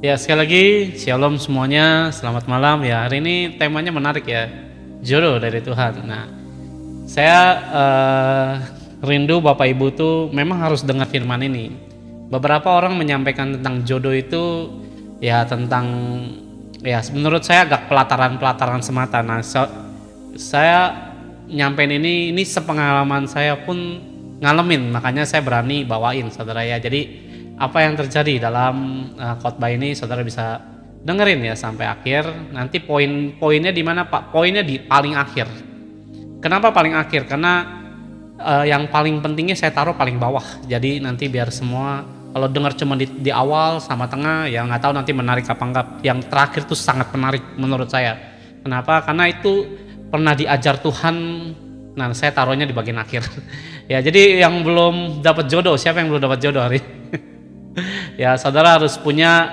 Ya, sekali lagi shalom semuanya, selamat malam ya. Hari ini temanya menarik ya, jodoh dari Tuhan. Nah, saya rindu Bapak Ibu tuh memang harus dengar firman ini. Beberapa orang menyampaikan tentang jodoh itu ya tentang ya menurut saya agak pelataran-pelataran semata. Nah, saya nyampein ini sepengalaman saya pun ngalamin, makanya saya berani bawain saudara ya. Jadi apa yang terjadi dalam khotbah ini saudara bisa dengerin ya sampai akhir. Nanti poin-poinnya di mana Pak? Poinnya di paling akhir. Kenapa paling akhir? Karena yang paling pentingnya saya taruh paling bawah. Jadi nanti biar semua kalau dengar cuma di awal sama tengah ya nggak tahu nanti menarik apa enggak. Yang terakhir tuh sangat menarik menurut saya. Kenapa? Karena itu pernah diajar Tuhan. Nah, saya taruhnya di bagian akhir. Ya, jadi yang belum dapat jodoh, siapa yang belum dapat jodoh hari ini? Ya, saudara harus punya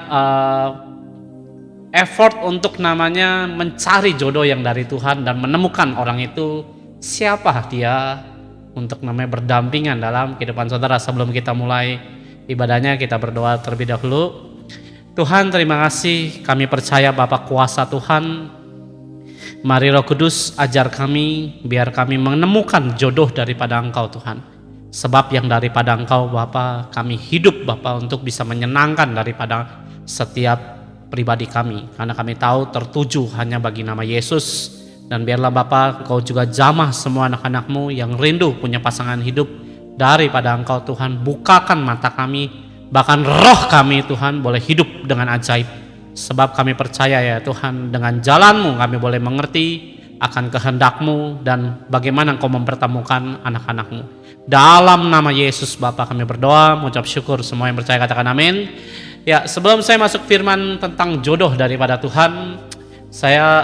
effort untuk namanya mencari jodoh yang dari Tuhan dan menemukan orang itu siapa dia untuk namanya berdampingan dalam kehidupan saudara. Sebelum kita mulai ibadahnya, kita berdoa terlebih dahulu. Tuhan, terima kasih, kami percaya Bapa kuasa Tuhan. Mari Roh Kudus ajar kami biar kami menemukan jodoh daripada Engkau Tuhan. Sebab yang daripada Engkau Bapa, kami hidup Bapa untuk bisa menyenangkan daripada setiap pribadi kami. Karena kami tahu tertuju hanya bagi nama Yesus. Dan biarlah Bapa Engkau juga jamah semua anak-anak-Mu yang rindu punya pasangan hidup daripada Engkau Tuhan. Bukakan mata kami, bahkan roh kami Tuhan boleh hidup dengan ajaib. Sebab kami percaya ya Tuhan, dengan jalan-Mu kami boleh mengerti akan kehendak-Mu dan bagaimana Engkau mempertemukan anak-anak-Mu. Dalam nama Yesus Bapa kami berdoa, mengucap syukur. Semua yang percaya katakan amin. Ya, sebelum saya masuk firman tentang jodoh daripada Tuhan, saya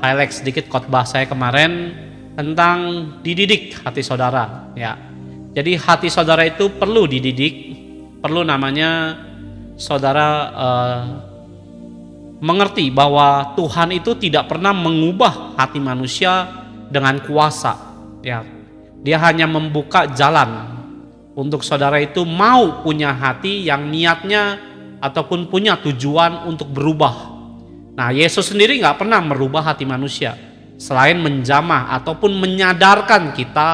highlight sedikit khotbah saya kemarin tentang dididik hati saudara. Ya, jadi hati saudara itu perlu dididik, perlu namanya saudara mengerti bahwa Tuhan itu tidak pernah mengubah hati manusia dengan kuasa. Ya, Dia hanya membuka jalan untuk saudara itu mau punya hati yang niatnya ataupun punya tujuan untuk berubah. Nah, Yesus sendiri nggak pernah merubah hati manusia selain menjamah ataupun menyadarkan kita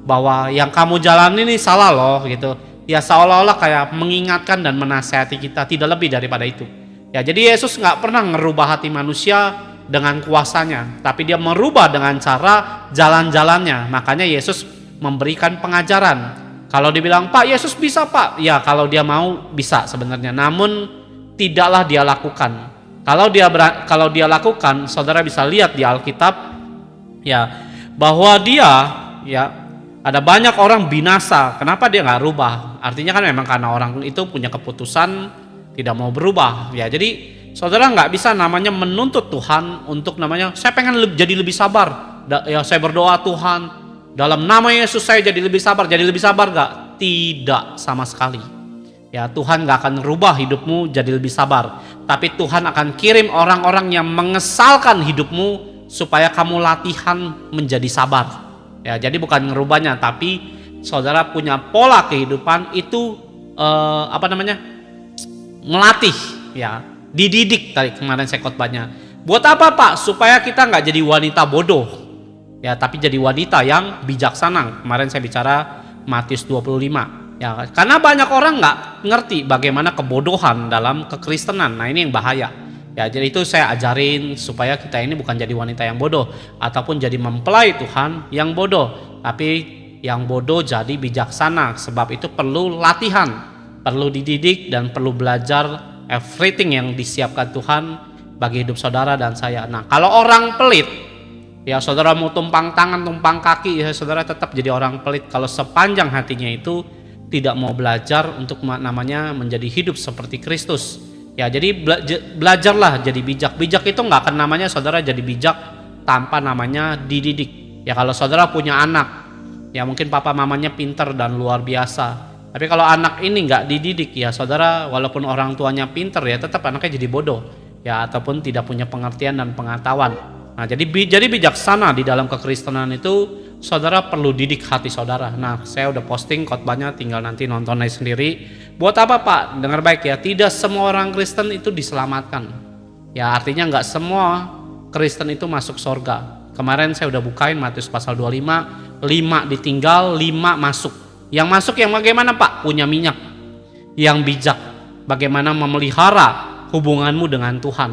bahwa yang kamu jalani ini salah loh gitu. Ya, seolah-olah kayak mengingatkan dan menasihati kita, tidak lebih daripada itu. Ya, jadi Yesus nggak pernah merubah hati manusia dengan kuasanya, tapi dia merubah dengan cara jalan-jalannya. Makanya Yesus memberikan pengajaran. Kalau dibilang Pak Yesus bisa Pak, ya kalau dia mau bisa sebenarnya, namun tidaklah dia lakukan. Kalau dia lakukan, saudara bisa lihat di Alkitab ya bahwa dia ya ada banyak orang binasa. Kenapa dia nggak rubah? Artinya kan memang karena orang itu punya keputusan tidak mau berubah. Ya, jadi saudara nggak bisa namanya menuntut Tuhan untuk namanya saya pengen jadi lebih sabar. Ya, saya berdoa Tuhan dalam nama Yesus saya jadi lebih sabar. Jadi lebih sabar nggak? Tidak sama sekali. Ya, Tuhan nggak akan rubah hidupmu jadi lebih sabar. Tapi Tuhan akan kirim orang-orang yang mengesalkan hidupmu supaya kamu latihan menjadi sabar. Ya, jadi bukan ngerubahnya, tapi saudara punya pola kehidupan itu melatih ya. Dididik tadi kemarin saya khotbahnya. Buat apa Pak? Supaya kita nggak jadi wanita bodoh. Ya, tapi jadi wanita yang bijaksana. Kemarin saya bicara Matius 25. Ya, karena banyak orang nggak ngerti bagaimana kebodohan dalam kekristenan. Nah, ini yang bahaya. Ya, jadi itu saya ajarin supaya kita ini bukan jadi wanita yang bodoh ataupun jadi mempelai Tuhan yang bodoh, tapi yang bodoh jadi bijaksana. Sebab itu perlu latihan, perlu dididik dan perlu belajar everything yang disiapkan Tuhan bagi hidup saudara dan saya. Nah, kalau orang pelit, ya saudara mau tumpang tangan, tumpang kaki, ya saudara tetap jadi orang pelit. Kalau sepanjang hatinya itu tidak mau belajar untuk namanya menjadi hidup seperti Kristus. Ya, jadi belajarlah jadi bijak. Bijak itu nggak akan namanya saudara jadi bijak tanpa namanya dididik. Ya, kalau saudara punya anak, ya mungkin papa mamanya pinter dan luar biasa. Tapi kalau anak ini nggak dididik, ya saudara walaupun orang tuanya pinter ya tetap anaknya jadi bodoh. Ya, ataupun tidak punya pengertian dan pengetahuan. Nah, jadi bijaksana di dalam kekristenan itu saudara perlu didik hati saudara. Nah, saya udah posting khotbahnya, tinggal nanti nonton aja sendiri. buat apa Pak? Dengar baik ya, tidak semua orang Kristen itu diselamatkan. Ya artinya nggak semua Kristen itu masuk surga. Kemarin saya udah bukain Matius pasal 25, 5 ditinggal, 5 masuk. Yang masuk yang bagaimana Pak? Punya minyak, yang bijak, bagaimana memelihara hubunganmu dengan Tuhan.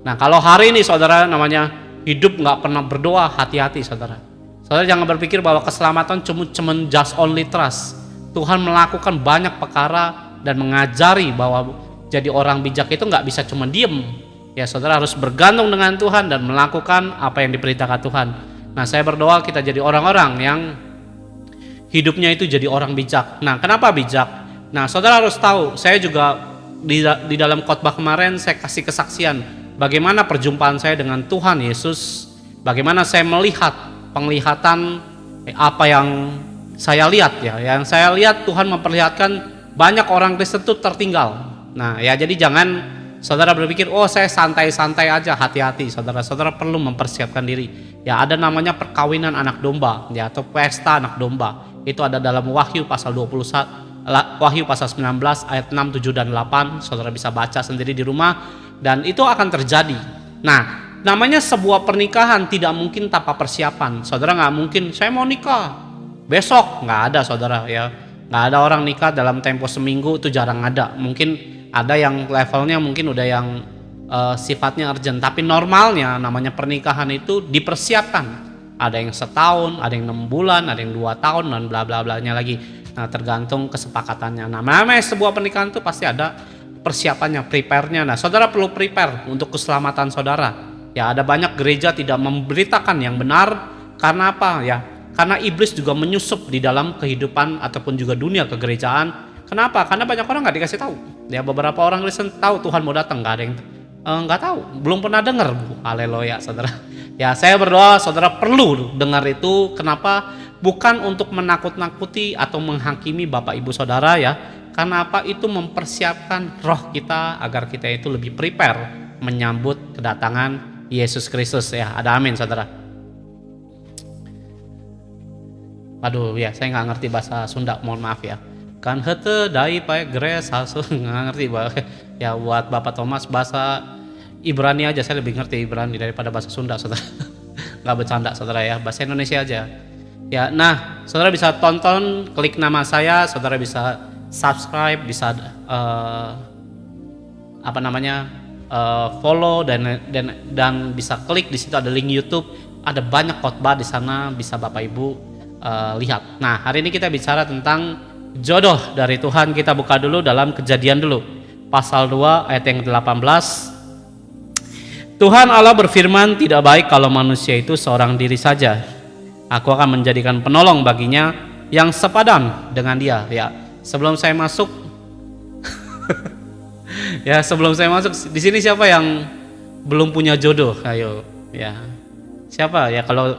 Nah kalau hari ini saudara namanya hidup nggak pernah berdoa, hati-hati saudara. Saudara jangan berpikir bahwa keselamatan cuma just only trust. Tuhan melakukan banyak perkara dan mengajari bahwa jadi orang bijak itu nggak bisa cuma diem. Ya saudara harus bergantung dengan Tuhan dan melakukan apa yang diperintahkan Tuhan. Nah saya berdoa kita jadi orang-orang yang hidupnya itu jadi orang bijak. Nah kenapa bijak? Nah saudara harus tahu, saya juga di dalam khotbah kemarin saya kasih kesaksian bagaimana perjumpaan saya dengan Tuhan Yesus. Bagaimana saya melihat penglihatan apa yang saya lihat ya. Yang saya lihat Tuhan memperlihatkan banyak orang Kristen itu tertinggal. Nah ya jadi jangan saudara berpikir, oh saya santai-santai aja, hati-hati saudara. Saudara perlu mempersiapkan diri. Ya ada namanya perkawinan anak domba, ya atau pesta anak domba. Itu ada dalam Wahyu pasal 21, Wahyu pasal 19 ayat 6, 7 dan 8. Saudara bisa baca sendiri di rumah dan itu akan terjadi. Nah, namanya sebuah pernikahan tidak mungkin tanpa persiapan. Saudara nggak mungkin saya mau nikah besok, nggak ada saudara ya. Nggak ada orang nikah dalam tempo seminggu, itu jarang ada. Mungkin ada yang levelnya mungkin udah yang sifatnya urgent, tapi normalnya namanya pernikahan itu dipersiapkan. Ada yang setahun, ada yang 6 bulan, ada yang 2 tahun dan bla bla blanya lagi. Nah tergantung kesepakatannya. Nah namanya sebuah pernikahan itu pasti ada persiapannya, prepare-nya. Nah saudara perlu prepare untuk keselamatan saudara. Ya ada banyak gereja tidak memberitakan yang benar. Karena apa ya? Karena iblis juga menyusup di dalam kehidupan ataupun juga dunia kegerejaan. Kenapa? Karena banyak orang nggak dikasih tahu. Ya beberapa orang Kristen tahu Tuhan mau datang, nggak ada yang nggak tahu, belum pernah dengar. Haleluya, saudara. Ya saya berdoa saudara perlu dengar itu. Kenapa? Bukan untuk menakut-nakuti atau menghakimi bapak ibu saudara ya. Karena apa? Itu mempersiapkan roh kita agar kita itu lebih prepare menyambut kedatangan Yesus Kristus ya. Ada amin saudara. Aduh ya saya nggak ngerti bahasa Sunda, mohon maaf ya. Kan hete dai pae gres hasil nggak ngerti ya. Buat Bapak Thomas bahasa Ibrani aja saya lebih ngerti Ibrani daripada bahasa Sunda saudara. Nggak bercanda saudara ya, bahasa Indonesia aja ya. Nah saudara bisa tonton, klik nama saya, saudara bisa subscribe, bisa follow dan bisa klik di situ ada link YouTube, ada banyak khotbah di sana bisa Bapak Ibu lihat. Nah hari ini kita bicara tentang jodoh dari Tuhan. Kita buka dulu dalam Kejadian dulu pasal 2 ayat yang 18. Tuhan Allah berfirman, tidak baik kalau manusia itu seorang diri saja. Aku akan menjadikan penolong baginya yang sepadan dengan dia. Ya sebelum saya masuk ya sebelum saya masuk di sini siapa yang belum punya jodoh? Ayo ya siapa ya? Kalau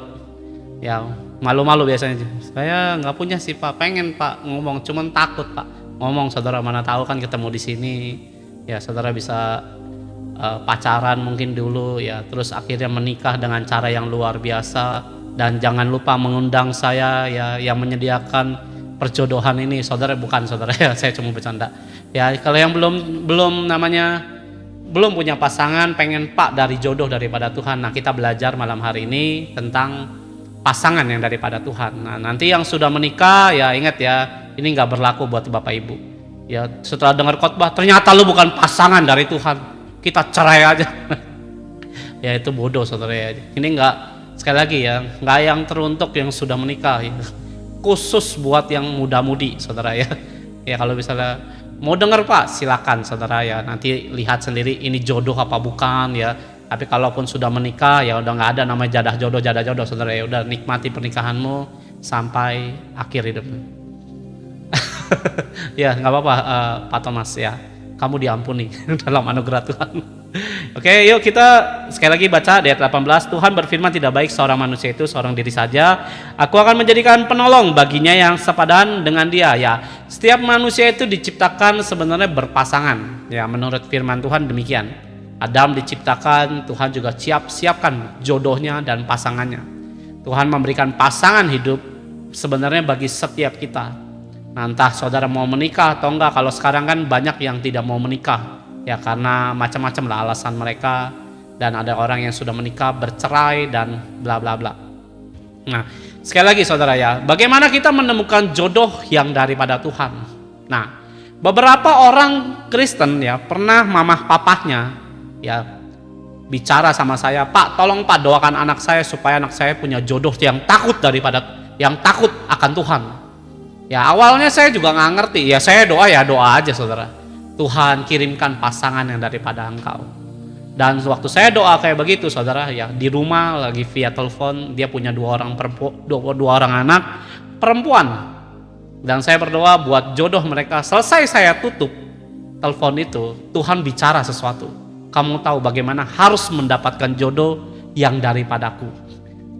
ya malu-malu biasanya, saya nggak punya sih Pak, pengen Pak ngomong, cuman takut Pak ngomong. Saudara mana tahu kan ketemu di sini ya, saudara bisa pacaran mungkin dulu ya, terus akhirnya menikah dengan cara yang luar biasa. Dan jangan lupa mengundang saya ya yang menyediakan perjodohan ini saudara, bukan saudara ya, saya cuma bercanda ya. Kalau yang belum punya pasangan, pengen Pak dari jodoh daripada Tuhan. Nah kita belajar malam hari ini tentang pasangan yang daripada Tuhan. Nah nanti yang sudah menikah ya ingat ya, ini nggak berlaku buat Bapak Ibu ya. Setelah dengar khotbah ternyata lu bukan pasangan dari Tuhan, kita cerai aja ya itu bodoh saudara ya. Ini nggak, sekali lagi ya, nggak yang teruntuk yang sudah menikah ya. Khusus buat yang muda-mudi saudara ya. Ya kalau misalnya mau dengar Pak silakan saudara ya, nanti lihat sendiri ini jodoh apa bukan ya. Tapi kalaupun sudah menikah ya udah nggak ada namanya jadah jodoh saudara ya. Udah nikmati pernikahanmu sampai akhir hidup. Ya nggak apa-apa Pak Thomas ya, kamu diampuni dalam anugerah Tuhan. Oke yuk kita sekali lagi baca di ayat 18. Tuhan berfirman, tidak baik seorang manusia itu seorang diri saja. Aku akan menjadikan penolong baginya yang sepadan dengan dia. Ya setiap manusia itu diciptakan sebenarnya berpasangan ya, menurut firman Tuhan demikian. Adam diciptakan, Tuhan juga siapkan jodohnya dan pasangannya. Tuhan memberikan pasangan hidup sebenarnya bagi setiap kita. Nah, entah saudara mau menikah atau enggak. Kalau sekarang kan banyak yang tidak mau menikah, ya karena macam-macam lah alasan mereka. Dan ada orang yang sudah menikah bercerai dan bla bla bla. Nah, sekali lagi saudara ya, bagaimana kita menemukan jodoh yang daripada Tuhan? Nah, beberapa orang Kristen ya pernah mamah papahnya ya bicara sama saya, Pak, tolong Pak doakan anak saya supaya anak saya punya jodoh yang takut akan Tuhan. Ya awalnya saya juga nggak ngerti, ya saya doa aja saudara. Tuhan kirimkan pasangan yang daripada Engkau. Dan waktu saya doa kayak begitu saudara ya, di rumah lagi via telepon, dia punya dua orang anak perempuan, dan saya berdoa buat jodoh mereka. Selesai saya tutup telepon itu, Tuhan bicara sesuatu. Kamu tahu bagaimana harus mendapatkan jodoh yang daripadaku.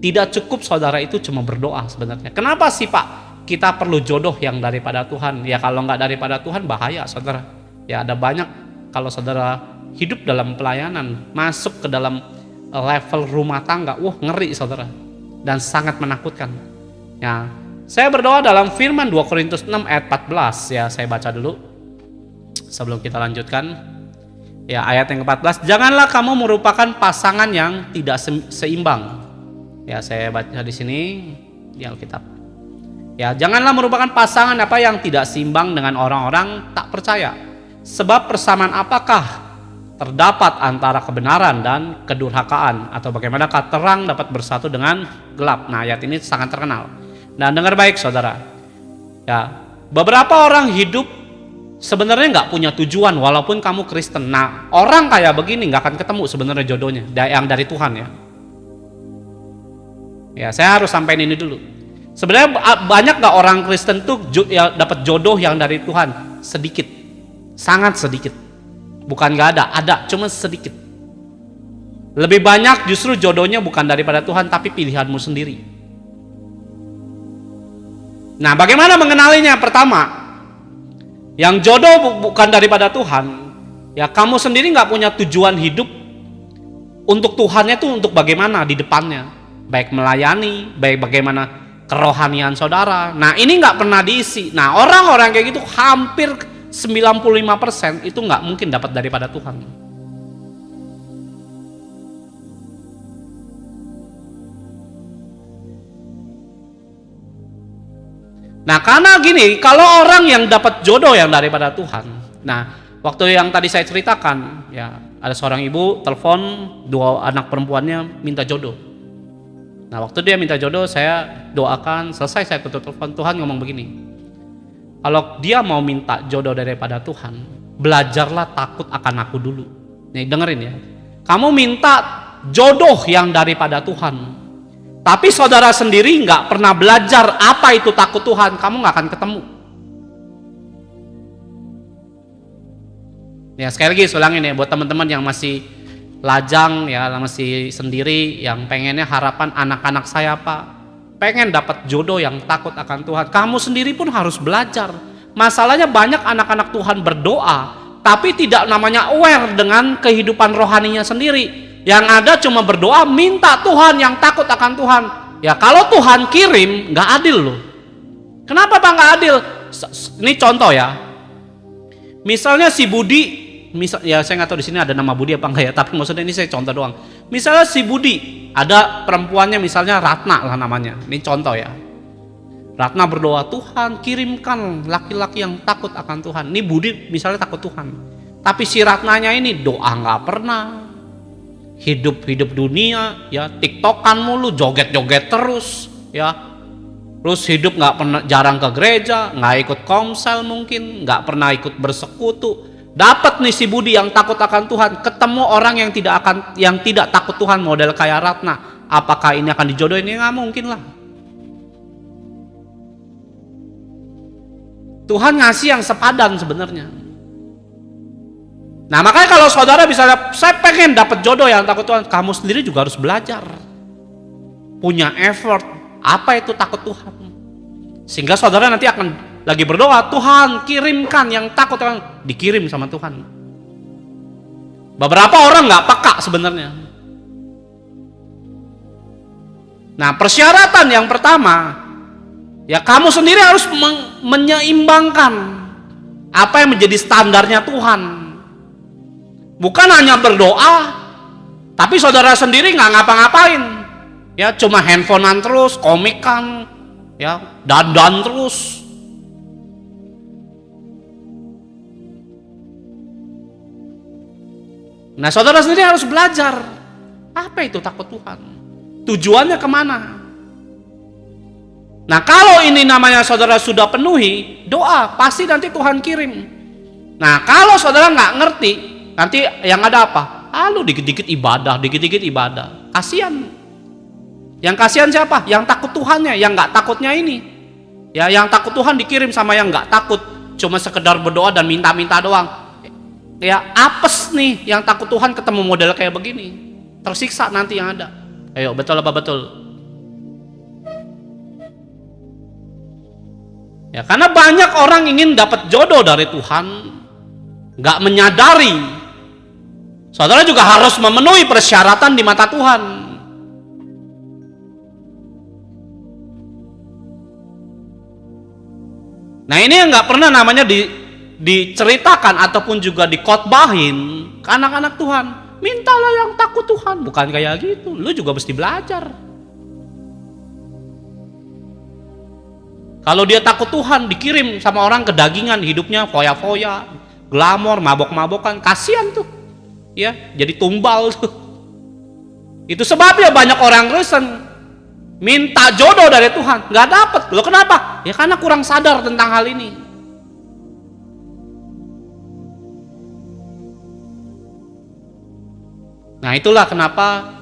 Tidak cukup saudara itu cuma berdoa sebenarnya. Kenapa sih Pak kita perlu jodoh yang daripada Tuhan? Ya kalau nggak daripada Tuhan bahaya saudara. Ya ada banyak, kalau saudara hidup dalam pelayanan, masuk ke dalam level rumah tangga, ngeri saudara, dan sangat menakutkan. Ya, saya berdoa dalam firman 2 Korintus 6 ayat 14 ya, saya baca dulu sebelum kita lanjutkan. Ya, ayat yang ke-14, janganlah kamu merupakan pasangan yang tidak seimbang. Ya, saya baca di sini di Alkitab. Ya, janganlah merupakan pasangan yang tidak seimbang dengan orang-orang tak percaya. Sebab persamaan apakah terdapat antara kebenaran dan kedurhakaan, atau bagaimanakah terang dapat bersatu dengan gelap? Nah, ayat ini sangat terkenal. Dan dengar baik saudara. Ya, beberapa orang hidup sebenarnya nggak punya tujuan walaupun kamu Kristen. Nah, orang kayak begini nggak akan ketemu sebenarnya jodohnya yang dari Tuhan ya. Ya, saya harus sampaikan ini dulu. Sebenarnya banyak nggak orang Kristen tuh dapat jodoh yang dari Tuhan? Sedikit, sangat sedikit. Bukan gak ada, cuma sedikit. Lebih banyak justru jodohnya bukan daripada Tuhan, tapi pilihanmu sendiri. Nah, bagaimana mengenalinya? Pertama, yang jodoh bukan daripada Tuhan, ya kamu sendiri gak punya tujuan hidup. Untuk Tuhannya tuh untuk bagaimana di depannya, baik melayani, baik bagaimana kerohanian saudara. Nah, ini gak pernah diisi. Nah, orang-orang kayak gitu hampir 95% itu nggak mungkin dapat daripada Tuhan. Nah, karena gini, kalau orang yang dapat jodoh yang daripada Tuhan, nah waktu yang tadi saya ceritakan, ya ada seorang ibu telepon, dua anak perempuannya minta jodoh. Nah, waktu dia minta jodoh, saya doakan, selesai saya tutup telepon, Tuhan ngomong begini, kalau dia mau minta jodoh daripada Tuhan, belajarlah takut akan aku dulu. Nih dengerin ya. Kamu minta jodoh yang daripada Tuhan, tapi saudara sendiri nggak pernah belajar apa itu takut Tuhan, kamu nggak akan ketemu. Ya sekali lagi saya ulangin ya, buat teman-teman yang masih lajang ya, masih sendiri, yang pengennya harapan anak-anak saya Pak, pengen dapat jodoh yang takut akan Tuhan, kamu sendiri pun harus belajar. Masalahnya banyak anak-anak Tuhan berdoa, tapi tidak namanya aware dengan kehidupan rohaninya sendiri. Yang ada cuma berdoa, minta Tuhan yang takut akan Tuhan. Ya kalau Tuhan kirim, nggak adil loh. Kenapa Pak nggak adil? Ini contoh ya. Misalnya si Budi, ya saya nggak tahu di sini ada nama Budi apa enggak ya, tapi maksudnya ini saya contoh doang. Misalnya si Budi, ada perempuannya misalnya Ratna lah namanya, ini contoh ya. Ratna berdoa, Tuhan kirimkan laki-laki yang takut akan Tuhan. Ini Budi misalnya takut Tuhan, tapi si Ratnanya ini doa nggak pernah, hidup dunia ya, tiktokan mulu, joget terus ya, terus hidup nggak pernah, jarang ke gereja, nggak ikut komsel, mungkin nggak pernah ikut bersekutu. Dapat nih si Budi yang takut akan Tuhan, ketemu orang yang tidak takut Tuhan model kayak Ratna, apakah ini akan dijodohin? Ini nggak mungkin lah. Tuhan ngasih yang sepadan sebenarnya. Nah makanya kalau saudara bisa, saya pengen dapat jodoh yang takut Tuhan, kamu sendiri juga harus belajar, punya effort apa itu takut Tuhan, sehingga saudara nanti akan lagi berdoa, Tuhan kirimkan yang takut Tuhan, dikirim sama Tuhan. Beberapa orang nggak peka sebenarnya. Nah persyaratan yang pertama, Ya kamu sendiri harus menyeimbangkan apa yang menjadi standarnya Tuhan. Bukan hanya berdoa, tapi saudara sendiri nggak ngapa-ngapain. Ya cuma handphonean terus, komikan, ya dandan terus. Nah saudara sendiri harus belajar apa itu takut Tuhan, tujuannya kemana. Nah kalau ini namanya saudara sudah penuhi, doa pasti nanti Tuhan kirim. Nah kalau saudara nggak ngerti, nanti yang ada apa? Lalu dikit-dikit ibadah, kasihan. Yang kasihan siapa? Yang takut Tuhannya, yang nggak takutnya ini. Ya yang takut Tuhan dikirim sama yang nggak takut, cuma sekedar berdoa dan minta-minta doang. Ya apes nih yang takut Tuhan ketemu model kayak begini, tersiksa nanti yang ada. Ayo betul apa betul? Ya karena banyak orang ingin dapat jodoh dari Tuhan, nggak menyadari saudara juga harus memenuhi persyaratan di mata Tuhan. Nah ini yang nggak pernah namanya diceritakan ataupun juga dikotbahin ke anak-anak Tuhan. Mintalah yang takut Tuhan, bukan kayak gitu. Lu juga mesti belajar. Kalau dia takut Tuhan, dikirim sama orang kedagingan, hidupnya foya-foya, glamor, mabok-mabokan, kasihan tuh. Ya, jadi tumbal tuh. Itu sebabnya banyak orang Kristen minta jodoh dari Tuhan, nggak dapet. Loh kenapa? Ya karena kurang sadar tentang hal ini. Nah itulah kenapa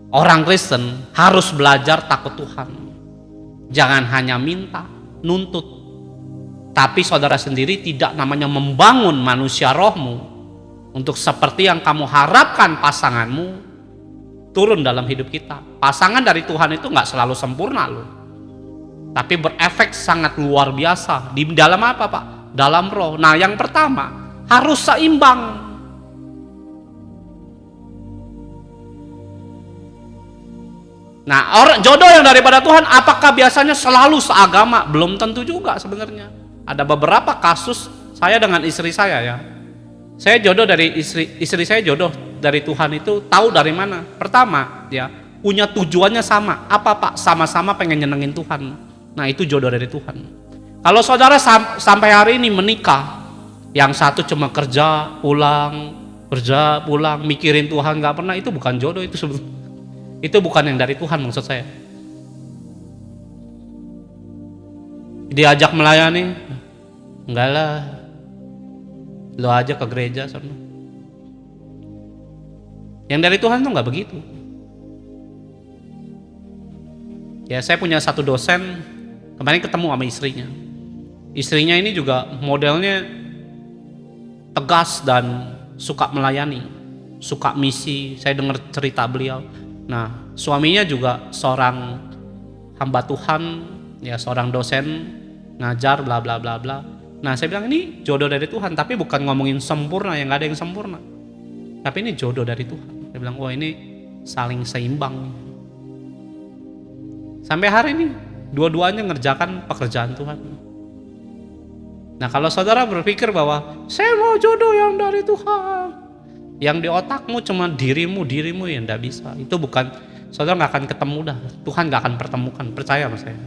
orang Kristen harus belajar takut Tuhan. Jangan hanya minta, nuntut. Tapi saudara sendiri tidak namanya membangun manusia rohmu untuk seperti yang kamu harapkan pasanganmu turun dalam hidup kita. Pasangan dari Tuhan itu nggak selalu sempurna loh, tapi berefek sangat luar biasa. Di dalam apa Pak? Dalam roh. Nah yang pertama harus seimbang. Nah jodoh yang daripada Tuhan apakah biasanya selalu seagama? Belum tentu juga sebenarnya. Ada beberapa kasus saya dengan istri saya ya. Saya jodoh dari istri saya jodoh dari Tuhan itu tahu dari mana? Pertama, ya punya tujuannya sama. Apa Pak? Sama-sama pengen nyenengin Tuhan. Nah itu jodoh dari Tuhan. Kalau saudara sampai hari ini menikah, yang satu cuma kerja pulang, mikirin Tuhan nggak pernah, itu bukan jodoh, itu sebetulnya. Itu bukan yang dari Tuhan maksud saya. Diajak melayani, enggak lah. Lo aja ke gereja sana. Yang dari Tuhan tuh nggak begitu. Ya saya punya satu dosen kemarin ketemu sama istrinya. Istrinya ini juga modelnya tegas dan suka melayani, suka misi. Saya dengar cerita beliau. Nah suaminya juga seorang hamba Tuhan, ya seorang dosen ngajar bla bla bla bla. Nah saya bilang ini jodoh dari Tuhan, tapi bukan ngomongin sempurna, yang gak ada yang sempurna, tapi ini jodoh dari Tuhan. Saya bilang wah ini saling seimbang. Sampai hari ini dua-duanya ngerjakan pekerjaan Tuhan. Nah kalau saudara berpikir bahwa saya mau jodoh yang dari Tuhan, yang di otakmu cuma dirimu ya nggak bisa. Itu bukan, saudara nggak akan ketemu dah. Tuhan nggak akan pertemukan, percaya sama saya.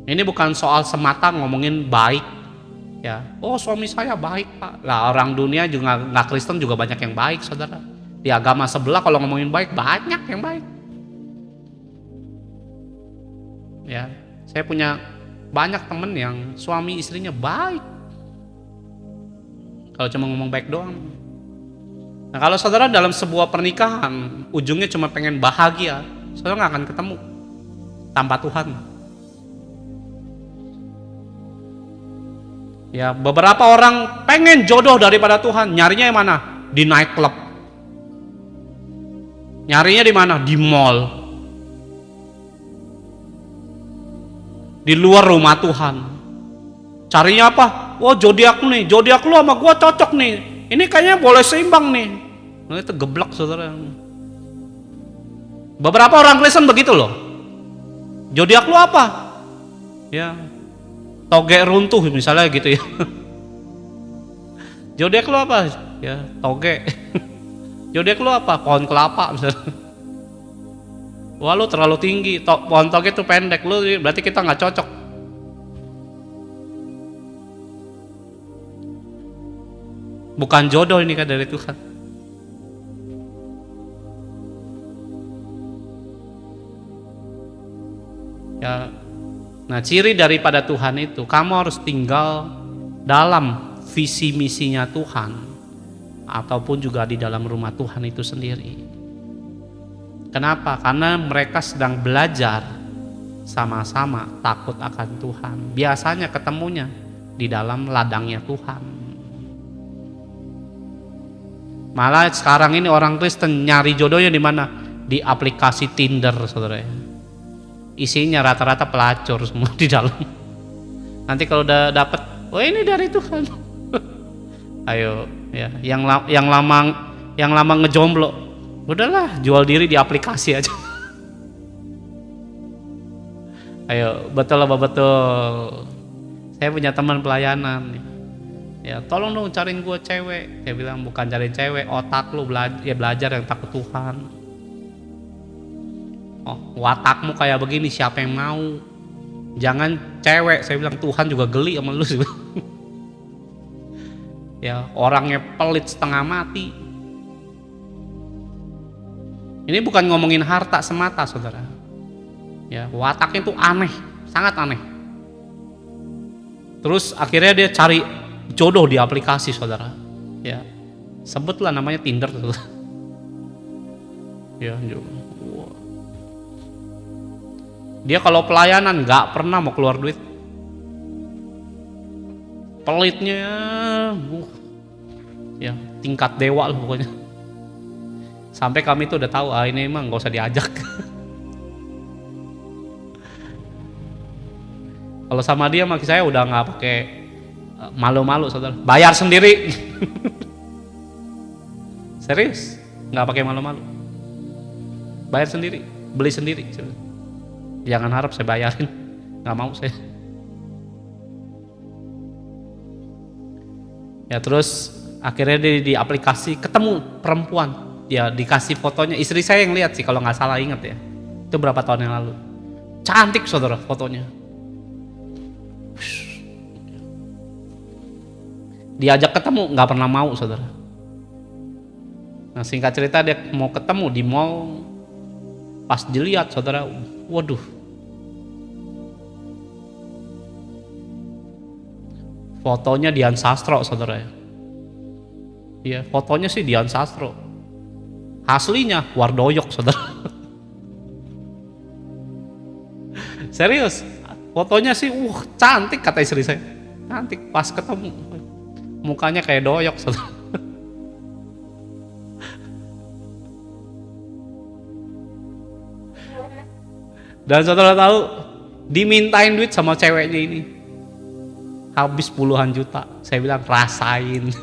Ini bukan soal semata ngomongin baik, ya. Oh suami saya baik Pak. Lah orang dunia juga nggak Kristen juga banyak yang baik, saudara. Di agama sebelah kalau ngomongin baik banyak yang baik. Ya, saya punya banyak temen yang suami istrinya baik. Kalau cuma ngomong baik doang. Nah kalau saudara dalam sebuah pernikahan ujungnya cuma pengen bahagia, saudara nggak akan ketemu tanpa Tuhan. Ya beberapa orang pengen jodoh daripada Tuhan, nyarinya yang mana? Di nightclub. Nyarinya di mana? Di mall. Di luar rumah Tuhan. Carinya apa? Oh zodiak nih, zodiak lu sama gua cocok nih. Ini kayaknya boleh seimbang nih. Nah itu geblek saudara. Beberapa orang Kristen begitu loh. Zodiak lu apa? Ya, toge runtuh misalnya gitu ya. Zodiak lu apa? Ya, toge. Zodiak lu apa? Pohon kelapa misalnya. Wah, lu terlalu tinggi, pohon toge itu pendek, lu berarti kita nggak cocok. Bukan jodoh ini kan dari Tuhan. Ya, nah ciri daripada Tuhan itu, kamu harus tinggal dalam visi misinya Tuhan, ataupun juga di dalam rumah Tuhan itu sendiri. Kenapa? Karena mereka sedang belajar sama-sama takut akan Tuhan. Biasanya ketemunya di dalam ladangnya Tuhan. Malah sekarang ini orang Kristen nyari jodohnya di mana? Di aplikasi Tinder, saudara. Isinya rata-rata pelacur semua di dalam. Nanti kalau udah dapet, oh ini dari Tuhan. Ayo, ya, yang lama ngejomblo, udahlah jual diri di aplikasi aja. Ayo, betul apa betul? Saya punya teman pelayanan. Ya, tolong dong cariin gue cewek. Saya bilang bukan cariin cewek, otak lu belajar yang takut Tuhan. Oh, watakmu kayak begini siapa yang mau? Jangan cewek, saya bilang Tuhan juga geli sama lu. Ya, orangnya pelit setengah mati. Ini bukan ngomongin harta semata, saudara. Ya, wataknya itu aneh, sangat aneh. Terus akhirnya dia cari jodoh di aplikasi, saudara. Ya, sebutlah namanya Tinder, saudara. Ya, dia kalau pelayanan nggak pernah mau keluar duit. Pelitnya, ya tingkat dewa lah pokoknya. Sampai kami tuh udah tahu, ini emang nggak usah diajak. Kalau sama dia makin saya udah nggak pakai malu-malu, saudara. Bayar sendiri. Serius, nggak pakai malu-malu. Bayar sendiri, beli sendiri. Jangan harap saya bayarin, nggak mau saya. Ya terus akhirnya di aplikasi ketemu perempuan, ya dikasih fotonya. Istri saya yang lihat sih kalau nggak salah, ingat ya. Itu berapa tahun yang lalu. Cantik, saudara, fotonya. Diajak ketemu nggak pernah mau, saudara. Nah singkat cerita dia mau ketemu di mall, pas dilihat, saudara, waduh. Fotonya Dian Sastro, saudara. Iya, fotonya sih Dian Sastro. Aslinya Wardoyok, saudara. Serius, fotonya sih cantik kata istri saya. Cantik, pas ketemu mukanya kayak doyok, saudara. Dan saudara tahu, dimintain duit sama ceweknya ini. Habis puluhan juta. Saya bilang rasain.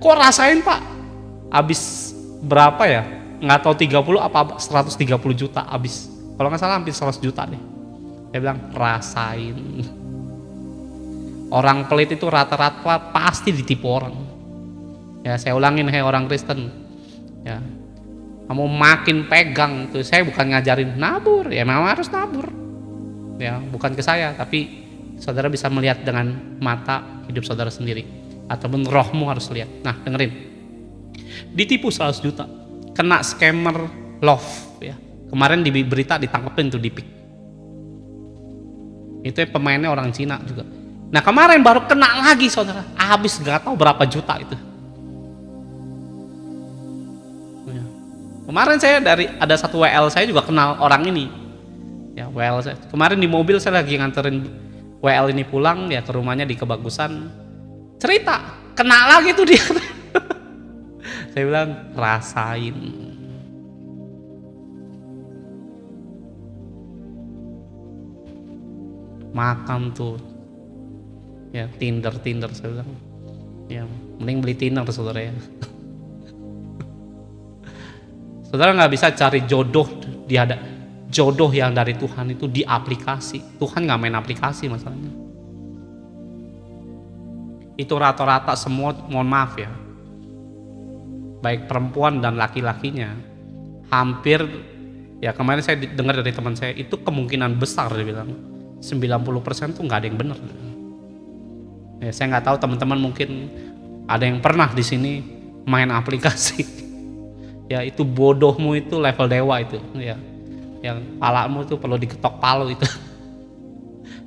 Kok rasain, Pak? Habis berapa ya? Nggak tahu 30 apa 130 juta habis. Kalau nggak salah hampir 100 juta deh. Saya bilang rasain. Orang pelit itu rata-rata pasti ditipu orang. Ya saya ulangin, hai orang Kristen. Ya, kamu makin pegang tuh. Saya bukan ngajarin nabur, ya memang harus nabur. Ya bukan ke saya, tapi saudara bisa melihat dengan mata hidup saudara sendiri, ataupun rohmu harus lihat. Nah dengerin, ditipu 100 juta, kena scammer love ya. Kemarin di berita ditangkepin tuh di PIK. Itu pemainnya orang Cina juga. Nah kemarin baru kena lagi, saudara, habis gak tahu berapa juta itu. Ya. Kemarin saya ada satu WL saya juga kenal orang ini. Ya WL saya. Kemarin di mobil saya lagi nganterin WL ini pulang ya ke rumahnya di Kebagusan. Cerita, kena lagi tuh dia. Saya bilang rasain. Makan tuh. Ya Tinder saya bilang. Ya mending beli Tinder, saudara ya. Saudara nggak bisa cari jodoh dia ada jodoh yang dari Tuhan itu di aplikasi. Tuhan nggak main aplikasi masalahnya. Itu rata-rata semua, mohon maaf ya, baik perempuan dan laki-lakinya, hampir ya, kemarin saya dengar dari teman saya, itu kemungkinan besar dia bilang 90% tuh nggak ada yang benar. Ya, saya nggak tahu teman-teman mungkin ada yang pernah di sini main aplikasi. Ya, itu bodohmu itu level dewa itu ya. Yang palamu itu perlu diketok palu itu.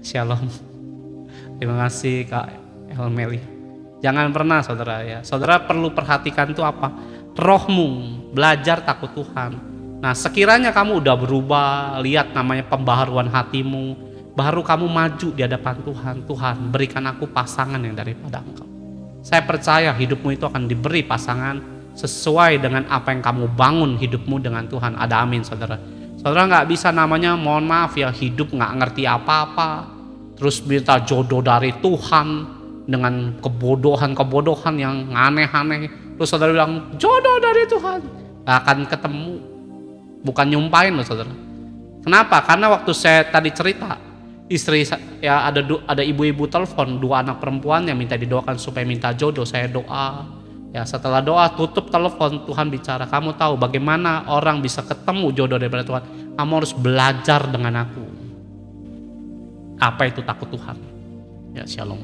Shalom. Terima kasih Kak Elmeli. Jangan pernah saudara ya. Saudara perlu perhatikan tuh apa? Rohmu, belajar takut Tuhan. Nah, sekiranya kamu udah berubah, lihat namanya pembaharuan hatimu, baru kamu maju di hadapan Tuhan. Tuhan, berikan aku pasangan yang daripada Engkau. Saya percaya hidupmu itu akan diberi pasangan sesuai dengan apa yang kamu bangun hidupmu dengan Tuhan. Ada amin saudara. Saudara nggak bisa namanya, mohon maaf ya, hidup nggak ngerti apa-apa, terus minta jodoh dari Tuhan dengan kebodohan yang aneh-aneh. Terus saudara bilang jodoh dari Tuhan, nggak akan ketemu. Bukan nyumpahin loh saudara. Kenapa? Karena waktu saya tadi cerita, istri ya ada ibu-ibu telepon, 2 anak perempuan yang minta didoakan supaya minta jodoh. Saya doa. Ya, setelah doa tutup telepon, Tuhan bicara, kamu tahu bagaimana orang bisa ketemu jodoh daripada Tuhan? Kamu harus belajar dengan aku. Apa itu takut Tuhan? Ya, shalom.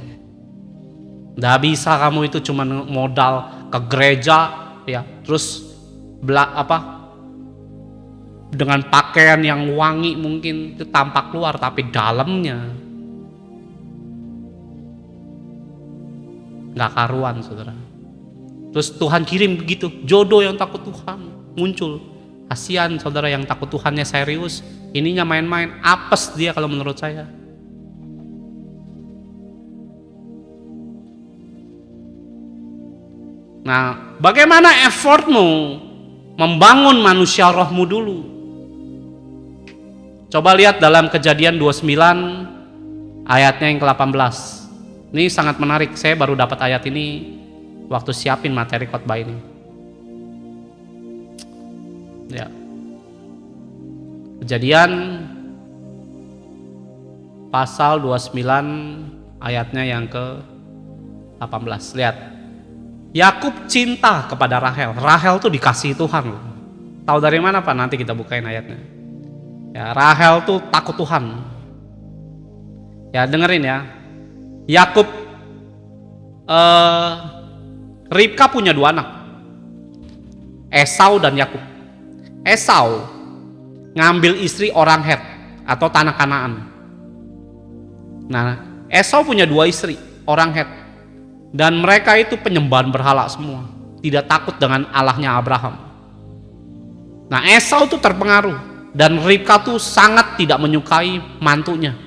Nggak bisa kamu itu cuma modal ke gereja, ya, terus dengan pakaian yang wangi mungkin itu tampak luar, tapi dalamnya nggak karuan saudara. Terus Tuhan kirim begitu, jodoh yang takut Tuhan muncul. Kasihan saudara yang takut Tuhannya serius, ininya main-main, apes dia kalau menurut saya. Nah, bagaimana effortmu membangun manusia rohmu dulu? Coba lihat dalam Kejadian 29 ayatnya yang ke-18. Ini sangat menarik, saya baru dapat ayat ini waktu siapin materi khotbah ini. Ya. Kejadian pasal 29 ayatnya yang ke-18. Lihat. Yakub cinta kepada Rahel. Rahel tuh dikasihi Tuhan. Tahu dari mana Pak? Nanti kita bukain ayatnya. Ya, Rahel tuh takut Tuhan. Ya, dengerin ya. Yakub Ribka punya 2 anak, Esau dan Yakub. Esau ngambil istri orang Het atau tanah Kanaan. Nah, Esau punya 2 istri orang Het, dan mereka itu penyembahan berhala semua, tidak takut dengan Allahnya Abraham. Nah, Esau tuh terpengaruh, dan Ribka tuh sangat tidak menyukai mantunya.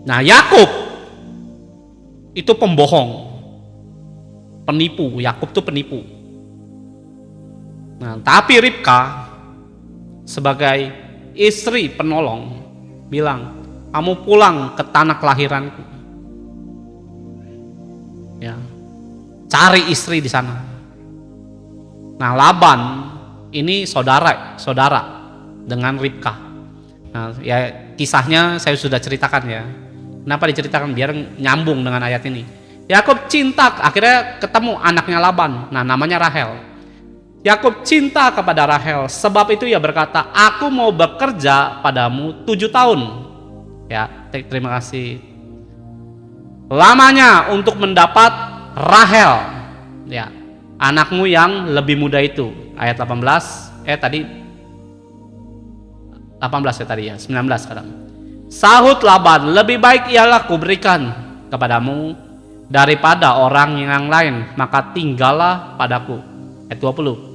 Nah, Yakub itu pembohong, penipu. Yakub tuh penipu. Nah, tapi Ribka sebagai istri penolong bilang, kamu pulang ke tanah kelahiranku. Ya, cari istri di sana. Nah, Laban ini saudara dengan Ribka. Nah, ya kisahnya saya sudah ceritakan ya. Kenapa diceritakan? Biar nyambung dengan ayat ini. Yakub cinta, akhirnya ketemu anaknya Laban. Nah, namanya Rahel. Yakub cinta kepada Rahel, sebab itu ia berkata, aku mau bekerja padamu 7 tahun. Ya, terima kasih. Lamanya untuk mendapat Rahel, ya, anakmu yang lebih muda itu. Ayat 18, tadi 18 ya tadi ya, 19 sekarang. Sahut Laban, lebih baik ialah kuberikan kepadamu daripada orang yang lain, maka tinggallah padaku. Ayat 20.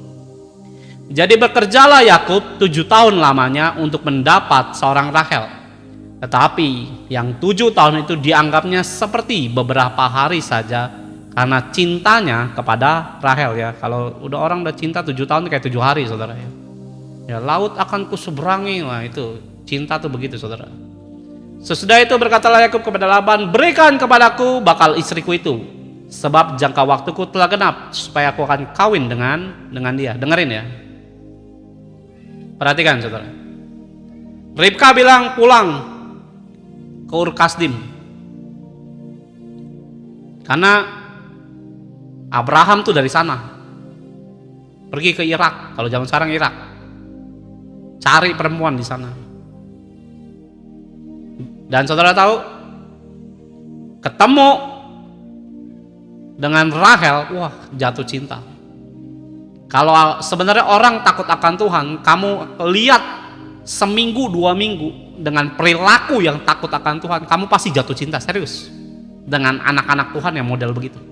Jadi bekerjalah Yakub 7 tahun lamanya untuk mendapat seorang Rahel. Tetapi yang 7 tahun itu dianggapnya seperti beberapa hari saja karena cintanya kepada Rahel ya. Kalau orang udah cinta 7 tahun kayak 7 hari saudara ya. Ya, laut akan kuseberangi, wah itu cinta tuh begitu saudara. Sesudah itu berkatalah Yakub kepada Laban, berikan kepadaku bakal istriku itu, sebab jangka waktuku telah genap supaya aku akan kawin dengan dia. Dengerin ya. Perhatikan saudara. Ribka bilang pulang ke Ur Kasdim. Karena Abraham tuh dari sana. Pergi ke Irak, kalau zaman sekarang Irak. Cari perempuan di sana. Dan saudara tahu, ketemu dengan Rahel, wah jatuh cinta. Kalau sebenarnya orang takut akan Tuhan, kamu lihat seminggu 2 minggu dengan perilaku yang takut akan Tuhan, kamu pasti jatuh cinta serius dengan anak-anak Tuhan yang model begitu.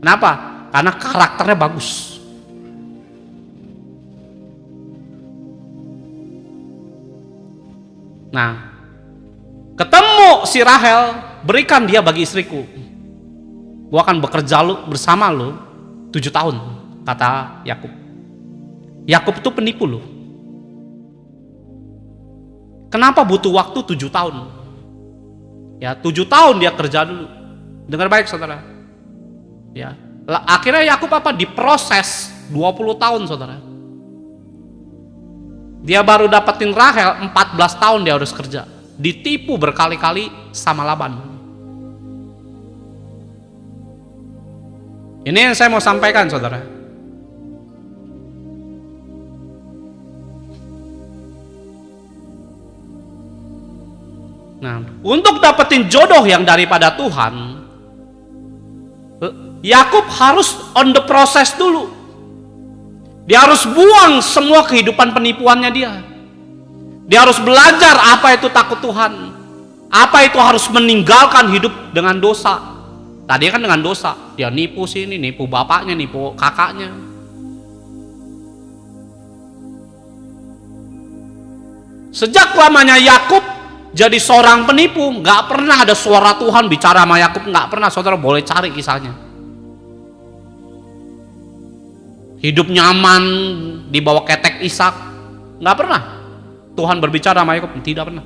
Kenapa? Karena karakternya bagus. Nah, ketemu si Rahel, berikan dia bagi istriku. Gua akan bekerja bersama lu 7 tahun, kata Yakub. Yakub itu penipu lu. Kenapa butuh waktu 7 tahun? Ya, 7 tahun dia kerja dulu. Dengar baik saudara. Ya, akhirnya Yakub diproses 20 tahun saudara. Dia baru dapetin Rahel 14 tahun dia harus kerja. Ditipu berkali-kali sama Laban. Ini yang saya mau sampaikan saudara. Nah, untuk dapetin jodoh yang daripada Tuhan, Yakub harus on the process dulu. Dia harus buang semua kehidupan penipuannya dia. Dia harus belajar apa itu takut Tuhan. Apa itu harus meninggalkan hidup dengan dosa. Tadi kan dengan dosa, dia nipu sini, nipu bapaknya, nipu kakaknya. Sejak lamanya Yakub jadi seorang penipu, nggak pernah ada suara Tuhan bicara sama Yakub, nggak pernah. Saudara boleh cari kisahnya. Hidup nyaman di bawah ketek Ishak, nggak pernah Tuhan berbicara sama Yakub, tidak pernah.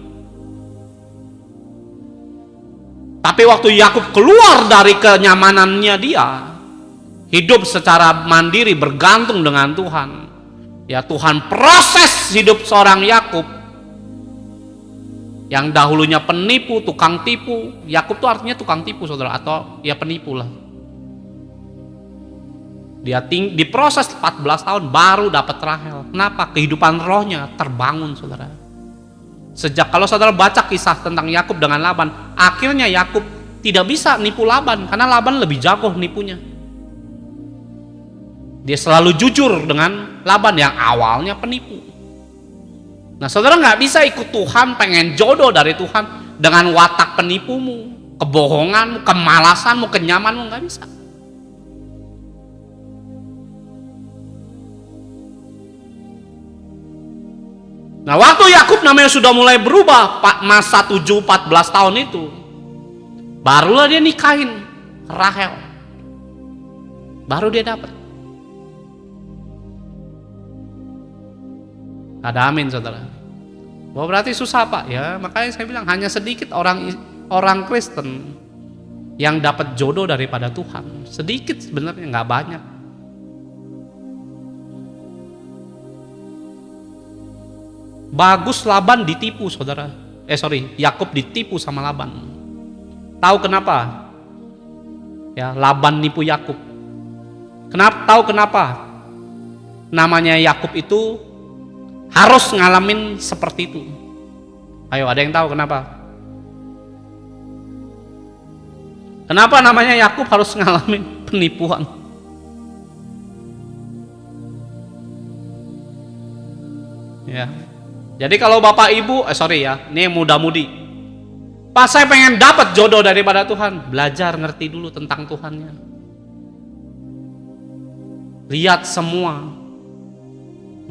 Tapi waktu Yakub keluar dari kenyamanannya dia, hidup secara mandiri bergantung dengan Tuhan. Ya, Tuhan proses hidup seorang Yakub yang dahulunya penipu, tukang tipu. Yakub itu artinya tukang tipu saudara, atau ya penipu lah. Dia diproses 14 tahun baru dapat Rahel. Kenapa? Kehidupan rohnya terbangun saudara. Sejak kalau saudara baca kisah tentang Yakub dengan Laban, akhirnya Yakub tidak bisa nipu Laban karena Laban lebih jago nipunya. Dia selalu jujur dengan Laban yang awalnya penipu. Nah saudara nggak bisa ikut Tuhan, pengen jodoh dari Tuhan dengan watak penipumu, kebohonganmu, kemalasanmu, kenyamanmu, nggak bisa. Nah waktu Yakub namanya sudah mulai berubah, masa 14 tahun itu, barulah dia nikahin Rahel. Baru dia dapat. Ada amin saudara. Wah berarti susah pak ya, makanya saya bilang hanya sedikit orang Kristen yang dapat jodoh daripada Tuhan. Sedikit sebenarnya, nggak banyak. Bagus Laban ditipu saudara. Yakub ditipu sama Laban. Tahu kenapa? Ya, Laban nipu Yakub. Tahu kenapa? Namanya Yakub itu harus ngalamin seperti itu. Ayo, ada yang tahu kenapa? Kenapa namanya Yakub harus ngalamin penipuan? Ya. Jadi kalau bapak ibu, ini muda-mudi, pas saya pengen dapat jodoh daripada Tuhan, belajar ngerti dulu tentang Tuhannya. Lihat semua.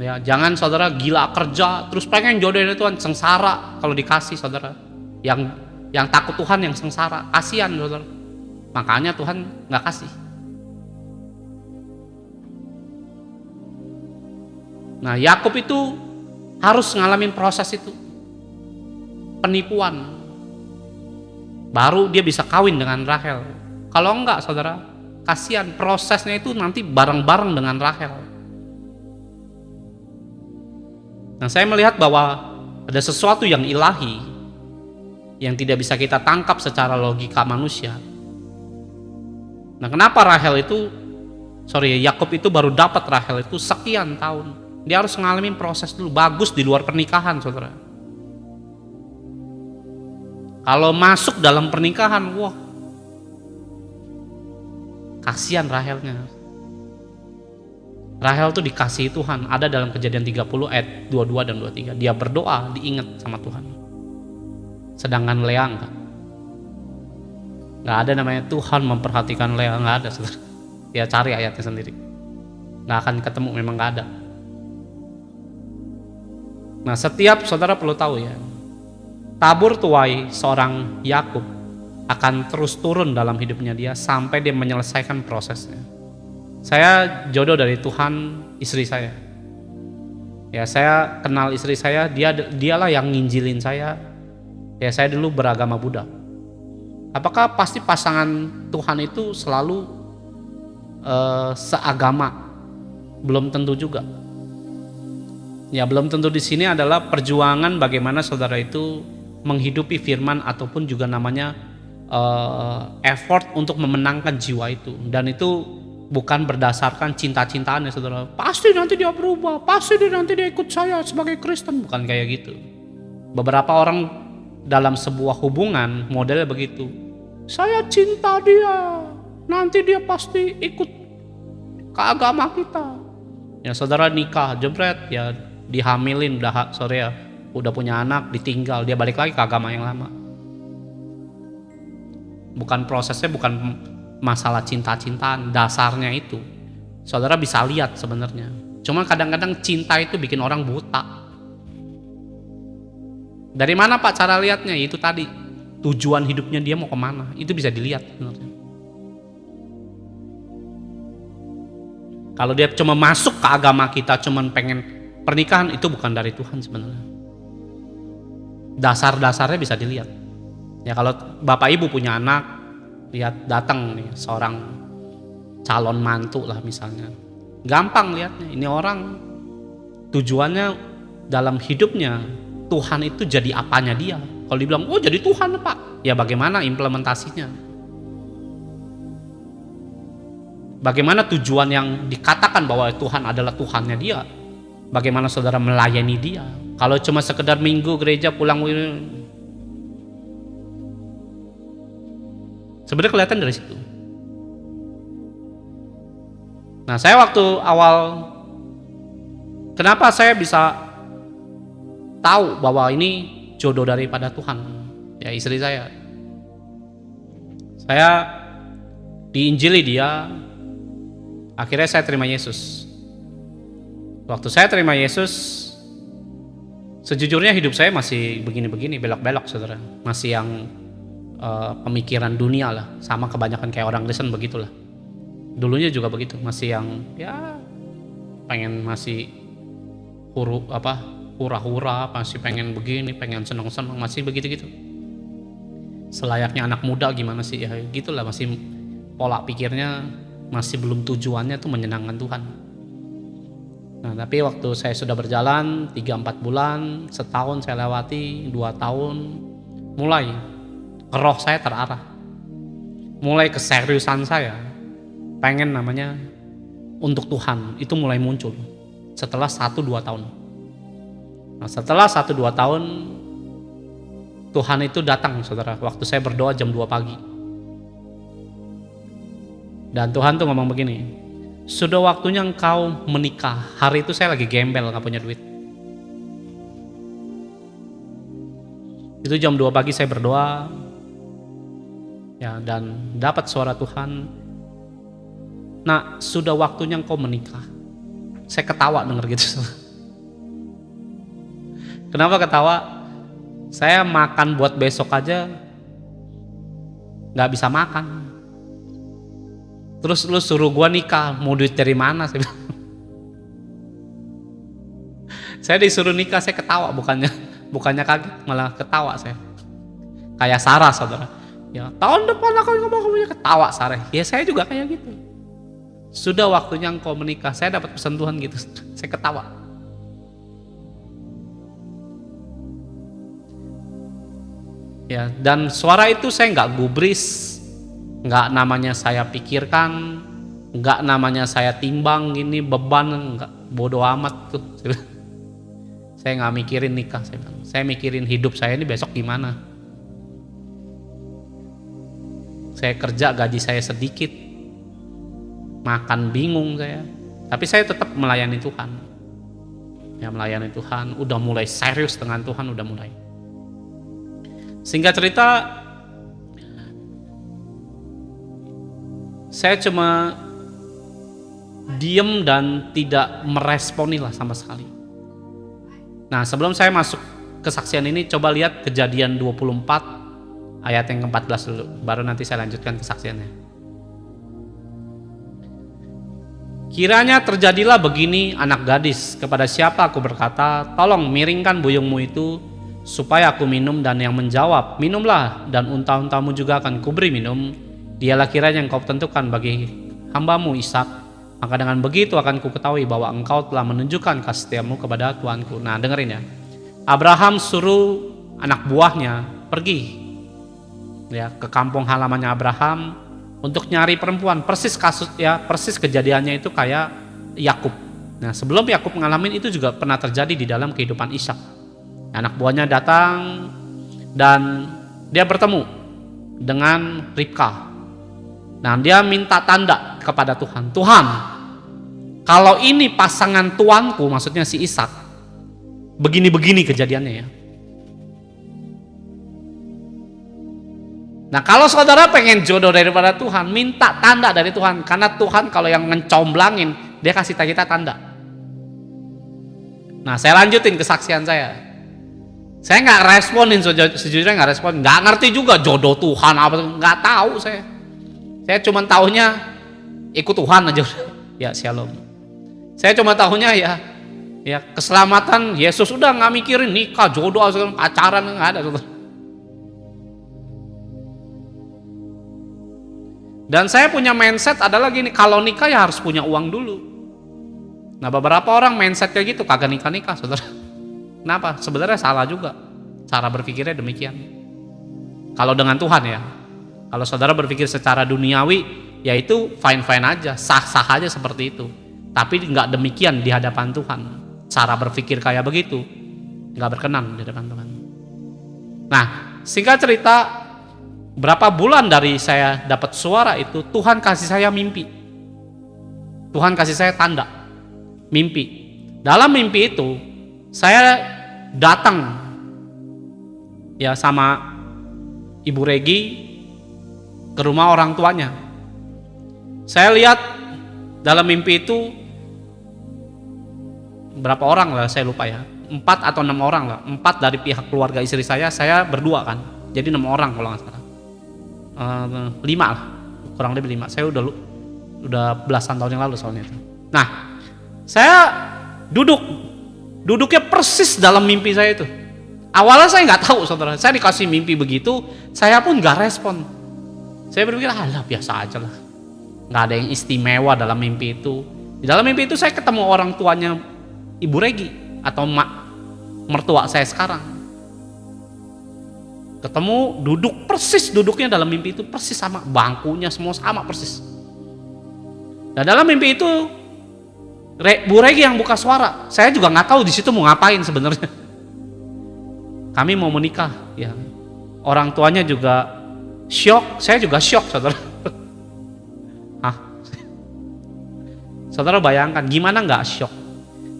Ya, jangan saudara gila kerja terus pengen jodoh dari Tuhan, sengsara kalau dikasih saudara. Yang takut Tuhan yang sengsara, kasihan saudara. Makanya Tuhan nggak kasih. Nah, Yakub itu harus ngalamin proses itu, penipuan, baru dia bisa kawin dengan Rahel. Kalau enggak saudara, kasihan, prosesnya itu nanti bareng-bareng dengan Rahel. Nah, saya melihat bahwa ada sesuatu yang ilahi yang tidak bisa kita tangkap secara logika manusia. Nah, kenapa Yakub itu baru dapat Rahel itu sekian tahun. Dia harus ngalamin proses dulu, bagus di luar pernikahan, saudara. Kalau masuk dalam pernikahan, wah, kasihan Rahelnya. Rahel tuh dikasihi Tuhan, ada dalam Kejadian 30 ayat 22 dan 23. Dia berdoa, diingat sama Tuhan. Sedangkan Lea enggak. Nggak ada namanya Tuhan memperhatikan Lea, nggak ada, saudara. Dia cari ayatnya sendiri, nggak akan ketemu, memang nggak ada. Nah, setiap saudara perlu tahu ya, tabur tuai seorang Yakub akan terus turun dalam hidupnya dia sampai dia menyelesaikan prosesnya. Saya jodoh dari Tuhan istri saya. Ya, saya kenal istri saya, dialah yang nginjilin saya. Ya, saya dulu beragama Buddha. Apakah pasti pasangan Tuhan itu selalu seagama? Belum tentu juga. Ya, belum tentu di sini adalah perjuangan bagaimana saudara itu menghidupi firman ataupun juga namanya effort untuk memenangkan jiwa itu. Dan itu bukan berdasarkan cinta-cintaan ya, saudara. Pasti nanti dia berubah, pasti nanti dia ikut saya sebagai Kristen. Bukan kayak gitu. Beberapa orang dalam sebuah hubungan modelnya begitu. Saya cinta dia, nanti dia pasti ikut ke agama kita. Ya, saudara nikah, jebret, ya dihamilin, udah punya anak, ditinggal, dia balik lagi ke agama yang lama. Bukan prosesnya, bukan masalah cinta-cintaan, dasarnya itu saudara bisa lihat sebenarnya. Cuma kadang-kadang cinta itu bikin orang buta. Dari mana Pak cara lihatnya? Itu tadi, tujuan hidupnya dia mau kemana, itu bisa dilihat sebenarnya. Kalau dia cuma masuk ke agama kita, cuma pengen pernikahan, itu bukan dari Tuhan sebenarnya. Dasar-dasarnya bisa dilihat. Ya, kalau bapak ibu punya anak, lihat datang nih seorang calon mantu lah misalnya, gampang lihatnya, ini orang tujuannya dalam hidupnya Tuhan itu jadi apanya dia. Kalau dibilang, oh jadi Tuhan Pak, ya bagaimana implementasinya? Bagaimana tujuan yang dikatakan bahwa Tuhan adalah Tuhannya dia? Bagaimana saudara melayani dia? Kalau cuma sekedar minggu gereja pulang, sebenarnya kelihatan dari situ. Nah, saya waktu awal, kenapa saya bisa tahu bahwa ini jodoh daripada Tuhan? Ya, istri saya diinjili dia, akhirnya saya terima Yesus. Waktu saya terima Yesus, sejujurnya hidup saya masih begini-begini, belok-belok, saudara. Masih yang pemikiran dunia lah, sama kebanyakan kayak orang Kristen begitulah. Dulunya juga begitu, masih yang ya pengen masih hura-hura, masih pengen begini, pengen seneng-seneng, masih begitu-gitu. Selayaknya anak muda gimana sih ya, gitulah, masih pola pikirnya masih belum tujuannya tuh menyenangkan Tuhan. Nah, tapi waktu saya sudah berjalan 3-4 bulan, setahun saya lewati, 2 tahun, mulai roh saya terarah, mulai keseriusan saya pengen namanya untuk Tuhan itu mulai muncul setelah 1-2 tahun. Nah, setelah 1-2 tahun Tuhan itu datang, saudara, waktu saya berdoa jam 2 pagi. Dan Tuhan tuh ngomong begini, sudah waktunya engkau menikah. Hari itu saya lagi gembel, gak punya duit. Itu jam 2 pagi saya berdoa, ya, dan dapat suara Tuhan, nah sudah waktunya engkau menikah. Saya ketawa denger gitu. Kenapa ketawa? Saya makan buat besok aja gak bisa makan, terus lu suruh gua nikah, mau duit dari mana? Saya disuruh nikah, saya ketawa, bukannya kaget, malah ketawa saya. Kayak Sarah, saudara. Ya, tahun depan aku ngomong ketawa Sarah. Ya, saya juga kayak gitu. Sudah waktunya engkau menikah. Saya dapat pesan Tuhan gitu. Saya ketawa. Ya, dan suara itu saya nggak gubris, nggak namanya saya pikirkan, nggak namanya saya timbang gini beban, nggak, bodoh amat tuh. Saya nggak mikirin nikah, saya mikirin hidup saya ini besok gimana. Saya kerja gaji saya sedikit, makan bingung saya, tapi saya tetap melayani Tuhan. Ya, melayani Tuhan, udah mulai serius dengan Tuhan, udah mulai. Singkat cerita, saya cuma diem dan tidak meresponilah sama sekali. Nah, sebelum saya masuk kesaksian ini, coba lihat Kejadian 24 ayat yang ke-14 dulu, baru nanti saya lanjutkan kesaksiannya. Kiranya terjadilah begini, anak gadis, kepada siapa aku berkata, tolong miringkan buyungmu itu supaya aku minum, dan yang menjawab, minumlah, dan unta-untamu juga akan kuberi minum. Dialah kiranya yang kau tentukan bagi hambamu Ishak. Maka dengan begitu akan ku ketahui bahwa engkau telah menunjukkan kasih setiamu kepada Tuanku. Nah, dengerin ya. Abraham suruh anak buahnya pergi ya ke kampung halamannya Abraham untuk nyari perempuan. Persis kasus ya, persis kejadiannya itu kayak Yakub. Nah, sebelum Yakub ngalamin itu juga pernah terjadi di dalam kehidupan Ishak. Anak buahnya datang dan dia bertemu dengan Ribka. Nah, dia minta tanda kepada Tuhan. Tuhan, kalau ini pasangan tuanku, maksudnya si Ishak, begini-begini kejadiannya ya. Nah, kalau saudara pengen jodoh daripada Tuhan, minta tanda dari Tuhan. Karena Tuhan kalau yang mencomblangin, dia kasih kita tanda. Nah, saya lanjutin kesaksian saya. Saya nggak responin, sejujurnya nggak respon, nggak ngerti juga jodoh Tuhan apa, nggak tahu saya. Saya cuma tahunya ikut Tuhan aja. Ya, shalom. Saya cuma tahunya ya keselamatan Yesus, udah nggak mikirin nikah, jodoh, pacaran, nggak ada. Dan saya punya mindset adalah gini, kalau nikah ya harus punya uang dulu. Nah, beberapa orang mindset kayak gitu, kagak nikah, saudara. Kenapa? Sebenarnya salah juga. Cara berpikirnya demikian. Kalau dengan Tuhan ya. Kalau saudara berpikir secara duniawi, ya itu fine-fine aja, sah-sah aja seperti itu. Tapi nggak demikian di hadapan Tuhan. Cara berpikir kayak begitu nggak berkenan di hadapan Tuhan. Nah, singkat cerita, berapa bulan dari saya dapat suara itu, Tuhan kasih saya mimpi. Tuhan kasih saya tanda mimpi. Dalam mimpi itu saya datang ya sama Ibu Regi ke rumah orang tuanya. Saya lihat dalam mimpi itu berapa orang lah, saya lupa ya, 4 atau 6 orang lah. 4 dari pihak keluarga istri saya berdua kan, jadi 6 orang kalau nggak salah. 5 lah, kurang lebih 5. Saya udah belasan tahun yang lalu soalnya itu. Nah, saya duduknya persis dalam mimpi saya itu. Awalnya saya nggak tahu, saudara. Saya dikasih mimpi begitu, saya pun nggak respon. Saya berpikir, alah biasa aja lah, nggak ada yang istimewa dalam mimpi itu. Di dalam mimpi itu saya ketemu orang tuanya Ibu Regi atau mertua saya sekarang. Ketemu, duduknya dalam mimpi itu persis sama, bangkunya semua sama persis. Dan dalam mimpi itu Bu Regi yang buka suara. Saya juga nggak tahu di situ mau ngapain sebenarnya. Kami mau menikah, ya. Orang tuanya juga syok, saya juga syok, saudara. Saudara bayangkan gimana nggak syok?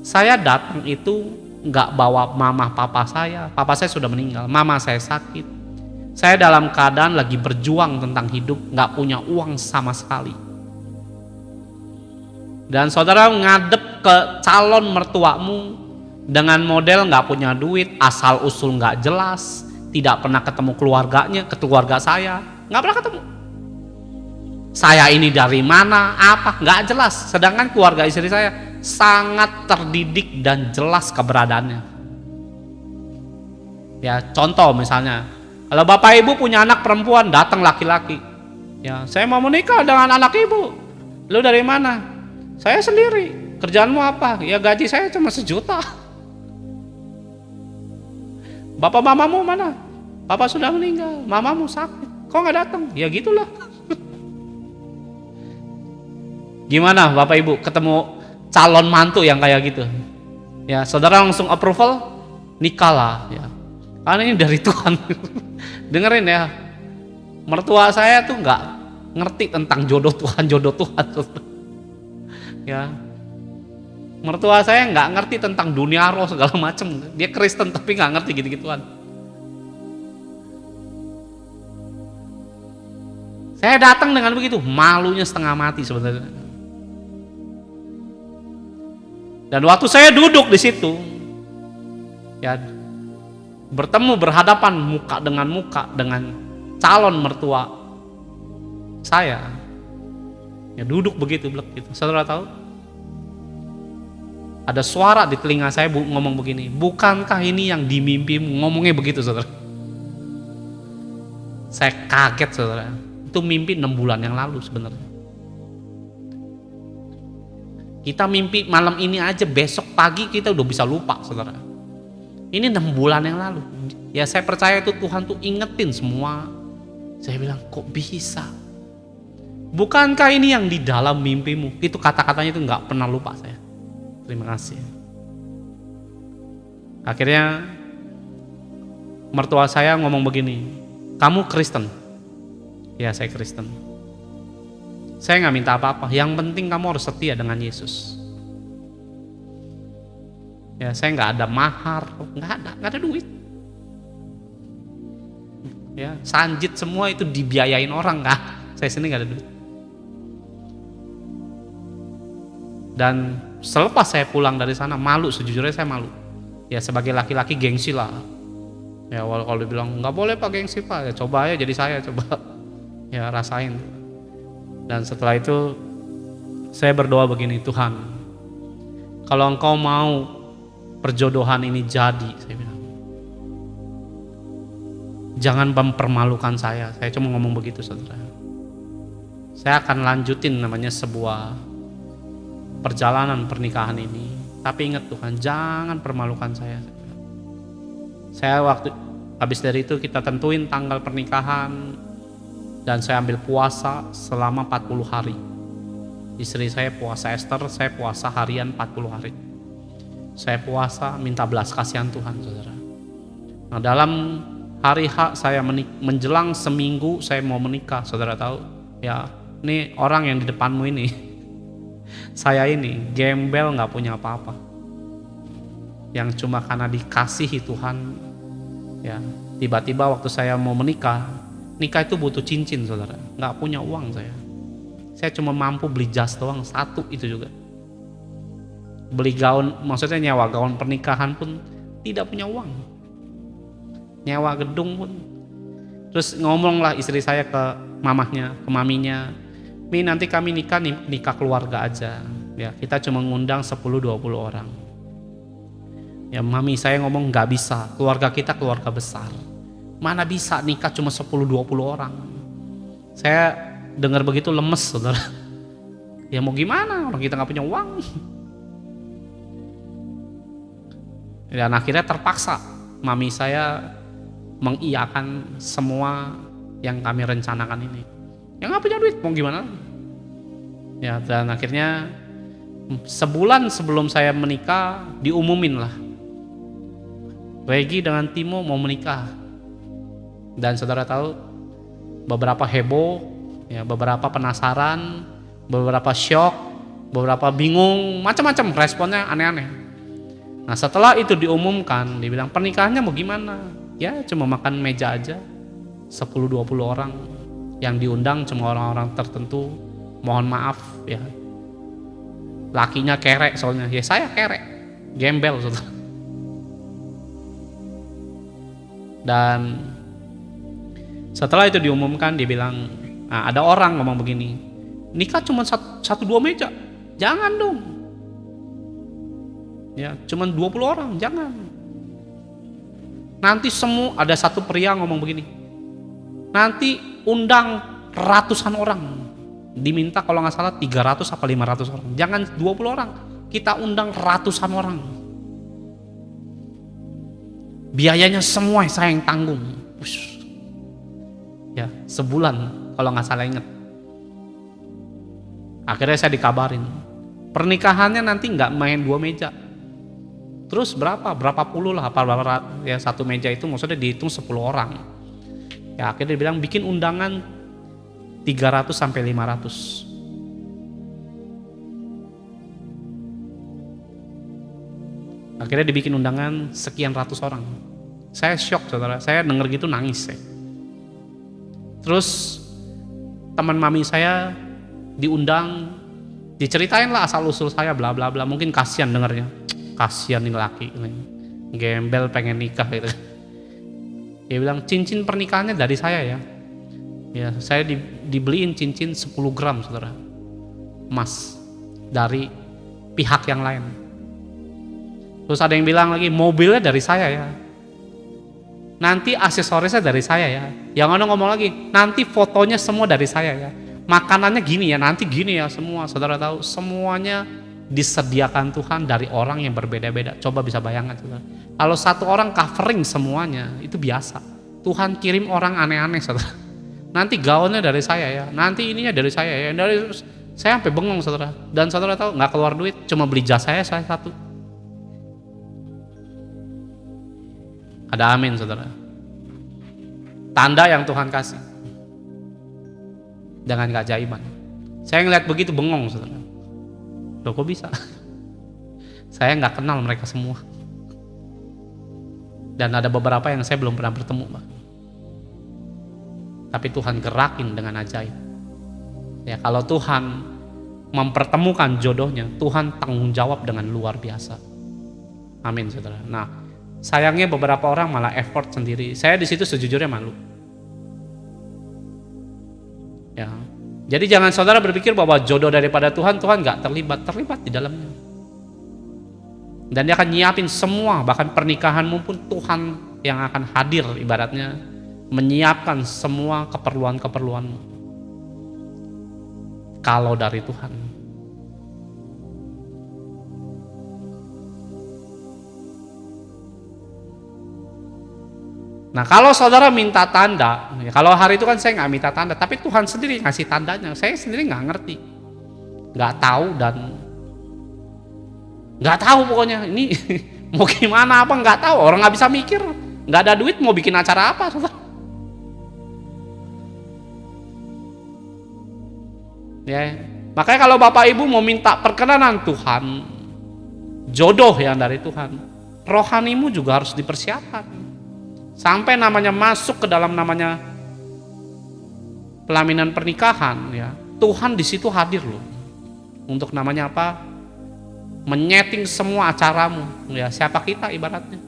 Saya datang itu nggak bawa mama papa saya sudah meninggal, mama saya sakit. Saya dalam keadaan lagi berjuang tentang hidup, nggak punya uang sama sekali. Dan saudara ngadep ke calon mertuamu dengan model nggak punya duit, asal usul nggak jelas, tidak pernah ketemu keluarganya, keluarga saya nggak pernah ketemu. Saya ini dari mana, apa, nggak jelas. Sedangkan keluarga istri saya sangat terdidik dan jelas keberadaannya. Ya, contoh misalnya, kalau bapak ibu punya anak perempuan, datang laki-laki. Ya, saya mau menikah dengan anak ibu. Lu dari mana? Saya sendiri. Kerjaanmu apa? Ya gaji saya cuma 1 juta. Bapak mamamu mana? Papa sudah meninggal, mamamu sakit, kok nggak datang? Ya gitulah. Gimana Bapak Ibu ketemu calon mantu yang kayak gitu? Ya, saudara langsung approval, nikahlah ya. Karena ini dari Tuhan. Dengerin ya, mertua saya tuh nggak ngerti tentang jodoh Tuhan. Ya, mertua saya nggak ngerti tentang dunia roh segala macem. Dia Kristen tapi nggak ngerti gitu-gituan. Saya datang dengan begitu, malunya setengah mati sebenarnya. Dan waktu saya duduk di situ, ya bertemu berhadapan muka dengan calon mertua saya, ya duduk begitu, gitu. Saudara tahu? Ada suara di telinga saya ngomong begini, bukankah ini yang dimimpimu? Ngomongnya begitu, saudara. Saya kaget, saudara. Itu mimpi 6 bulan yang lalu sebenarnya. Kita mimpi malam ini aja, besok pagi kita udah bisa lupa, saudara. Ini 6 bulan yang lalu. Ya saya percaya itu Tuhan tuh ingetin semua. Saya bilang, kok bisa? Bukankah ini yang di dalam mimpimu? Itu kata-katanya itu nggak pernah lupa saya. Terima kasih. Akhirnya mertua saya ngomong begini, kamu Kristen? Ya saya Kristen. Saya nggak minta apa-apa. Yang penting kamu harus setia dengan Yesus. Ya saya nggak ada mahar, nggak ada duit. Ya sanjit semua itu dibiayain orang, nggak. Saya sini nggak ada duit. Dan selepas saya pulang dari sana malu, sejujurnya saya malu. Ya sebagai laki-laki gengsi lah. Ya kalau dibilang nggak boleh pak gengsi pak, ya coba aja jadi saya coba. Ya rasain. Dan setelah itu saya berdoa begini, Tuhan, kalau Engkau mau perjodohan ini jadi, saya bilang, jangan mempermalukan saya. Saya cuma ngomong begitu, saudara. Saya akan lanjutin namanya sebuah perjalanan pernikahan ini. Tapi ingat Tuhan, jangan permalukan saya. Saya waktu habis dari itu kita tentuin tanggal pernikahan. Dan saya ambil puasa selama 40 hari. Istri saya puasa Esther, saya puasa harian 40 hari. Saya puasa minta belas kasihan Tuhan, saudara. Nah dalam hari H saya menjelang seminggu saya mau menikah, saudara tahu? Ya ini orang yang di depanmu ini, saya ini gembel gak punya apa-apa. Yang cuma karena dikasihi Tuhan, ya tiba-tiba waktu saya mau menikah, nikah itu butuh cincin, saudara. Nggak punya uang saya. Saya cuma mampu beli jas doang, satu itu juga. Beli gaun, maksudnya nyewa gaun pernikahan pun tidak punya uang. Nyewa gedung pun. Terus ngomonglah istri saya ke mamahnya, ke maminya, Mi nanti kami nikah nih, nikah keluarga aja. Ya kita cuma ngundang 10-20 orang. Ya mami saya ngomong nggak bisa, keluarga kita keluarga besar. Mana bisa nikah cuma 10-20 orang. Saya dengar begitu lemes, saudara. Ya mau gimana, orang kita gak punya uang. Dan akhirnya terpaksa mami saya mengiyakan semua yang kami rencanakan ini. Ya gak punya duit, mau gimana. Ya dan akhirnya sebulan sebelum saya menikah diumumin lah, Regi dengan Timo mau menikah. Dan saudara tahu, beberapa heboh, ya, beberapa penasaran, beberapa syok, beberapa bingung, macam-macam responnya aneh-aneh. Nah setelah itu diumumkan, dibilang pernikahannya mau gimana? Ya cuma makan meja aja, 10-20 orang. Yang diundang cuma orang-orang tertentu, mohon maaf ya. Lakinya kerek soalnya, ya saya kerek, gembel saudara. Dan setelah itu diumumkan, dia bilang, nah, ada orang ngomong begini, nikah cuma 1-2 meja, jangan dong. Ya, cuma 20 orang, jangan. Nanti semua, ada satu pria ngomong begini, nanti undang ratusan orang, diminta kalau nggak salah 300 apa 500 orang, jangan 20 orang, kita undang ratusan orang. Biayanya semua saya yang tanggung. Ush. Ya, sebulan kalau nggak salah ingat. Akhirnya saya dikabarin, pernikahannya nanti nggak main 2 meja. Terus berapa puluh lah, ya satu meja itu maksudnya dihitung 10 orang. Ya akhirnya dia bilang bikin undangan 300 sampai 500. Akhirnya dibikin undangan sekian ratus orang. Saya shock saudara, saya denger gitu nangis saya. Terus teman mami saya diundang, diceritain lah asal usul saya bla bla bla. Mungkin kasihan dengernya, kasihan nih laki, gembel pengen nikah gitu. Dia bilang cincin pernikahannya dari saya ya. Ya saya dibeliin cincin 10 gram saudara, emas dari pihak yang lain. Terus ada yang bilang lagi mobilnya dari saya ya. Nanti aksesorisnya dari saya ya. Yang ada ngomong lagi, nanti fotonya semua dari saya ya. Makanannya gini ya, nanti gini ya semua. Saudara tahu, semuanya disediakan Tuhan dari orang yang berbeda-beda. Coba bisa bayangkan saudara. Kalau satu orang covering semuanya, itu biasa. Tuhan kirim orang aneh-aneh saudara. Nanti gaunnya dari saya ya, nanti ininya dari saya ya. Saya sampai bengong saudara. Dan saudara tahu, nggak keluar duit, cuma beli jas saya satu. Ada amin saudara. Tanda yang Tuhan kasih dengan keajaiban. Saya ngeliat begitu bengong saudara. Loh kok bisa? Saya nggak kenal mereka semua. Dan ada beberapa yang saya belum pernah bertemu Pak. Tapi Tuhan gerakin dengan ajaib. Ya kalau Tuhan mempertemukan jodohnya, Tuhan tanggung jawab dengan luar biasa. Amin saudara. Nah, sayangnya beberapa orang malah effort sendiri. Saya di situ sejujurnya malu. Ya, jadi jangan saudara berpikir bahwa jodoh daripada Tuhan nggak terlibat di dalamnya. Dan Dia akan nyiapin semua, bahkan pernikahanmu pun Tuhan yang akan hadir ibaratnya menyiapkan semua keperluan-keperluanmu. Kalau dari Tuhan. Nah kalau saudara minta tanda, ya kalau hari itu kan saya nggak minta tanda, tapi Tuhan sendiri ngasih tandanya. Saya sendiri nggak ngerti, nggak tahu dan nggak tahu pokoknya ini mau gimana apa nggak tahu. Orang nggak bisa mikir, nggak ada duit mau bikin acara apa, saudara. Ya, makanya kalau Bapak Ibu mau minta perkenanan Tuhan, jodoh yang dari Tuhan, rohanimu juga harus dipersiapkan. Sampai namanya masuk ke dalam namanya pelaminan pernikahan ya. Tuhan di situ hadir loh. Untuk namanya apa? Menyeting semua acaramu ya, siapa kita ibaratnya.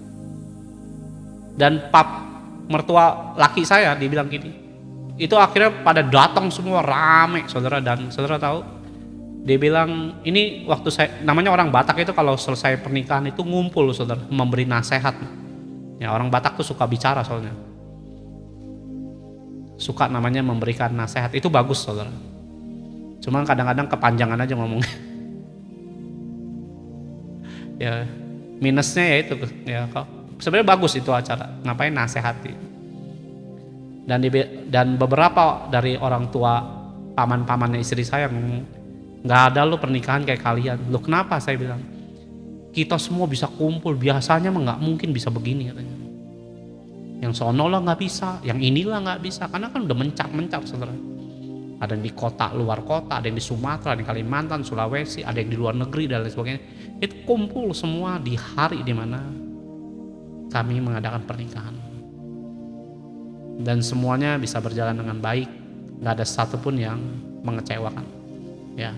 Dan mertua laki saya dibilang gini. Itu akhirnya pada datang semua rame saudara, dan saudara tahu dia bilang ini waktu saya, namanya orang Batak itu kalau selesai pernikahan itu ngumpul saudara, memberi nasihat. Ya orang Batak tuh suka bicara soalnya. Suka namanya memberikan nasihat. Itu bagus saudara. Cuman kadang-kadang kepanjangan aja ngomongnya. Ya minusnya ya itu ya, sebenarnya bagus itu acara. Ngapain nasihati. Dan beberapa dari orang tua paman-pamannya istri saya nggak ada lo pernikahan kayak kalian. Lo kenapa? Saya bilang kita semua bisa kumpul, biasanya mah nggak mungkin bisa begini katanya. Yang sono lah nggak bisa, yang inilah nggak bisa, karena kan udah mencap saudara. Ada yang di kota, luar kota, ada yang di Sumatera, ada yang di Kalimantan, Sulawesi, ada yang di luar negeri dan lain sebagainya. Itu kumpul semua di hari dimana kami mengadakan pernikahan. Dan semuanya bisa berjalan dengan baik, nggak ada satupun yang mengecewakan. Ya,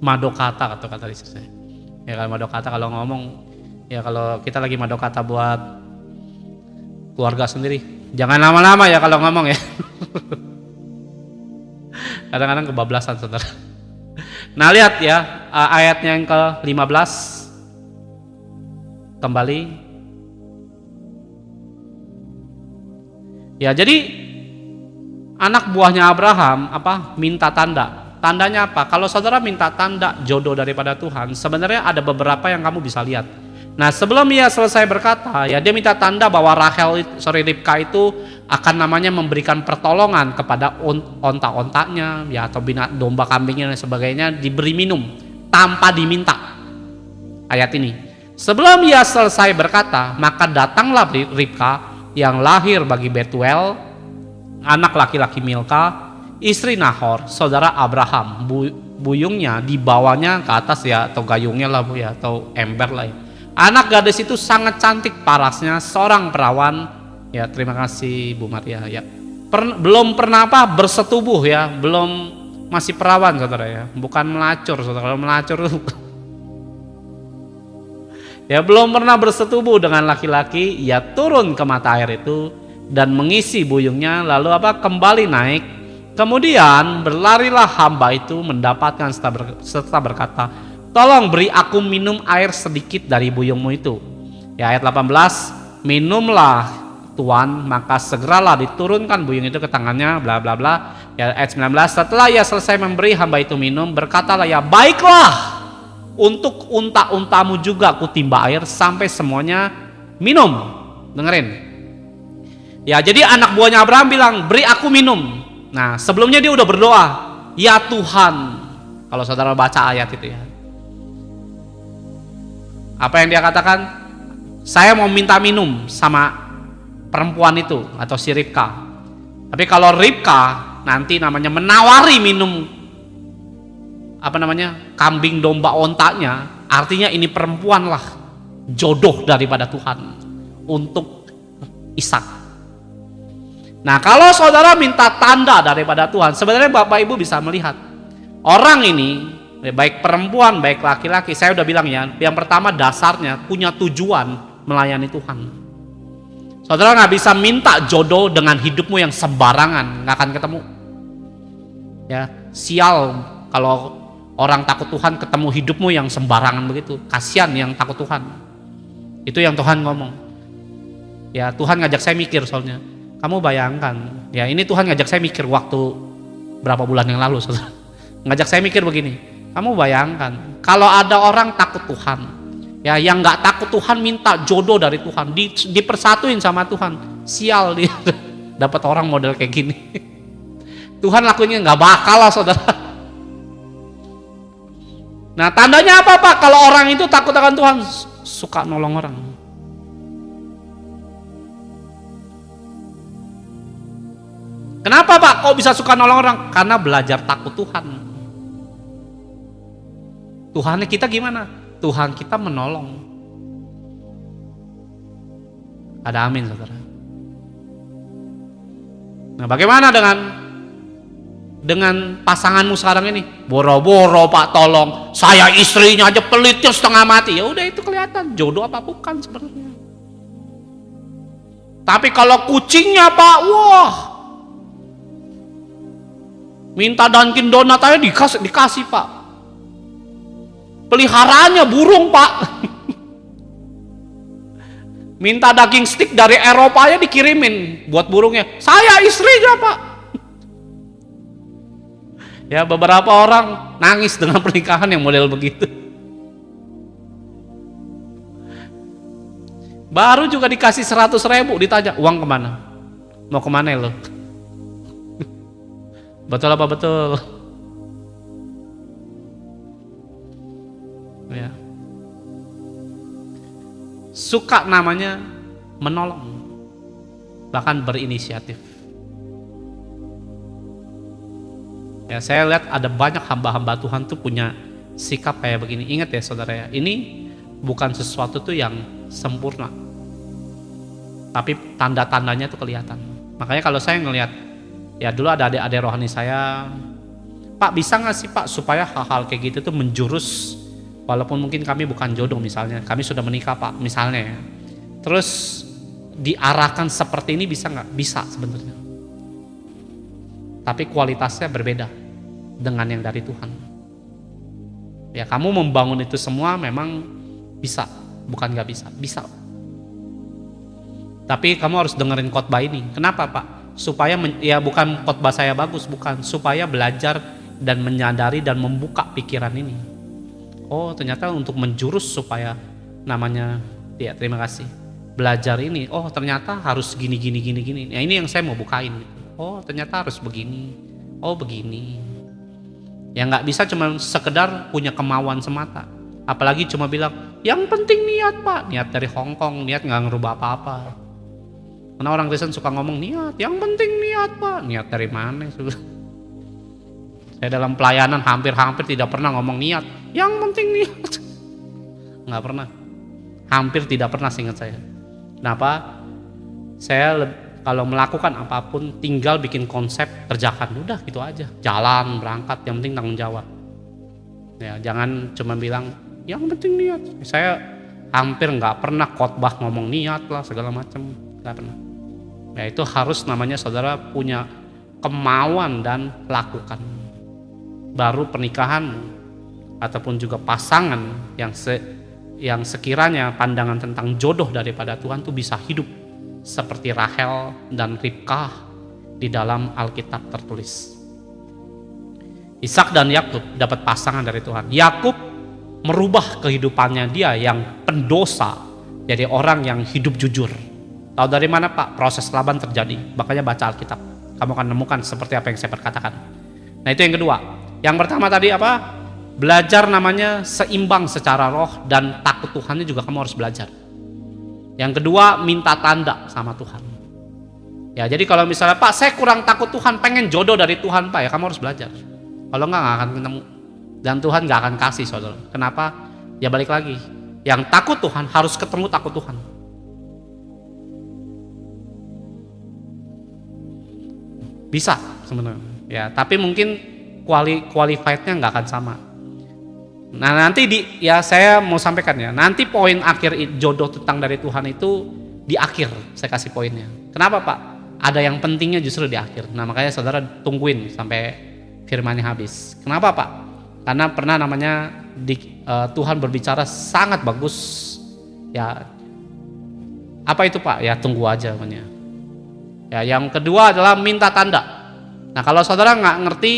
madokata kata istri saya. Ya kalau madokata kalau ngomong, ya kalau kita lagi madokata buat keluarga sendiri, jangan lama-lama ya kalau ngomong ya. Kadang-kadang kebablasan saudara. Nah lihat ya ayatnya yang ke-15 kembali. Ya jadi anak buahnya Abraham minta tanda. Tandanya apa? Kalau saudara minta tanda jodoh daripada Tuhan, sebenarnya ada beberapa yang kamu bisa lihat. Nah, sebelum ia selesai berkata, ya dia minta tanda bahwa Ribka itu akan namanya memberikan pertolongan kepada onta-ontanya, ya atau domba kambingnya dan sebagainya, diberi minum tanpa diminta. Ayat ini. Sebelum ia selesai berkata, maka datanglah Ribka yang lahir bagi Betuel, anak laki-laki Milka, istri Nahor, saudara Abraham. Buyungnya dibawanya ke atas ya, atau gayungnya lah bu ya, atau ember lah ya. Anak gadis itu sangat cantik parasnya, seorang perawan. Ya, terima kasih Bu Maria ya. Belum pernah bersetubuh ya, belum, masih perawan saudara ya, bukan melacur saudara. Kalau melacur ya belum pernah bersetubuh dengan laki-laki, ia turun ke mata air itu dan mengisi buyungnya, lalu kembali naik. Kemudian berlarilah hamba itu mendapatkan serta berkata, tolong beri aku minum air sedikit dari buyungmu itu. Ya, ayat 18, minumlah Tuan, maka segeralah diturunkan buyung itu ke tangannya, bla bla bla. Ya, ayat 19, setelah ia selesai memberi hamba itu minum, berkatalah ya, baiklah, untuk unta-untamu juga aku timba air sampai semuanya minum. Dengerin. Ya, jadi anak buahnya Abraham bilang, beri aku minum. Nah, sebelumnya dia udah berdoa, ya Tuhan. Kalau saudara baca ayat itu ya, apa yang dia katakan? Saya mau minta minum sama perempuan itu atau si Ribka. Tapi kalau Ribka nanti namanya menawari minum kambing domba ontanya, artinya ini perempuan lah jodoh daripada Tuhan untuk Ishak. Nah, kalau saudara minta tanda daripada Tuhan, sebenarnya Bapak Ibu bisa melihat orang ini, baik perempuan, baik laki-laki, saya udah bilang ya, yang pertama dasarnya punya tujuan melayani Tuhan. Saudara nggak bisa minta jodoh dengan hidupmu yang sembarangan, nggak akan ketemu. Ya, sial kalau orang takut Tuhan ketemu hidupmu yang sembarangan begitu. Kasihan yang takut Tuhan. Itu yang Tuhan ngomong. Ya, Tuhan ngajak saya mikir soalnya. Kamu bayangkan, ya ini Tuhan ngajak saya mikir waktu berapa bulan yang lalu, saudara. Ngajak saya mikir begini, kamu bayangkan kalau ada orang takut Tuhan, ya yang nggak takut Tuhan minta jodoh dari Tuhan, dipersatuin sama Tuhan, sial dia dapat orang model kayak gini. Tuhan lakuinnya nggak bakal lah saudara. Nah, tandanya apa Pak? Kalau orang itu takut akan Tuhan, suka nolong orang. Kenapa Pak? Kok bisa suka nolong orang? Karena belajar takut Tuhan. Tuhannya kita gimana? Tuhan kita menolong. Ada amin saudara. Nah, bagaimana dengan pasanganmu sekarang ini? Boro-boro Pak, tolong. Saya istrinya aja pelitnya setengah mati. Ya udah, itu kelihatan jodoh apa bukan sebenarnya. Tapi kalau kucingnya Pak, wah, minta Dunkin Donat aja dikasih Pak. Peliharaannya burung Pak. Minta daging stick dari Eropa aja dikirimin buat burungnya. Saya istrinya Pak. Ya, beberapa orang nangis dengan pernikahan yang model begitu. Baru juga dikasih 100.000, ditanya uang kemana? Mau kemana lo? Betul apa betul? Ya. Suka namanya menolong, bahkan berinisiatif. Ya, saya lihat ada banyak hamba-hamba Tuhan tuh punya sikap kayak begini. Ingat ya saudara ya, ini bukan sesuatu tuh yang sempurna, tapi tanda-tandanya tuh kelihatan. Makanya kalau saya ngelihat, ya dulu ada adik-adik rohani saya, Pak bisa nggak sih Pak supaya hal-hal kayak gitu tuh menjurus, walaupun mungkin kami bukan jodoh misalnya, kami sudah menikah Pak misalnya ya, terus diarahkan seperti ini bisa nggak? Bisa sebenarnya, tapi kualitasnya berbeda dengan yang dari Tuhan. Ya, kamu membangun itu semua memang bisa, bukan nggak bisa, bisa. Tapi kamu harus dengerin khotbah ini. Kenapa Pak? Supaya ya bukan khotbah saya bagus, bukan, supaya belajar dan menyadari dan membuka pikiran ini. Oh, ternyata untuk menjurus supaya namanya, ya terima kasih, belajar ini, oh ternyata harus gini. Nah ini yang saya mau bukain gitu. Oh ternyata harus begini, oh begini. Ya nggak bisa cuma sekedar punya kemauan semata. Apalagi cuma bilang, yang penting niat Pak, niat dari Hongkong, niat nggak ngerubah apa-apa. Karena orang Kristen suka ngomong niat, yang penting niat Pak, niat dari mana? Saya dalam pelayanan hampir tidak pernah ngomong niat, yang penting niat. Nggak pernah, hampir tidak pernah seingat saya. Kenapa? Saya kalau melakukan apapun tinggal bikin konsep, kerjakan, udah gitu aja, jalan berangkat, yang penting tanggung jawab. Ya jangan cuma bilang yang penting niat. Saya hampir nggak pernah khotbah ngomong niat lah segala macam, nggak pernah. Ya itu harus namanya saudara punya kemauan dan lakukan. Baru pernikahan ataupun juga pasangan yang sekiranya pandangan tentang jodoh daripada Tuhan tuh bisa hidup seperti Rahel dan Ribkah di dalam Alkitab tertulis. Ishak dan Yakub dapat pasangan dari Tuhan. Yakub merubah kehidupannya dia yang pendosa jadi orang yang hidup jujur. Tahu dari mana Pak proses Laban terjadi? Makanya baca Alkitab. Kamu akan menemukan seperti apa yang saya perkatakan. Nah itu yang kedua. Yang pertama tadi apa? Belajar namanya seimbang secara roh dan takut Tuhannya juga kamu harus belajar. Yang kedua, minta tanda sama Tuhan. Ya, jadi kalau misalnya Pak, saya kurang takut Tuhan, pengen jodoh dari Tuhan Pak, ya kamu harus belajar. Kalau enggak akan ketemu. Dan Tuhan gak akan kasih saudara. Kenapa? Ya balik lagi. Yang takut Tuhan harus ketemu takut Tuhan. Bisa sebenarnya. Ya, tapi mungkin qualified-nya nggak akan sama. Nah nanti saya mau sampaikan ya, nanti poin akhir jodoh tentang dari Tuhan itu di akhir saya kasih poinnya. Kenapa Pak? Ada yang pentingnya justru di akhir. Nah makanya saudara tungguin sampai firmannya habis. Kenapa Pak? Karena pernah namanya Tuhan berbicara sangat bagus. Ya apa itu Pak? Ya tunggu aja namanya. Ya yang kedua adalah minta tanda. Nah kalau saudara nggak ngerti,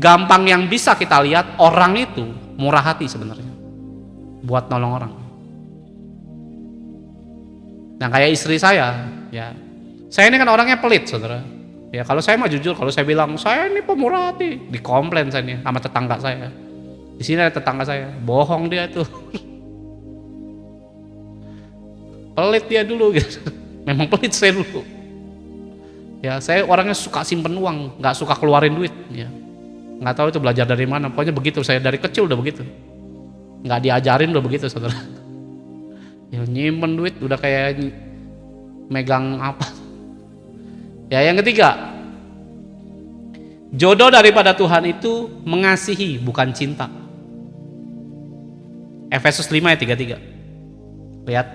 gampang yang bisa kita lihat orang itu murah hati sebenarnya buat nolong orang. Nah kayak istri saya, ya saya ini kan orangnya pelit saudara. Ya kalau saya mah jujur, kalau saya bilang saya ini pemurah hati, dikomplain saya nih sama tetangga saya. Di sini ada tetangga saya, bohong dia tuh. Pelit dia dulu gitu. Memang pelit saya dulu. Ya saya orangnya suka simpen uang, nggak suka keluarin duit. Ya. Nggak tahu itu belajar dari mana, pokoknya begitu, saya dari kecil udah begitu, nggak diajarin udah begitu saudara. Ya nyimpen duit udah kayak megang apa. Ya yang ketiga, jodoh daripada Tuhan itu mengasihi bukan cinta. Efesus 5 ayat 33. Lihat,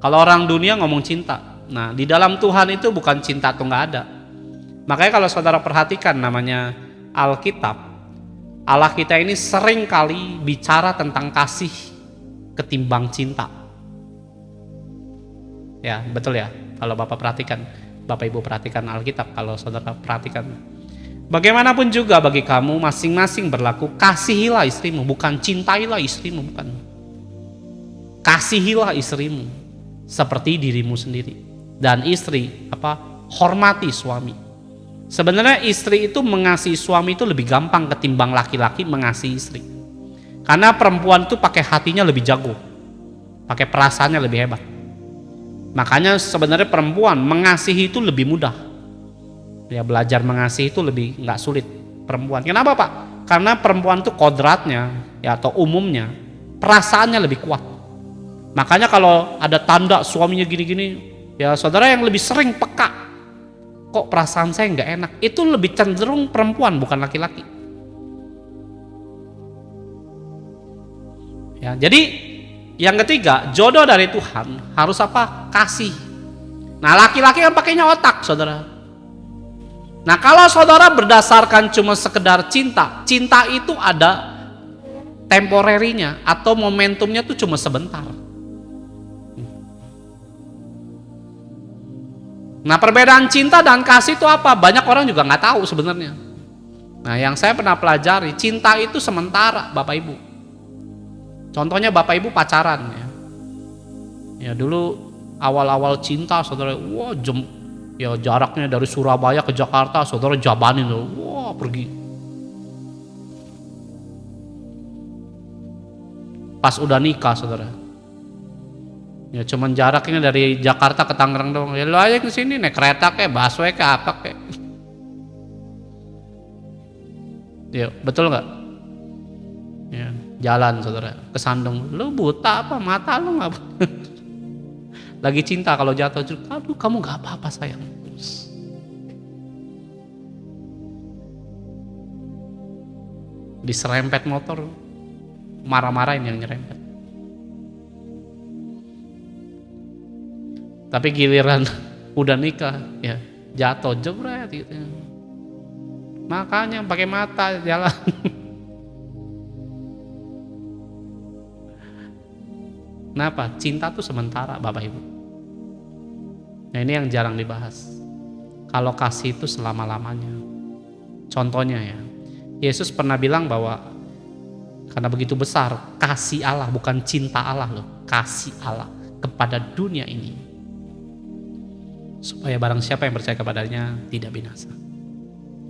kalau orang dunia ngomong cinta, nah di dalam Tuhan itu bukan cinta atau nggak ada. Makanya kalau saudara perhatikan namanya Alkitab, Allah kita ini sering kali bicara tentang kasih ketimbang cinta. Ya betul ya, kalau Bapak perhatikan, Bapak Ibu perhatikan Alkitab, kalau saudara perhatikan. Bagaimanapun juga bagi kamu masing-masing berlaku, kasihilah istrimu, bukan cintailah istrimu, bukan. Kasihilah istrimu seperti dirimu sendiri. Dan istri hormati suami. Sebenarnya istri itu mengasihi suami itu lebih gampang ketimbang laki-laki mengasihi istri. Karena perempuan itu pakai hatinya lebih jago, pakai perasaannya lebih hebat. Makanya sebenarnya perempuan mengasihi itu lebih mudah. Ya belajar mengasihi itu lebih nggak sulit perempuan. Kenapa Pak? Karena perempuan itu kodratnya ya atau umumnya perasaannya lebih kuat. Makanya kalau ada tanda suaminya gini-gini, ya saudara yang lebih sering peka. Kok perasaan saya nggak enak, itu lebih cenderung perempuan bukan laki-laki. Ya, jadi yang ketiga, jodoh dari Tuhan harus apa? Kasih. Nah laki-laki kan pakainya otak saudara. Nah kalau saudara berdasarkan cuma sekedar cinta, cinta itu ada temporerinya atau momentumnya tuh cuma sebentar. Nah perbedaan cinta dan kasih itu apa? Banyak orang juga nggak tahu sebenarnya. Nah yang saya pernah pelajari, cinta itu sementara Bapak Ibu. Contohnya Bapak Ibu pacaran ya. Ya dulu awal-awal cinta saudara, wah ya jaraknya dari Surabaya ke Jakarta, saudara jabanin loh, wah pergi. Pas udah nikah saudara, ya cuman jaraknya dari Jakarta ke Tangerang doang. Ya lo aja ke sini naik kereta kayak busway kayak apa kayak. Ya betul nggak? Ya jalan saudara ke Sandung, lu buta apa mata lu nggak? Lagi cinta kalau jatuh, aduh kamu nggak apa-apa sayang. Diserempet motor, marah-marahin yang nyerempet. Tapi giliran udah nikah, ya jatuh jebret gitu. Makanya pakai mata jalan. Kenapa? Cinta tuh sementara Bapak Ibu. Nah ini yang jarang dibahas. Kalau kasih itu selama-lamanya. Contohnya ya, Yesus pernah bilang bahwa karena begitu besar kasih Allah, bukan cinta Allah loh, kasih Allah kepada dunia ini, supaya barang siapa yang percaya kepadanya tidak binasa.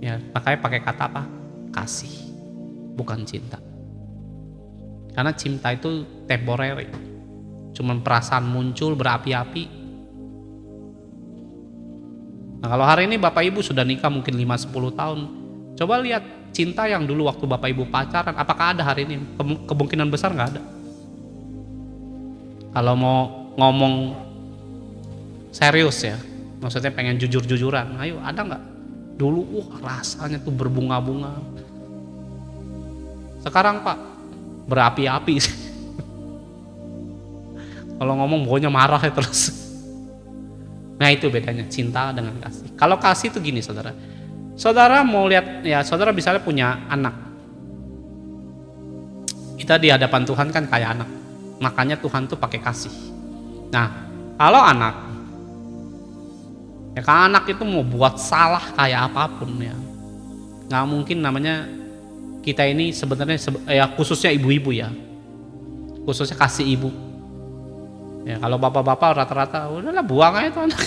Ya, makanya pakai kata apa? Kasih, bukan cinta. Karena cinta itu temporary, cuman perasaan muncul berapi-api. Nah kalau hari ini Bapak Ibu sudah nikah mungkin 5-10 tahun, coba lihat cinta yang dulu waktu Bapak Ibu pacaran, apakah ada hari ini? Kemungkinan besar nggak ada. Kalau mau ngomong serius ya, maksudnya pengen jujur-jujuran, ayo ada nggak? Dulu rasanya tuh berbunga-bunga. Sekarang Pak berapi-api. Kalau ngomong pokoknya marah ya terus. Nah itu bedanya cinta dengan kasih. Kalau kasih itu gini saudara, saudara mau lihat ya, saudara misalnya punya anak, kita di hadapan Tuhan kan kayak anak, makanya Tuhan tuh pakai kasih. Nah kalau anak, ya kan anak itu mau buat salah kayak apapun ya, nggak mungkin namanya kita ini sebenarnya ya khususnya ibu-ibu ya, khususnya kasih ibu. Ya kalau bapak-bapak rata-rata udahlah buang aja tuh anak.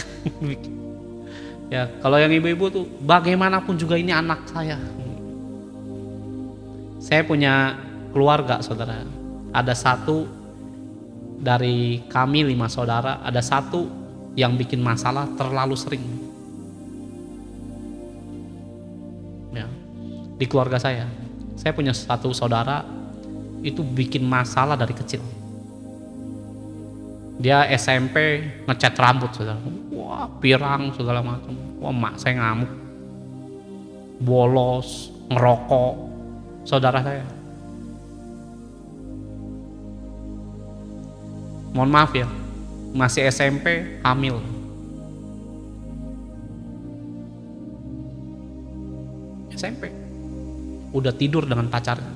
Ya kalau yang ibu-ibu tuh bagaimanapun juga ini anak saya. Saya punya keluarga saudara, ada satu dari kami 5 saudara, ada satu yang bikin masalah terlalu sering. Ya, di keluarga saya punya satu saudara itu bikin masalah dari kecil. Dia SMP ngecat rambut saudara, wah pirang segala macam, wah mak saya ngamuk, bolos, ngerokok, saudara saya. Mohon maaf ya, masih SMP hamil. SMP udah tidur dengan pacarnya.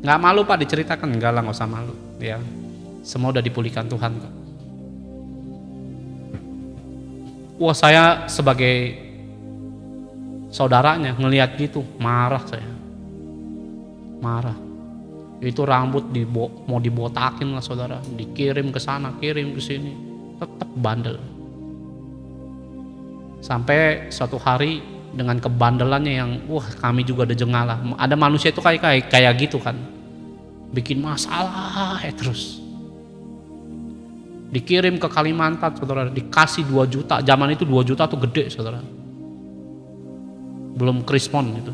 Nggak malu Pak diceritakan? Enggak lah, nggak usah malu ya. Semua udah dipulihkan Tuhan kok. Wah saya sebagai saudaranya ngelihat gitu marah saya. Marah. Itu rambut mau dibotakin lah saudara, dikirim ke sana, kirim ke sini, tetap bandel. Sampai suatu hari dengan kebandelannya yang wah kami juga ada jengala. Ada manusia itu kayak gitu kan, bikin masalah terus. Dikirim ke Kalimantan saudara, dikasih 2 juta. Zaman itu 2 juta tuh gede saudara, belum krismon itu,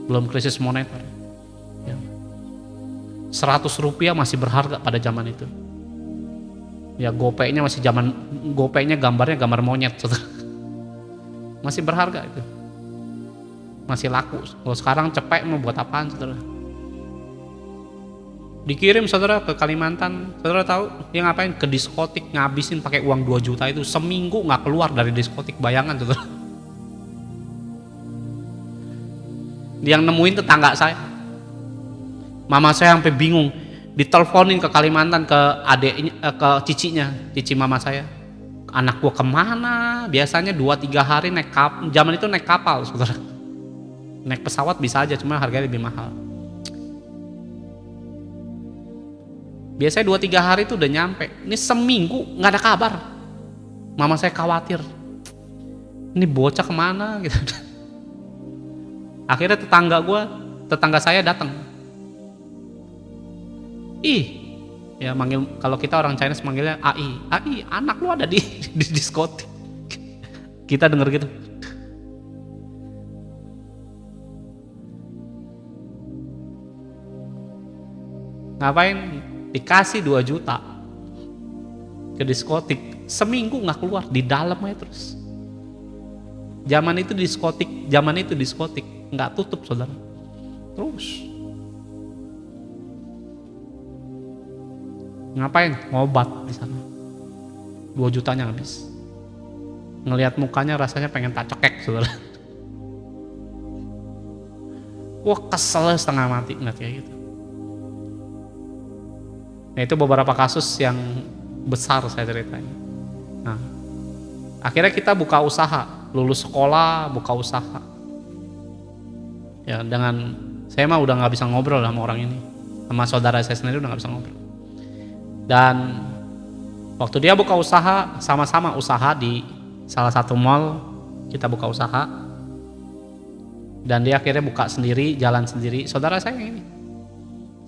belum krisis moneter ya. 100 rupiah masih berharga pada zaman itu ya. Gopeknya masih zaman, gopeknya gambarnya gambar monyet saudara. Masih berharga itu, masih laku. Kalau sekarang cepek mau buat apaan saudara. Dikirim saudara ke Kalimantan, saudara tahu yang ngapain? Ke diskotik, ngabisin pakai uang 2 juta itu, seminggu nggak keluar dari diskotik, bayangan saudara. Yang nemuin tetangga saya, mama saya sampai bingung, diteleponin ke Kalimantan ke adiknya, ke cicinya, cici mama saya, anak gua kemana? Biasanya 2-3 hari naik kapal, zaman itu naik kapal saudara, naik pesawat bisa aja, cuma harganya lebih mahal. Biasanya 2-3 hari itu udah nyampe. Ini seminggu nggak ada kabar. Mama saya khawatir. Ini bocah kemana gitu. Akhirnya tetangga saya datang. Ya manggil, kalau kita orang Chinese manggilnya AI, anak lu ada di diskotik. Kita denger gitu. Ngapain? Dikasih 2 juta ke diskotik, seminggu nggak keluar, di dalam aja terus. Zaman itu diskotik nggak tutup, saudara. Terus ngapain? Ngobat di sana. 2 jutanya habis. Ngelihat mukanya rasanya pengen tak cekek, saudara. Wah, kesel setengah mati ngeliat kayak gitu. Nah, itu beberapa kasus yang besar saya ceritain. Nah, akhirnya kita buka usaha, lulus sekolah, buka usaha. Ya, saya mah udah nggak bisa ngobrol sama orang ini, sama saudara saya sendiri udah nggak bisa ngobrol. Dan waktu dia buka usaha, sama-sama usaha di salah satu mall, kita buka usaha. Dan dia akhirnya buka sendiri, jalan sendiri. Saudara saya ini,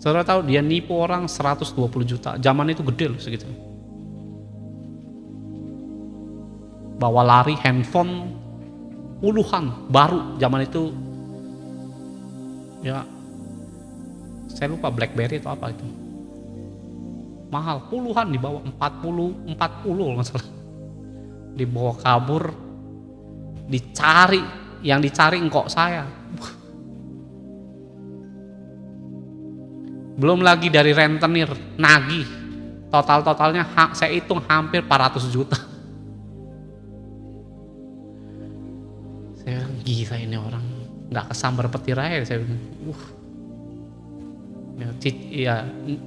saudara tahu dia nipu orang 120 juta. Zaman itu gede loh segitu. Bawa lari handphone puluhan baru zaman itu. Ya, saya lupa BlackBerry atau apa itu. Mahal, puluhan dibawa, 40 kalau nggak salah. Dibawa kabur, dicari, yang dicari engkok saya. Belum lagi dari rentenir, nagih. Totalnya saya hitung hampir 400 juta. Saya bilang, gila ini orang, nggak kesambar petir aja. Saya bilang,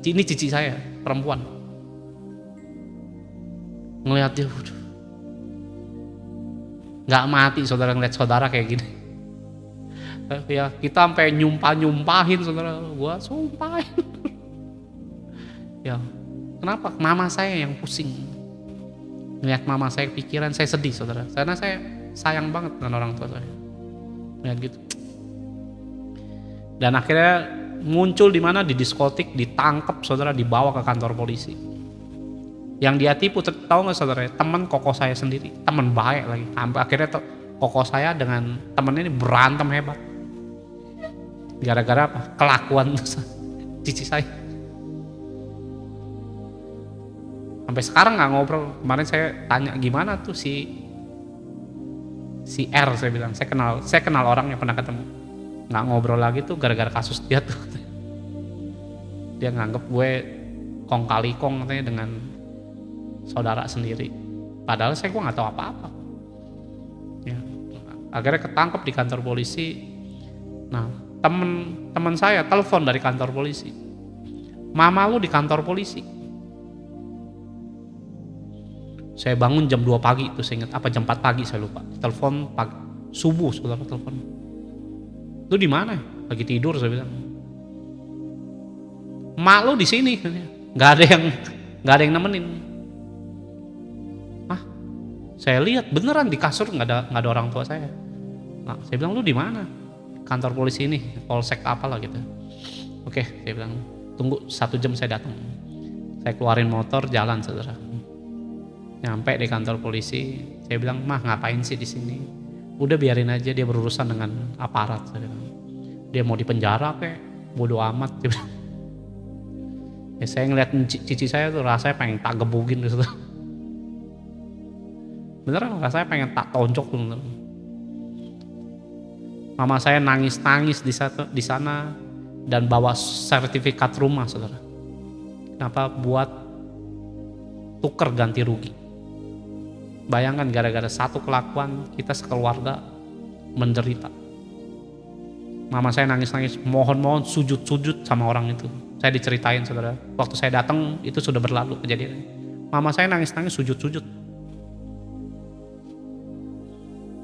ini cici saya, perempuan. Ngelihat dia, nggak mati saudara ngeliat saudara kayak gini. Ya kita sampai nyumpahin saudara, gua sumpahin. Ya kenapa? Mama saya yang pusing. Ngeliat mama saya pikiran, saya sedih saudara. Karena saya sayang banget dengan orang tua saya. Ngeliat gitu. Dan akhirnya muncul di mana, di diskotik, ditangkap saudara, dibawa ke kantor polisi. Yang dia tipu, tahu nggak saudara? Teman koko saya sendiri, teman baik lagi. Akhirnya koko saya dengan temen ini berantem hebat. Gara-gara apa? Kelakuan cici saya. Sampai sekarang nggak ngobrol. Kemarin saya tanya gimana tuh si R, saya bilang saya kenal orangnya, pernah ketemu. Nggak ngobrol lagi tuh gara-gara kasus dia tuh. Dia nganggep gue kong kali kong katanya dengan saudara sendiri. Padahal gue nggak tahu apa-apa. Ya. Akhirnya ketangkep di kantor polisi. Nah, teman saya telepon dari kantor polisi. Mama lu di kantor polisi. Saya bangun jam 2 pagi itu, saya ingat, apa jam 4 pagi saya lupa. Telepon pagi, subuh saudara telepon. Lu di mana? Lagi tidur, saya bilang. Mak lu di sini, nggak ada yang nemenin. Saya lihat beneran di kasur nggak ada orang tua saya. Nah, saya bilang lu di mana? Kantor polisi ini, polsek apalah gitu. Oke, saya bilang tunggu 1 jam saya datang. Saya keluarin motor, jalan saudara. Nyampe di kantor polisi, saya bilang, mah ngapain sih di sini? Udah biarin aja dia berurusan dengan aparat. Saya bilang. Dia mau dipenjara kayak bodo amat. Ya saya ngeliat cici saya tuh rasanya pengen tak gebugin gitu. Beneran rasanya pengen tak tonjok tuh. Mama saya nangis-nangis di sana dan bawa sertifikat rumah saudara. Kenapa? Buat tuker ganti rugi. Bayangkan gara-gara satu kelakuan kita sekeluarga menderita. Mama saya nangis-nangis, mohon-mohon sujud-sujud sama orang itu. Saya diceritain saudara, waktu saya datang itu sudah berlalu kejadiannya. Mama saya nangis-nangis sujud-sujud.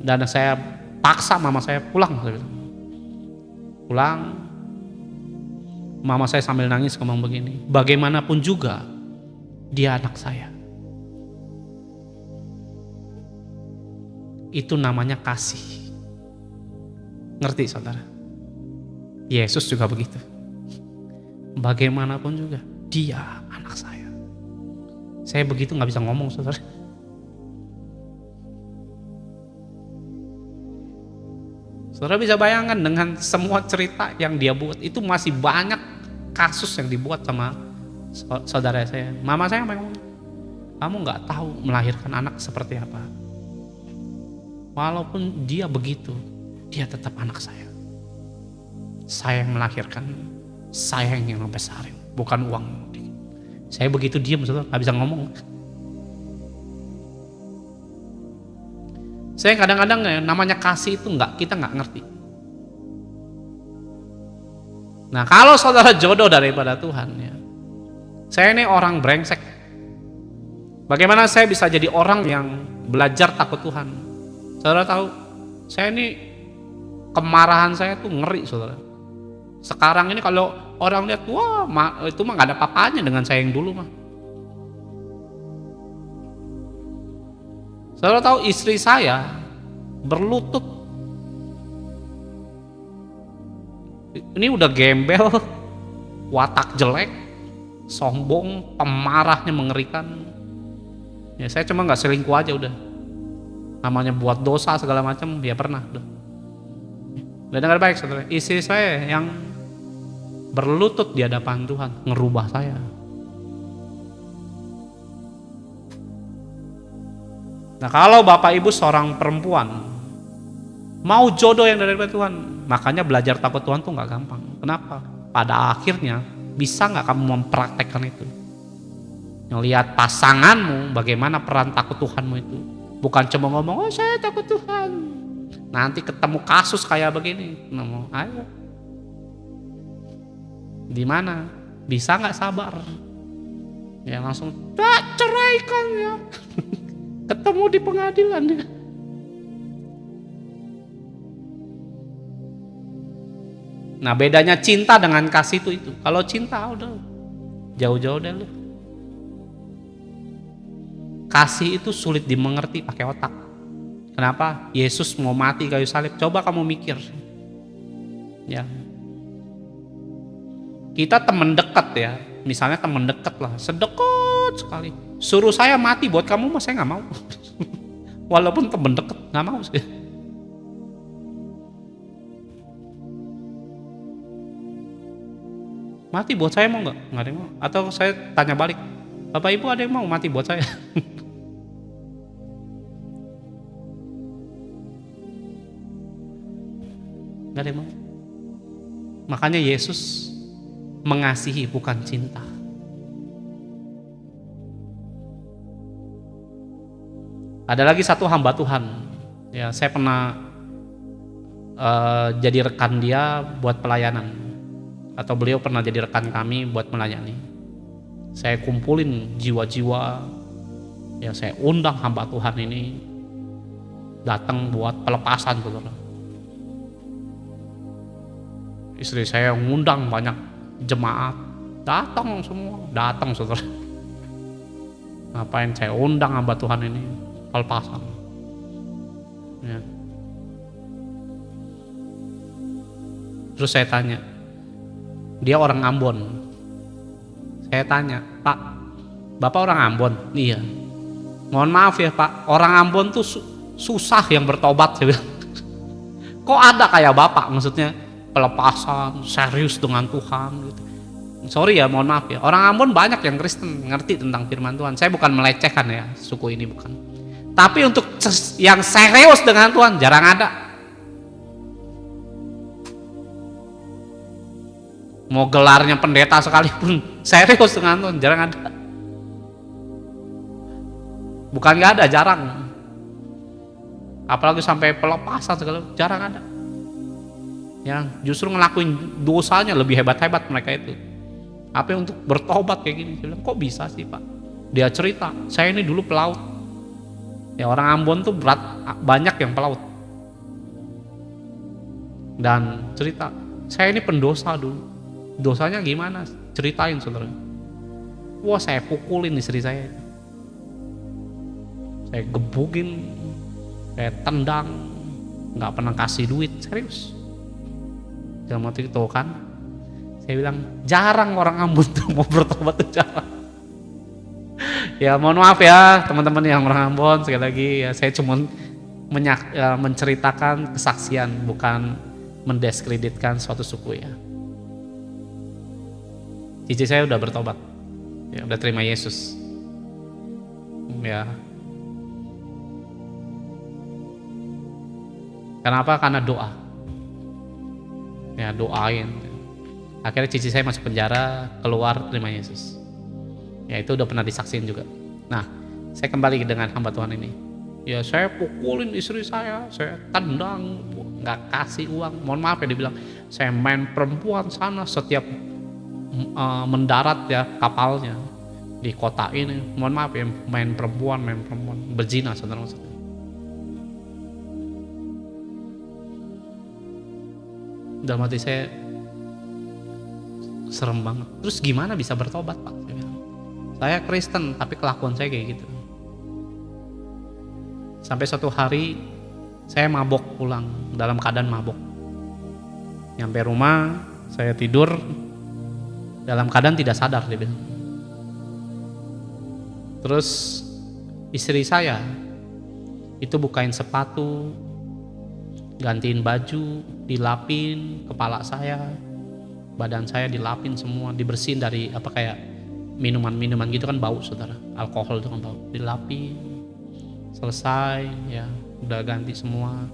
Dan saya paksa mama saya pulang. Pulang, mama saya sambil nangis ngomong begini, bagaimanapun juga dia anak saya. Itu namanya kasih. Ngerti saudara? Yesus juga begitu. Bagaimanapun juga dia anak saya. Saya begitu gak bisa ngomong saudara. Saudara bisa bayangkan dengan semua cerita yang dia buat, itu masih banyak kasus yang dibuat sama saudara saya. Mama saya memang, kamu gak tahu melahirkan anak seperti apa. Walaupun dia begitu, dia tetap anak saya. Saya yang melahirkan, saya yang ngebesarin, bukan uang. Saya begitu diam, saudara, gak bisa ngomong. Saya kadang-kadang namanya kasih itu kita nggak ngerti. Nah kalau saudara jodoh daripada Tuhan ya, saya ini orang brengsek. Bagaimana saya bisa jadi orang yang belajar takut Tuhan? Saudara tahu, saya ini kemarahan saya tuh ngeri saudara. Sekarang ini kalau orang lihat, wah itu mah nggak ada apa-apanya dengan saya yang dulu mah. Saudara tahu istri saya berlutut. Ini udah gembel, watak jelek, sombong, pemarahnya mengerikan. Ya saya cuma nggak selingkuh aja udah. Namanya buat dosa segala macam, dia pernah. Udah. Dan dengar baik saudara, istri saya yang berlutut di hadapan Tuhan ngerubah saya. Nah kalau Bapak Ibu seorang perempuan mau jodoh yang dari Tuhan, makanya belajar takut Tuhan tuh gak gampang. Kenapa? Pada akhirnya bisa gak kamu mempraktekkan itu? Ngelihat pasanganmu bagaimana peran takut Tuhanmu itu. Bukan cuma ngomong, oh saya takut Tuhan. Nanti ketemu kasus kayak begini, ngomong, ayo. Di mana? Bisa gak sabar? Ya langsung, ceraikan ya. Ketemu di pengadilan ya. Nah bedanya cinta dengan kasih itu. Kalau cinta udah jauh-jauh deh lu. Kasih itu sulit dimengerti pakai otak. Kenapa? Yesus mau mati kayu salib. Coba kamu mikir. Ya. Kita teman dekat ya. Misalnya teman dekat lah, sedekat sekali. Suruh saya mati buat kamu mah saya nggak mau. Walaupun teman dekat nggak mau sih. Mati buat saya mau nggak? Nggak ada yang mau. Atau saya tanya balik, Bapak Ibu ada yang mau mati buat saya? Nggak ada yang mau. Makanya Yesus mengasihi bukan cinta. Ada lagi satu hamba Tuhan, ya saya pernah jadi rekan dia buat pelayanan, atau beliau pernah jadi rekan kami buat melayani. Saya kumpulin jiwa-jiwa, ya saya undang hamba Tuhan ini datang buat pelepasan, saudara. Istri saya ngundang banyak jemaat, datang semua, datang saudara. Ngapain saya undang hamba Tuhan ini pelepasan? Ya. Terus saya tanya, dia orang Ambon. Saya tanya, Pak, Bapak orang Ambon? Iya. Mohon maaf ya Pak, orang Ambon tuh susah yang bertobat. Saya bilang. Kok ada kayak Bapak, maksudnya pelepasan, serius dengan Tuhan gitu. Sorry ya, mohon maaf ya. Orang Ambon banyak yang Kristen, ngerti tentang firman Tuhan. Saya bukan melecehkan ya, suku ini bukan. Tapi untuk yang serius dengan Tuhan jarang ada. Mau gelarnya pendeta sekalipun serius dengan Tuhan jarang ada. Bukan gak ada, jarang. Apalagi sampai pelepasan segala, jarang ada. Ya, justru ngelakuin dosanya lebih hebat-hebat mereka itu. Apa untuk bertobat kayak gini? Dia bilang, kok bisa sih Pak? Dia cerita, saya ini dulu pelaut. Ya orang Ambon tuh banyak yang pelaut. Dan cerita, saya ini pendosa dulu. Dosanya gimana? Ceritain saudara. Wah, saya pukulin istri saya. Saya gebukin, saya tendang, nggak pernah kasih duit, serius. Dalam waktu itu kan, saya bilang jarang orang Ambon tuh mau bertobat tuh, jarang. Ya mohon maaf ya teman-teman yang orang Ambon, sekali lagi ya saya cuma menceritakan kesaksian, bukan mendiskreditkan suatu suku ya. Cici saya udah bertobat, ya udah terima Yesus. Ya. Kenapa? Karena doa. Ya doain. Akhirnya cici saya masuk penjara, keluar terima Yesus. Ya itu udah pernah disaksiin juga. Nah, saya kembali dengan hamba Tuhan ini. Ya saya pukulin istri saya tendang, nggak kasih uang. Mohon maaf ya, dibilang saya main perempuan sana setiap mendarat ya kapalnya di kota ini. Mohon maaf ya, main perempuan, berzina saudara-saudara. Dalam hati saya serem banget. Terus gimana bisa bertobat, Pak? Saya Kristen tapi kelakuan saya kayak gitu. Sampai suatu hari saya mabok pulang, dalam keadaan mabok. Nyampe rumah saya tidur dalam keadaan tidak sadar, dia bilang. Terus istri saya itu bukain sepatu, gantiin baju, dilapin kepala saya, badan saya dilapin semua, dibersihin dari kayak minuman gitu kan bau saudara, alkohol itu kan bau, dilapin, selesai ya udah ganti semua.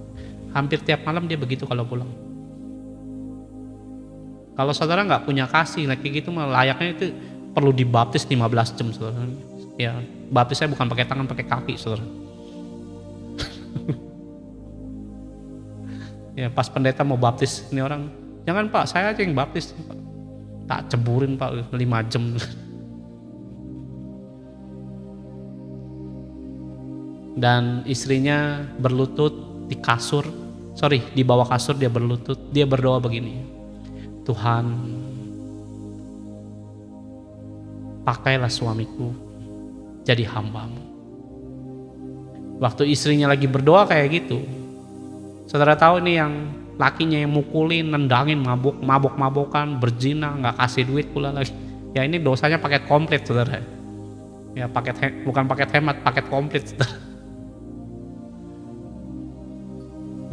Hampir tiap malam dia begitu kalau pulang. Kalau saudara nggak punya kasih kayak gitu mah layaknya itu perlu dibaptis 15 jam saudara. Ya baptis saya bukan pakai tangan, pakai kaki saudara. Ya pas pendeta mau baptis ini orang, jangan Pak, saya aja yang baptis Pak. Tak ceburin Pak 5 jam. Dan istrinya berlutut di kasur, di bawah kasur dia berlutut, dia berdoa begini, Tuhan pakailah suamiku jadi hamba-Mu. Waktu istrinya lagi berdoa kayak gitu, saudara tahu ini yang lakinya yang mukulin, nendangin, mabok-mabokan, berzina, nggak kasih duit pula lagi. Ya ini dosanya paket komplit saudara. Ya bukan paket hemat, paket komplit saudara.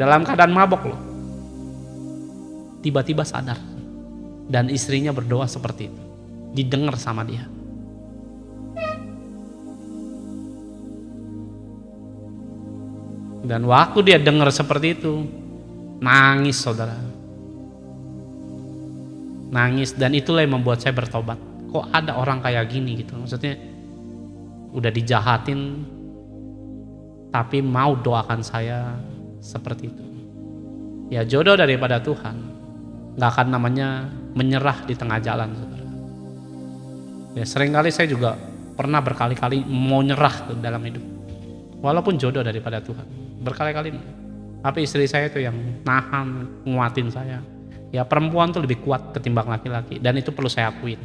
Dalam keadaan mabok loh. Tiba-tiba sadar. Dan istrinya berdoa seperti itu. Didengar sama dia. Dan waktu dia dengar seperti itu, nangis saudara. Nangis, dan itulah yang membuat saya bertobat. Kok ada orang kayak gini gitu. Maksudnya udah dijahatin tapi mau doakan saya seperti itu. Ya jodoh daripada Tuhan. Gak akan namanya menyerah di tengah jalan saudara. Ya seringkali saya juga pernah berkali-kali mau nyerah dalam hidup. Walaupun jodoh daripada Tuhan. Berkali-kali. Tapi istri saya itu yang nahan, nguatin saya. Ya perempuan tuh lebih kuat ketimbang laki-laki. Dan itu perlu saya akuin.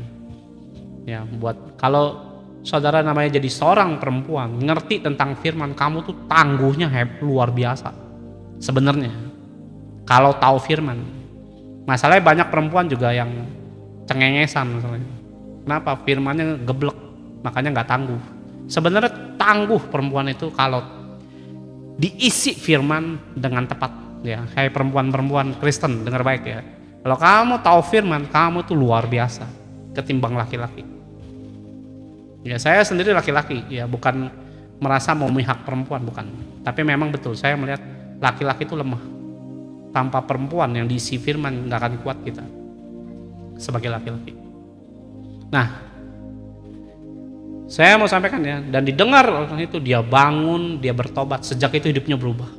Ya buat kalau saudara namanya jadi seorang perempuan, ngerti tentang firman, kamu tuh tangguhnya luar biasa. Sebenarnya kalau tahu firman. Masalahnya banyak perempuan juga yang cengengesan misalnya. Kenapa? Firmannya geblek, makanya nggak tangguh. Sebenarnya tangguh perempuan itu kalau diisi firman dengan tepat. Ya, kayak perempuan-perempuan Kristen, dengar baik ya. Kalau kamu tahu firman, kamu tuh luar biasa ketimbang laki-laki. Ya saya sendiri laki-laki, ya bukan merasa mau memihak perempuan, bukan. Tapi memang betul saya melihat laki-laki itu lemah. Tanpa perempuan yang diisi firman gak akan kuat kita sebagai laki-laki. Nah, saya mau sampaikan ya, dan didengar orang itu, dia bangun, dia bertobat, sejak itu hidupnya berubah.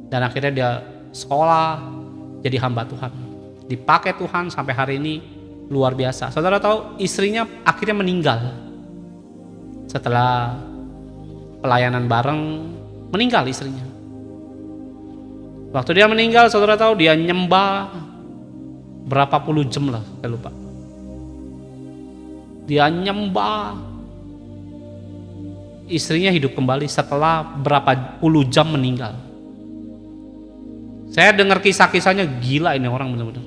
Dan akhirnya dia sekolah, jadi hamba Tuhan. Dipakai Tuhan sampai hari ini luar biasa. Saudara tahu istrinya akhirnya meninggal. Setelah pelayanan bareng, meninggal istrinya. Waktu dia meninggal, saudara tahu dia nyembah berapa puluh jam lah, saya lupa. Dia nyembah. Istrinya hidup kembali setelah berapa puluh jam meninggal. Saya dengar kisah-kisahnya, gila ini orang benar-benar.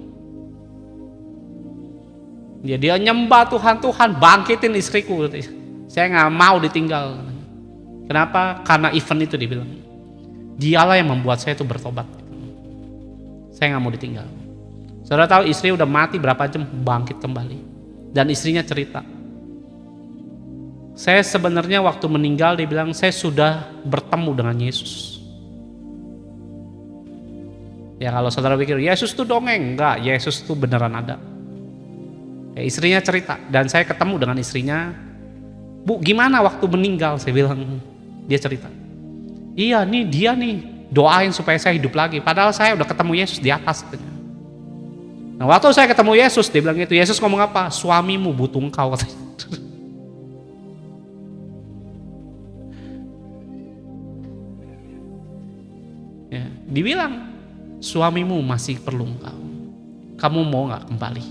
Dia nyembah Tuhan, Tuhan bangkitin istriku. Saya nggak mau ditinggal. Kenapa? Karena event itu dibilang. Dialah yang membuat saya itu bertobat. Saya nggak mau ditinggal. Saudara tahu istri udah mati berapa jam, bangkit kembali. Dan istrinya cerita, saya sebenarnya waktu meninggal dia bilang saya sudah bertemu dengan Yesus. Ya kalau saudara pikir Yesus tuh dongeng, enggak, Yesus tuh beneran ada. Ya, istrinya cerita dan saya ketemu dengan istrinya. Bu, gimana waktu meninggal? Saya bilang, dia cerita. Iya nih, dia nih doain supaya saya hidup lagi. Padahal saya udah ketemu Yesus di atas. Nah waktu saya ketemu Yesus, dia bilang itu. Yesus ngomong apa? Suamimu butuh engkau. Ya, dibilang suamimu masih perlu engkau. Kamu mau gak kembali?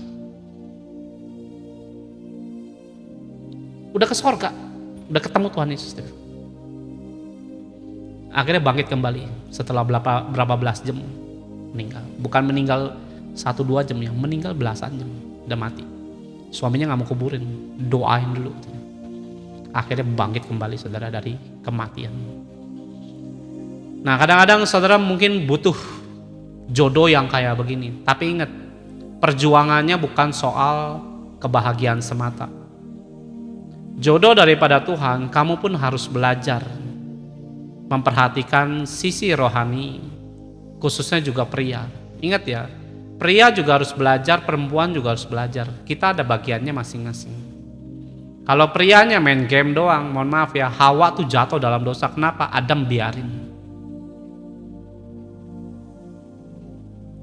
Udah ke sorga, udah ketemu Tuhan Yesus. Akhirnya bangkit kembali setelah berapa belas jam meninggal. Bukan meninggal 1-2 jam, yang meninggal belasan jam, udah mati. Suaminya gak mau kuburin, doain dulu. Akhirnya bangkit kembali saudara dari kematian. Nah kadang-kadang saudara mungkin butuh jodoh yang kayak begini. Tapi ingat, perjuangannya bukan soal kebahagiaan semata. Jodoh daripada Tuhan, kamu pun harus belajar memperhatikan sisi rohani, khususnya juga pria. Ingat ya, pria juga harus belajar, perempuan juga harus belajar. Kita ada bagiannya masing-masing. Kalau prianya main game doang, mohon maaf ya, Hawa tuh jatuh dalam dosa. Kenapa? Adam biarin.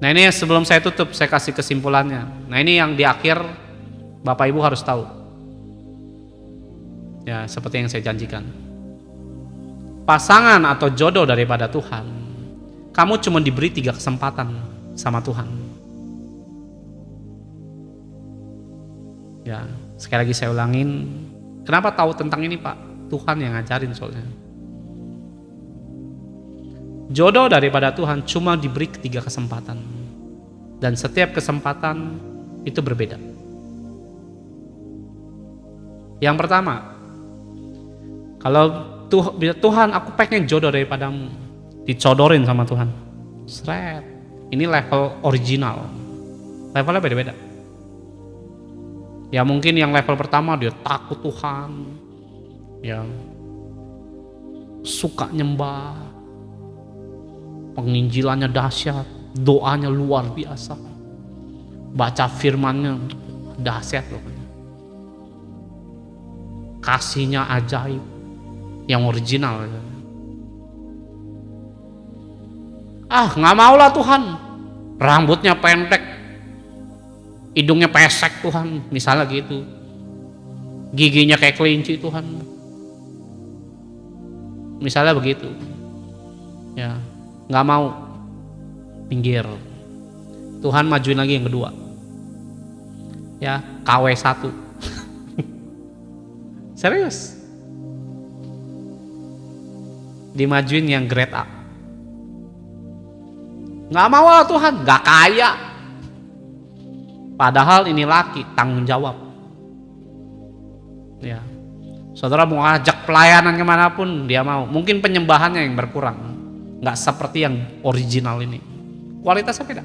Nah ini sebelum saya tutup, saya kasih kesimpulannya. Nah ini yang di akhir Bapak Ibu harus tahu. Ya seperti yang saya janjikan. Pasangan atau jodoh daripada Tuhan, kamu cuma diberi 3 kesempatan sama Tuhan. Ya sekali lagi saya ulangin. Kenapa tahu tentang ini Pak? Tuhan yang ngajarin soalnya. Jodoh daripada Tuhan cuma diberi 3 kesempatan. Dan setiap kesempatan itu berbeda. Yang pertama, kalau Tuhan aku pengen jodoh daripadamu, dicodorin sama Tuhan. Seret. Ini level original. Levelnya beda-beda. Ya mungkin yang level pertama dia takut Tuhan. Ya suka nyembah. Penginjilannya dahsyat, doanya luar biasa. Baca firmannya dahsyat loh. Kasihnya ajaib. Yang original. Nggak mau lah Tuhan. Rambutnya pendek, hidungnya pesek Tuhan, misalnya gitu. Giginya kayak kelinci Tuhan, misalnya begitu. Ya, nggak mau, pinggir. Tuhan majuin lagi yang kedua. Ya, KW 1. Serius. Dimajuin yang grade A. Nggak mau lah Tuhan, nggak kaya. Padahal ini laki, tanggung jawab. Ya, saudara mau ajak pelayanan kemanapun dia mau. Mungkin penyembahannya yang berkurang, nggak seperti yang original ini. Kualitasnya beda.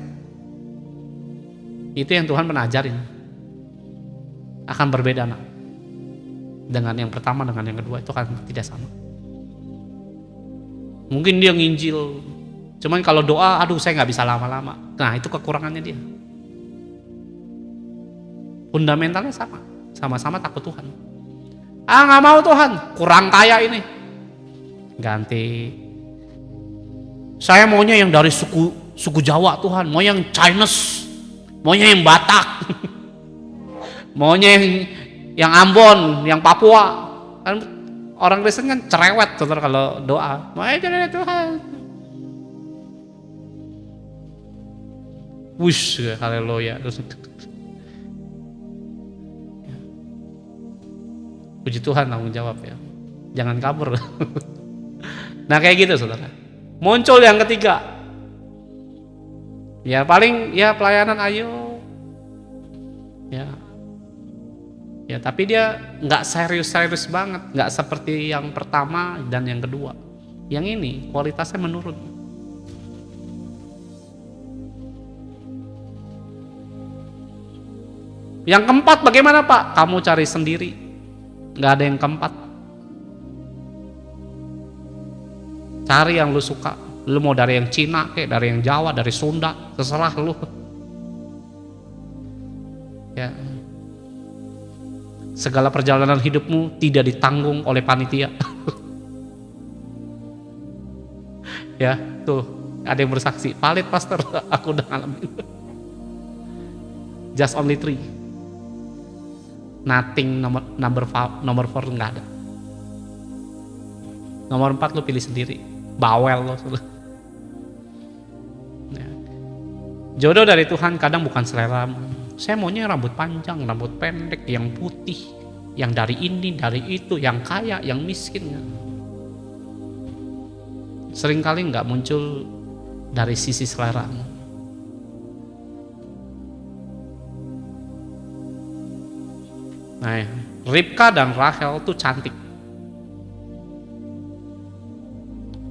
Itu yang Tuhan pernah ajarin. Akan berbeda nak. Dengan yang pertama dengan yang kedua itu akan tidak sama. Mungkin dia nginjil, cuman kalau doa, aduh saya nggak bisa lama-lama. Nah itu kekurangannya dia. Fundamentalnya sama, sama-sama takut Tuhan. Nggak mau Tuhan, kurang kaya ini. Ganti. Saya maunya yang dari suku Jawa Tuhan, mau yang Chinese, maunya yang Batak, maunya yang Ambon, yang Papua. Kan orang Kristen kan cerewet saudara kalau doa. Maunya Tuhan. Wush, haleluya. puji Tuhan tanggung jawab ya. Jangan kabur. Nah kayak gitu saudara. Muncul yang ketiga. Ya paling ya pelayanan ayo. Ya tapi dia nggak serius-serius banget. Nggak seperti yang pertama dan yang kedua. Yang ini kualitasnya menurun. Yang keempat bagaimana Pak? Kamu cari sendiri. Nggak ada yang keempat. Cari yang lu suka. Lu mau dari yang Cina, kayak dari yang Jawa, dari Sunda, terserah lu. Ya. Segala perjalanan hidupmu tidak ditanggung oleh panitia. Ya, tuh ada yang bersaksi. Valid pastor, aku udah ngalamin. Just only 3. Nothing number 4 nggak ada. Nomor 4 lu pilih sendiri. Bawel lo. Ya. Jodoh dari Tuhan kadang bukan selera. Saya maunya rambut panjang, rambut pendek, yang putih, yang dari ini, dari itu, yang kaya, yang miskin. Seringkali nggak muncul dari sisi selera. Nah, Ribka dan Rahel tuh cantik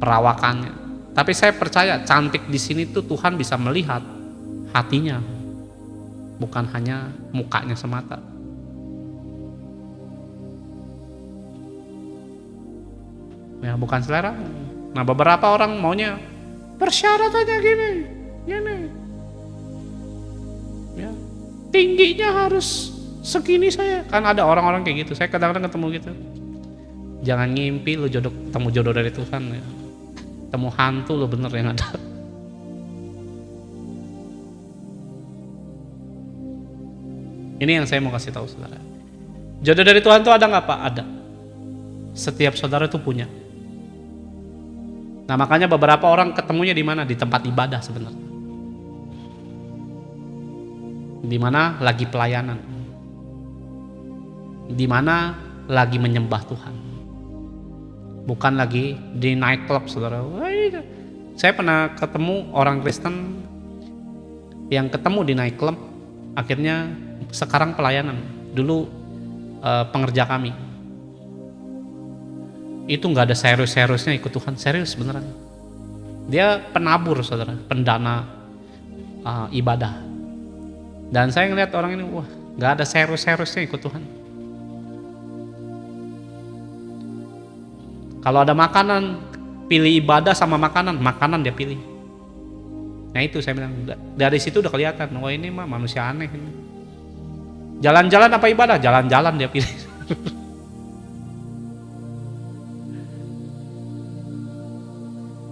perawakannya. Tapi saya percaya cantik di sini tuh Tuhan bisa melihat hatinya, bukan hanya mukanya semata. Ya, bukan selera. Nah, beberapa orang maunya persyaratannya gini. Ya, tingginya harus segini saya. Kan ada orang-orang kayak gitu. Saya kadang-kadang ketemu gitu. Jangan ngimpi lu ketemu jodoh dari Tuhan ya. Ketemu hantu lu bener yang ada. Ini yang saya mau kasih tahu saudara. Jodoh dari Tuhan tuh ada nggak Pak? Ada. Setiap saudara tuh punya. Nah makanya beberapa orang ketemunya di mana? Di tempat ibadah sebenarnya. Di mana lagi pelayanan. Di mana lagi menyembah Tuhan. Bukan lagi di nightclub saudara. Saya pernah ketemu orang Kristen yang ketemu di nightclub, akhirnya sekarang pelayanan. Dulu pengerja kami. Itu nggak ada serius-seriusnya ikut Tuhan, serius beneran. Dia penabur saudara, pendana ibadah. Dan saya ngeliat orang ini, wah nggak ada serius-seriusnya ikut Tuhan. Kalau ada makanan, pilih ibadah sama makanan dia pilih. Nah itu saya bilang, dari situ udah kelihatan, wah ini mah manusia aneh. Jalan-jalan apa ibadah? Jalan-jalan dia pilih.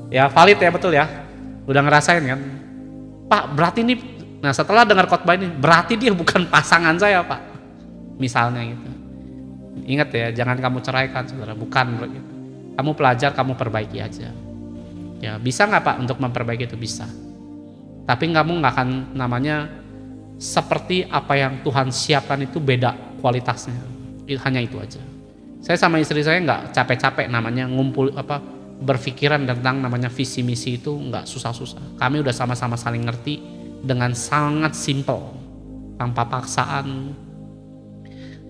Ya valid ya, betul ya. Udah ngerasain kan. Pak berarti ini, nah setelah dengar khotbah ini, berarti dia bukan pasangan saya Pak. Misalnya gitu. Ingat ya, jangan kamu ceraikan saudara, bukan gitu. Kamu pelajar, kamu perbaiki aja. Ya bisa nggak Pak untuk memperbaiki itu? Bisa. Tapi kamu nggak akan namanya seperti apa yang Tuhan siapkan, itu beda kualitasnya. Hanya itu aja. Saya sama istri saya nggak capek-capek namanya ngumpul berpikiran tentang namanya visi misi, itu nggak susah-susah. Kami udah sama-sama saling ngerti dengan sangat simple, tanpa paksaan,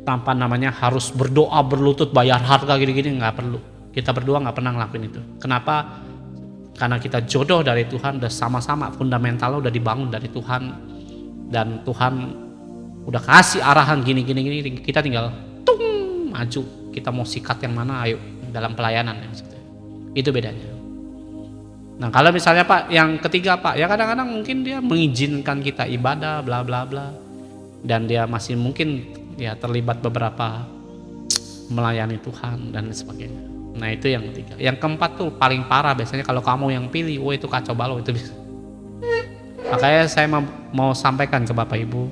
tanpa namanya harus berdoa berlutut bayar harga gini-gini, nggak perlu. Kita berdua nggak pernah ngelakuin itu. Kenapa? Karena kita jodoh dari Tuhan, udah sama-sama fundamentalnya udah dibangun dari Tuhan, dan Tuhan udah kasih arahan gini, kita tinggal maju. Kita mau sikat yang mana, ayo dalam pelayanan ya. Itu bedanya. Nah kalau misalnya Pak yang ketiga Pak, ya kadang-kadang mungkin dia mengizinkan kita ibadah bla bla bla, dan dia masih mungkin ya terlibat beberapa melayani Tuhan dan sebagainya. Nah itu yang ketiga. Yang keempat tuh paling parah biasanya kalau kamu yang pilih, itu kacau balau itu bisa. Makanya saya mau sampaikan ke Bapak Ibu,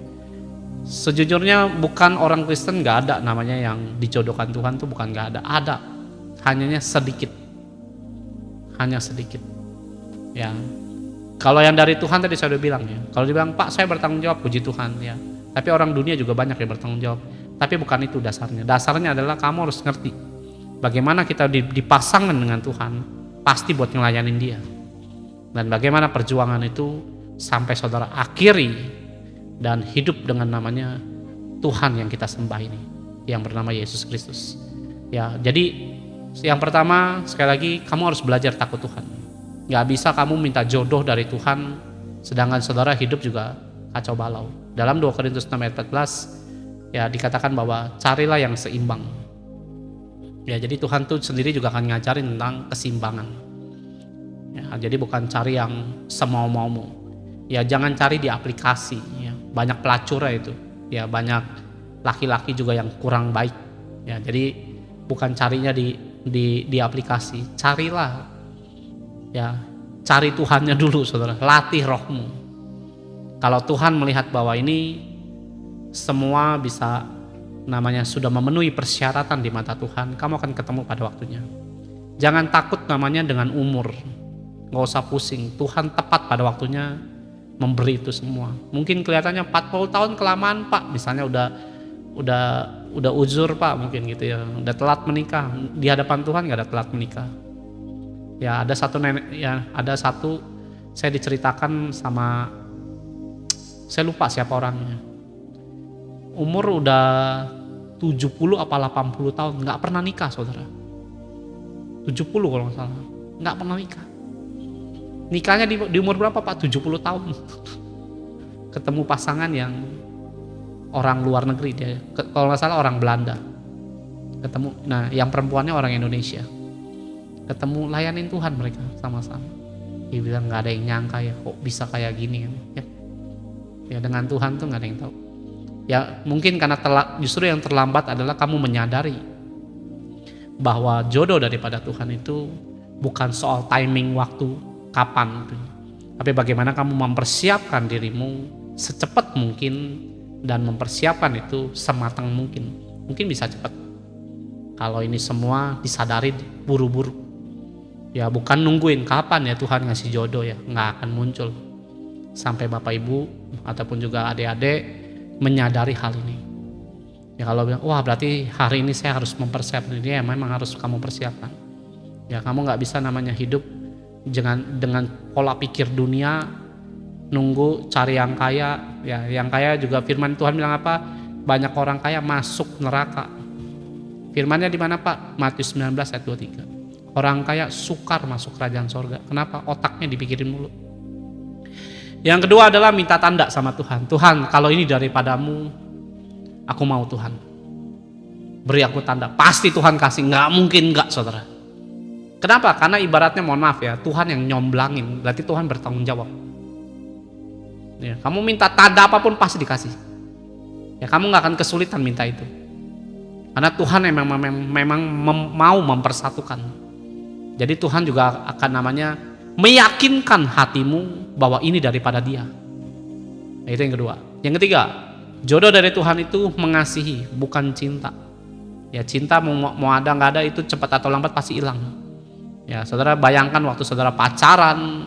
sejujurnya bukan orang Kristen nggak ada namanya yang dijodohkan Tuhan tuh, bukan nggak ada, ada, hanya sedikit. Hanya sedikit ya. Kalau yang dari Tuhan tadi saya udah bilang ya, kalau dibilang Pak saya bertanggung jawab, puji Tuhan ya, tapi orang dunia juga banyak yang bertanggung jawab. Tapi bukan itu dasarnya. Dasarnya adalah kamu harus ngerti bagaimana kita dipasangkan dengan Tuhan, pasti buat ngelayanin Dia. Dan bagaimana perjuangan itu sampai saudara akhiri dan hidup dengan namanya Tuhan yang kita sembah ini, yang bernama Yesus Kristus. Ya, jadi yang pertama sekali lagi kamu harus belajar takut Tuhan. Gak bisa kamu minta jodoh dari Tuhan sedangkan saudara hidup juga kacau balau. Dalam 2 Korintus 6 ayat 14 ya dikatakan bahwa carilah yang seimbang. Ya, jadi Tuhan tuh sendiri juga akan ngajarin tentang keseimbangan. Ya, jadi bukan cari yang semau-maumu. Ya, jangan cari di aplikasi. Ya, banyak pelacurnya itu. Ya, banyak laki-laki juga yang kurang baik. Ya, jadi bukan carinya di aplikasi. Carilah. Ya, cari Tuhannya dulu, saudara. Latih rohmu. Kalau Tuhan melihat bahwa ini semua bisa namanya sudah memenuhi persyaratan di mata Tuhan, kamu akan ketemu pada waktunya. Jangan takut namanya dengan umur, gak usah pusing. Tuhan tepat pada waktunya memberi itu semua. Mungkin kelihatannya 40 tahun kelamaan Pak, misalnya udah uzur Pak, mungkin gitu ya, udah telat menikah. Di hadapan Tuhan gak ada telat menikah. Ya, ada satu nenek, ya ada satu saya diceritakan sama, saya lupa siapa orangnya. Umur udah 70 apa 80 tahun nggak pernah nikah, saudara. 70 kalau nggak salah, nggak pernah nikah. Nikahnya di umur berapa Pak? 70 tahun. Ketemu pasangan yang orang luar negeri, dia kalau nggak salah orang Belanda. Ketemu, nah yang perempuannya orang Indonesia. Ketemu, layanin Tuhan mereka sama-sama. Dia bilang nggak ada yang nyangka ya, kok bisa kayak gini ya. Ya dengan Tuhan tuh nggak ada yang tahu. Ya mungkin karena justru yang terlambat adalah kamu menyadari bahwa jodoh daripada Tuhan itu bukan soal timing waktu kapan gitu. Tapi bagaimana kamu mempersiapkan dirimu secepat mungkin dan mempersiapkan itu sematang mungkin. Mungkin bisa cepat. Kalau ini semua disadari buru-buru. Ya bukan nungguin kapan ya Tuhan ngasih jodoh ya, nggak akan muncul. Sampai Bapak Ibu ataupun juga adik-adik menyadari hal ini. Ya kalau bilang, wah berarti hari ini saya harus mempersiapkan ini, ya memang harus kamu persiapkan. Ya kamu nggak bisa namanya hidup dengan pola pikir dunia, nunggu cari yang kaya. Ya yang kaya juga firman Tuhan bilang apa? Banyak orang kaya masuk neraka. Firmannya di mana Pak? Matius 19 ayat 23. Orang kaya sukar masuk kerajaan sorga. Kenapa? Otaknya dipikirin mulu. Yang kedua adalah minta tanda sama Tuhan. Tuhan, kalau ini daripadamu, aku mau Tuhan. Beri aku tanda. Pasti Tuhan kasih, nggak mungkin nggak, saudara. Kenapa? Karena ibaratnya, mohon maaf ya, Tuhan yang nyomblangin, berarti Tuhan bertanggung jawab. Ya, kamu minta tanda apapun pasti dikasih. Ya, kamu nggak akan kesulitan minta itu. Karena Tuhan memang mau mempersatukan. Jadi Tuhan juga akan namanya meyakinkan hatimu bahwa ini daripada Dia. Nah, itu yang kedua. Yang ketiga, jodoh dari Tuhan itu mengasihi, bukan cinta. Ya cinta mau ada nggak ada itu cepat atau lambat pasti hilang. Ya saudara bayangkan waktu saudara pacaran,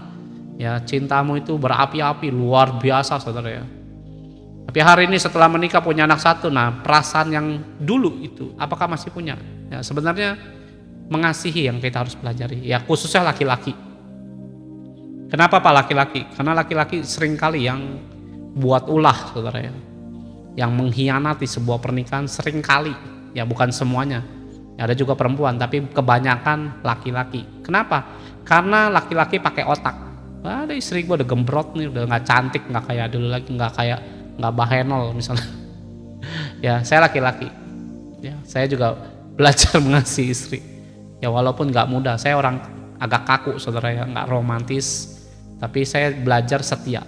ya cintamu itu berapi-api luar biasa saudara ya. Tapi hari ini setelah menikah punya anak satu, nah perasaan yang dulu itu apakah masih punya? Ya sebenarnya mengasihi yang kita harus pelajari. Ya khususnya laki-laki. Kenapa Pak laki-laki? Karena laki-laki seringkali yang buat ulah saudara ya. Yang mengkhianati sebuah pernikahan seringkali. Ya bukan semuanya. Ya, ada juga perempuan tapi kebanyakan laki-laki. Kenapa? Karena laki-laki pakai otak. Ada istri gue udah gembrot nih, udah gak cantik, gak kayak dulu lagi, gak bahenol misalnya. Ya saya laki-laki. Ya, saya juga belajar mengasihi istri. Ya walaupun gak mudah, saya orang agak kaku saudara ya, gak romantis. Tapi saya belajar setia,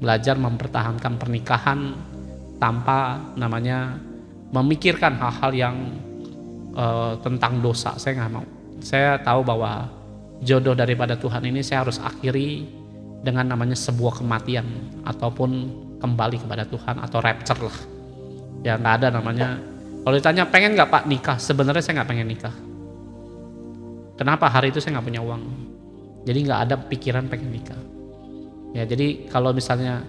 belajar mempertahankan pernikahan tanpa namanya memikirkan hal-hal yang tentang dosa. Saya nggak mau. Saya tahu bahwa jodoh daripada Tuhan ini saya harus akhiri dengan namanya sebuah kematian ataupun kembali kepada Tuhan atau rapture lah. Ya nggak ada namanya. Kalau ditanya pengen nggak Pak nikah, sebenarnya saya nggak pengen nikah. Kenapa? Hari itu saya nggak punya uang. Jadi nggak ada pikiran pengen nikah. Ya jadi kalau misalnya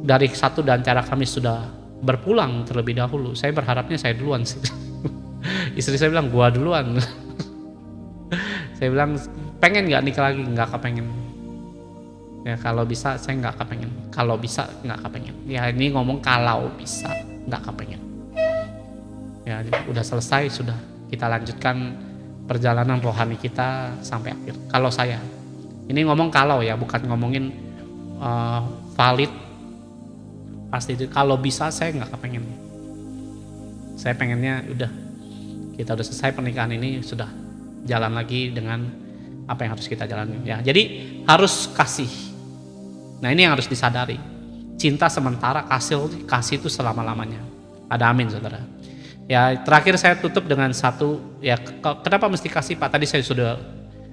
dari satu dan cara kami sudah berpulang terlebih dahulu. Saya berharapnya saya duluan sih. Istri saya bilang gua duluan. Saya bilang pengen nggak nikah lagi, nggak kepengen. Ya kalau bisa saya nggak kepengen. Kalau bisa nggak kepengen. Ya ini ngomong kalau bisa nggak kepengen. Ya udah selesai, sudah kita lanjutkan perjalanan rohani kita sampai akhir. Kalau saya, ini ngomong kalau ya, bukan ngomongin valid pasti itu. Kalau bisa saya nggak kepengen. Saya pengennya udah kita udah selesai pernikahan ini, sudah jalan lagi dengan apa yang harus kita jalani ya. Jadi harus kasih. Nah ini yang harus disadari. Cinta sementara, kasih itu selama-lamanya. Ada amin saudara. Ya terakhir saya tutup dengan satu ya, kenapa mesti kasih Pak? Tadi saya sudah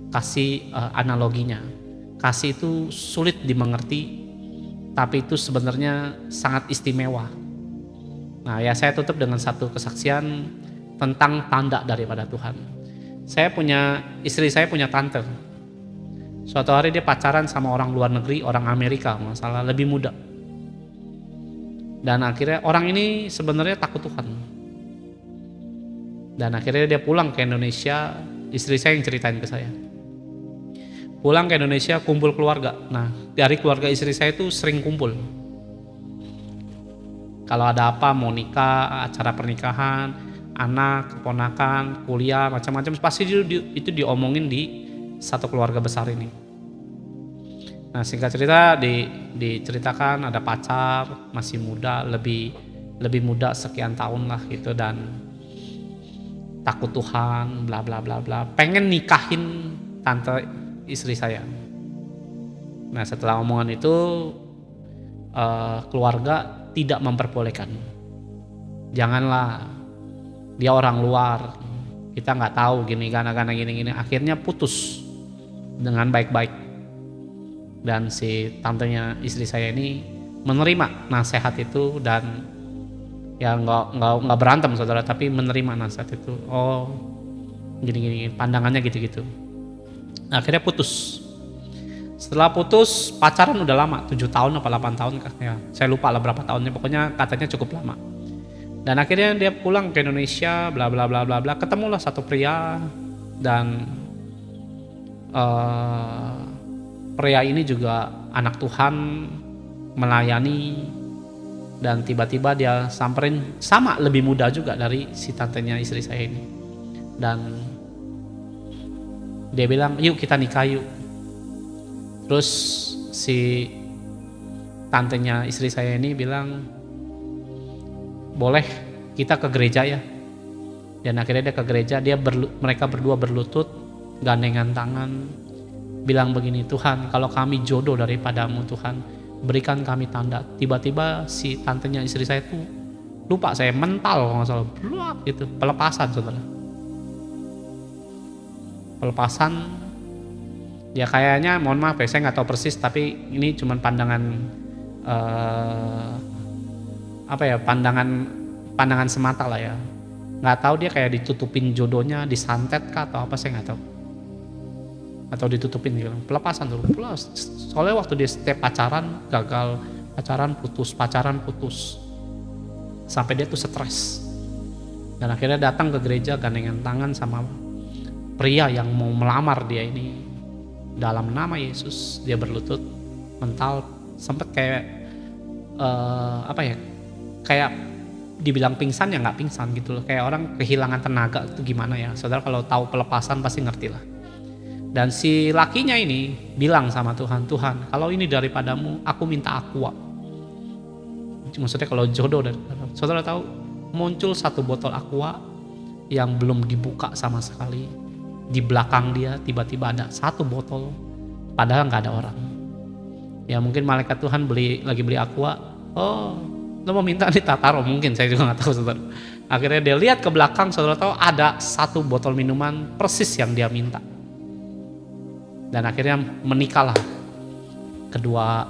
kasih analoginya. Kasih itu sulit dimengerti, tapi itu sebenarnya sangat istimewa. Nah ya saya tutup dengan satu kesaksian tentang tanda daripada Tuhan. Istri saya punya tante. Suatu hari dia pacaran sama orang luar negeri, orang Amerika masalah lebih muda. Dan akhirnya orang ini sebenarnya takut Tuhan. Dan akhirnya dia pulang ke Indonesia, istri saya yang ceritain ke saya. Pulang ke Indonesia kumpul keluarga. Nah, dari keluarga istri saya itu sering kumpul. Kalau ada apa, mau nikah, acara pernikahan, anak, keponakan, kuliah, macam-macam, pasti itu diomongin di satu keluarga besar ini. Nah singkat cerita diceritakan ada pacar, masih muda, lebih muda sekian tahun lah gitu, dan takut Tuhan, bla bla bla bla, pengen nikahin tante istri saya. Nah setelah omongan itu keluarga tidak memperbolehkan. Janganlah, dia orang luar, kita nggak tahu gini. Akhirnya putus dengan baik-baik. Dan si tantenya istri saya ini menerima nasihat itu, dan ya nggak berantem saudara, tapi menerima nasihat itu. Oh gini pandangannya gitu. Akhirnya putus. Setelah putus pacaran udah lama, 7 tahun apa 8 tahun ya, saya lupa lah berapa tahunnya, pokoknya katanya cukup lama. Dan akhirnya dia pulang ke Indonesia, bla bla bla bla bla, ketemulah satu pria, dan pria ini juga anak Tuhan, melayani, dan tiba-tiba dia samperin, sama lebih muda juga dari si tantenya istri saya ini, dan dia bilang yuk kita nikah yuk. Terus si tantenya istri saya ini bilang boleh kita ke gereja ya. Dan akhirnya dia ke gereja, mereka berdua berlutut, gandengan tangan, bilang begini, Tuhan kalau kami jodoh daripadamu Tuhan, berikan kami tanda. Tiba-tiba si tantenya istri saya tuh lupa, saya mental kalau nggak salah, gitu, pelepasan saudara. Pelepasan ya kayaknya, mohon maaf ya saya nggak tahu persis, tapi ini cuman pandangan pandangan semata lah ya. Nggak tahu dia kayak ditutupin jodohnya, disantet kah atau apa, saya nggak tahu. Atau ditutupin gitu. Pelepasan dulu. Soalnya waktu dia setiap pacaran gagal, pacaran putus. Sampai dia tuh stres. Dan akhirnya datang ke gereja gandengan tangan sama pria yang mau melamar dia ini. Dalam nama Yesus dia berlutut, mental, sempet kayak kayak dibilang pingsan ya nggak pingsan gitu loh, kayak orang kehilangan tenaga itu gimana ya saudara, kalau tahu pelepasan pasti ngerti lah. Dan si lakinya ini bilang sama Tuhan, Tuhan kalau ini daripadamu aku minta aqua. Maksudnya kalau jodoh daripadamu. Saudara tahu, muncul satu botol aqua yang belum dibuka sama sekali, di belakang dia tiba-tiba ada satu botol, padahal nggak ada orang. Ya mungkin malaikat Tuhan lagi beli aqua, oh lo mau minta nih taruh, mungkin saya juga nggak tahu saudara. Akhirnya dia lihat ke belakang, saudara tahu ada satu botol minuman persis yang dia minta. Dan akhirnya menikahlah kedua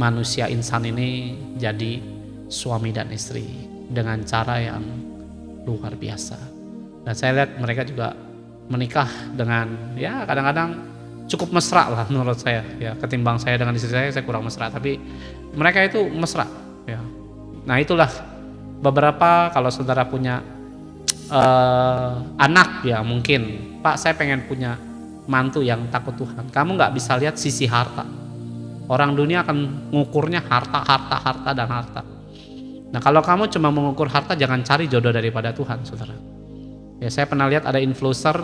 manusia insan ini jadi suami dan istri dengan cara yang luar biasa. Dan saya lihat mereka juga menikah dengan ya kadang-kadang cukup mesra lah menurut saya ya, ketimbang saya dengan istri saya kurang mesra, tapi mereka itu mesra ya. Nah itulah Beberapa kalau saudara punya anak ya mungkin, Pak saya pengen punya mantu yang takut Tuhan. Kamu nggak bisa lihat sisi harta. Orang dunia akan mengukurnya harta, harta, harta, dan harta. Nah kalau kamu cuma mengukur harta, jangan cari jodoh daripada Tuhan, saudara. Ya saya pernah lihat ada influencer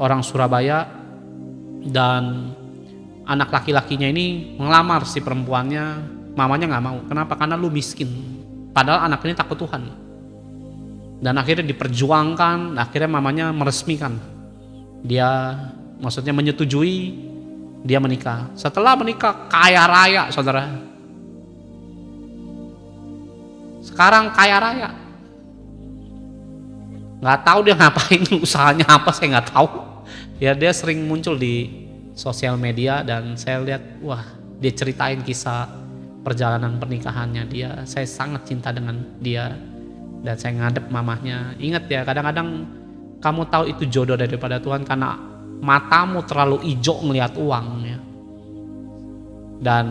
orang Surabaya, dan anak laki-lakinya ini ngelamar si perempuannya, mamanya nggak mau. Kenapa? Karena lu miskin. Padahal anak ini takut Tuhan. Dan akhirnya diperjuangkan, akhirnya mamanya meresmikan. Dia maksudnya menyetujui dia menikah. Setelah menikah kaya raya, saudara. Sekarang kaya raya. Nggak tahu dia ngapain, usahanya apa saya nggak tahu. Ya dia sering muncul di sosial media dan saya lihat, wah dia ceritain kisah perjalanan pernikahannya dia. Saya sangat cinta dengan dia dan saya ngadep mamahnya. Ingat ya, kadang-kadang kamu tahu itu jodoh daripada Tuhan karena matamu terlalu hijau melihat uang ya, dan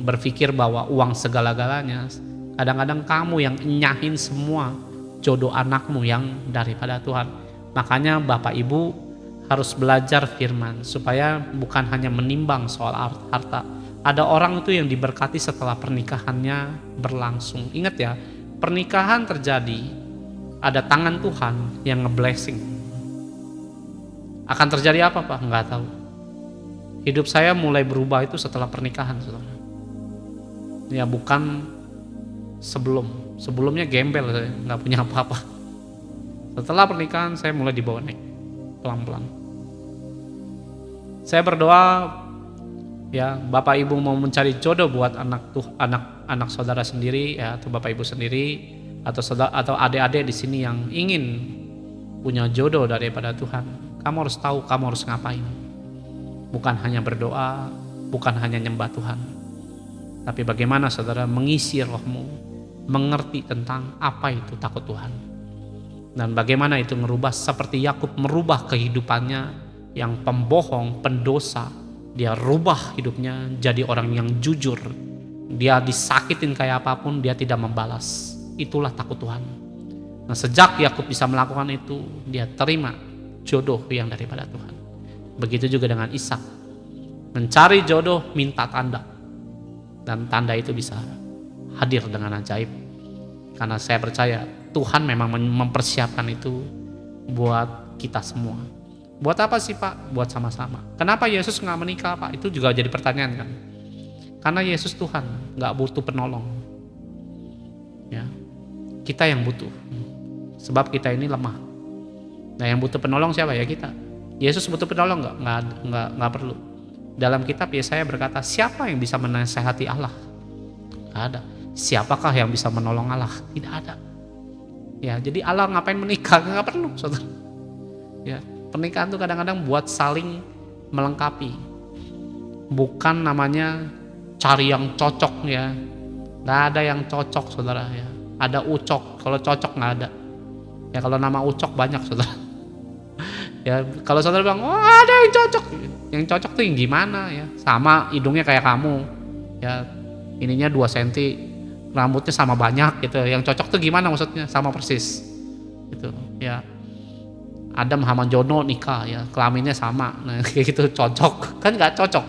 berpikir bahwa uang segala-galanya. Kadang-kadang kamu yang nyahin semua jodoh anakmu yang daripada Tuhan. Makanya Bapak Ibu harus belajar firman supaya bukan hanya menimbang soal harta. Ada orang itu yang diberkati setelah pernikahannya berlangsung. Ingat ya, pernikahan terjadi, ada tangan Tuhan yang nge-blessing. Akan terjadi apa Pak? Nggak tahu. Hidup saya mulai berubah itu setelah pernikahan, saudara. Ya bukan sebelumnya gembel, saya nggak punya apa-apa. Setelah pernikahan saya mulai dibawa naik pelan-pelan. Saya berdoa ya, Bapak Ibu mau mencari jodoh buat anak saudara sendiri ya, atau Bapak Ibu sendiri atau saudara atau adik-adik di sini yang ingin punya jodoh daripada Tuhan, kamu harus tahu kamu harus ngapain. Bukan hanya berdoa, bukan hanya nyembah Tuhan, tapi bagaimana saudara mengisi rohmu, mengerti tentang apa itu takut Tuhan, dan bagaimana itu merubah seperti Yakub merubah kehidupannya yang pembohong, pendosa. Dia rubah hidupnya jadi orang yang jujur. Dia disakitin kayak apapun, dia tidak membalas. Itulah takut Tuhan. Nah sejak Yakub bisa melakukan itu, dia terima jodoh yang daripada Tuhan. Begitu juga dengan Ishak. Mencari jodoh, minta tanda. Dan tanda itu bisa hadir dengan ajaib. Karena saya percaya Tuhan memang mempersiapkan itu buat kita semua. Buat apa sih Pak? Buat sama-sama. Kenapa Yesus nggak menikah Pak? Itu juga jadi pertanyaan kan. Karena Yesus Tuhan, nggak butuh penolong. Ya, kita yang butuh. Sebab kita ini lemah. Nah yang butuh penolong siapa? Ya kita. Yesus butuh penolong nggak perlu. Dalam kitab Yesaya berkata, siapa yang bisa menasehati Allah? Nggak ada. Siapakah yang bisa menolong Allah? Tidak ada. Ya, jadi Allah ngapain menikah? Nggak perlu, saudara. Ya. Pernikahan itu kadang-kadang buat saling melengkapi, bukan namanya cari yang cocok ya. Nggak ada yang cocok saudara ya. Ada ucok, kalau cocok nggak ada. Ya kalau nama ucok banyak saudara. Ya kalau saudara bilang, oh ada yang cocok. Yang cocok tuh yang gimana ya? Sama hidungnya kayak kamu, ya ininya 2 cm, rambutnya sama banyak gitu. Yang cocok tuh gimana maksudnya? Sama persis, gitu ya. Adam sama Jono nikah ya, kelaminnya sama, nah kayak gitu cocok, kan nggak cocok.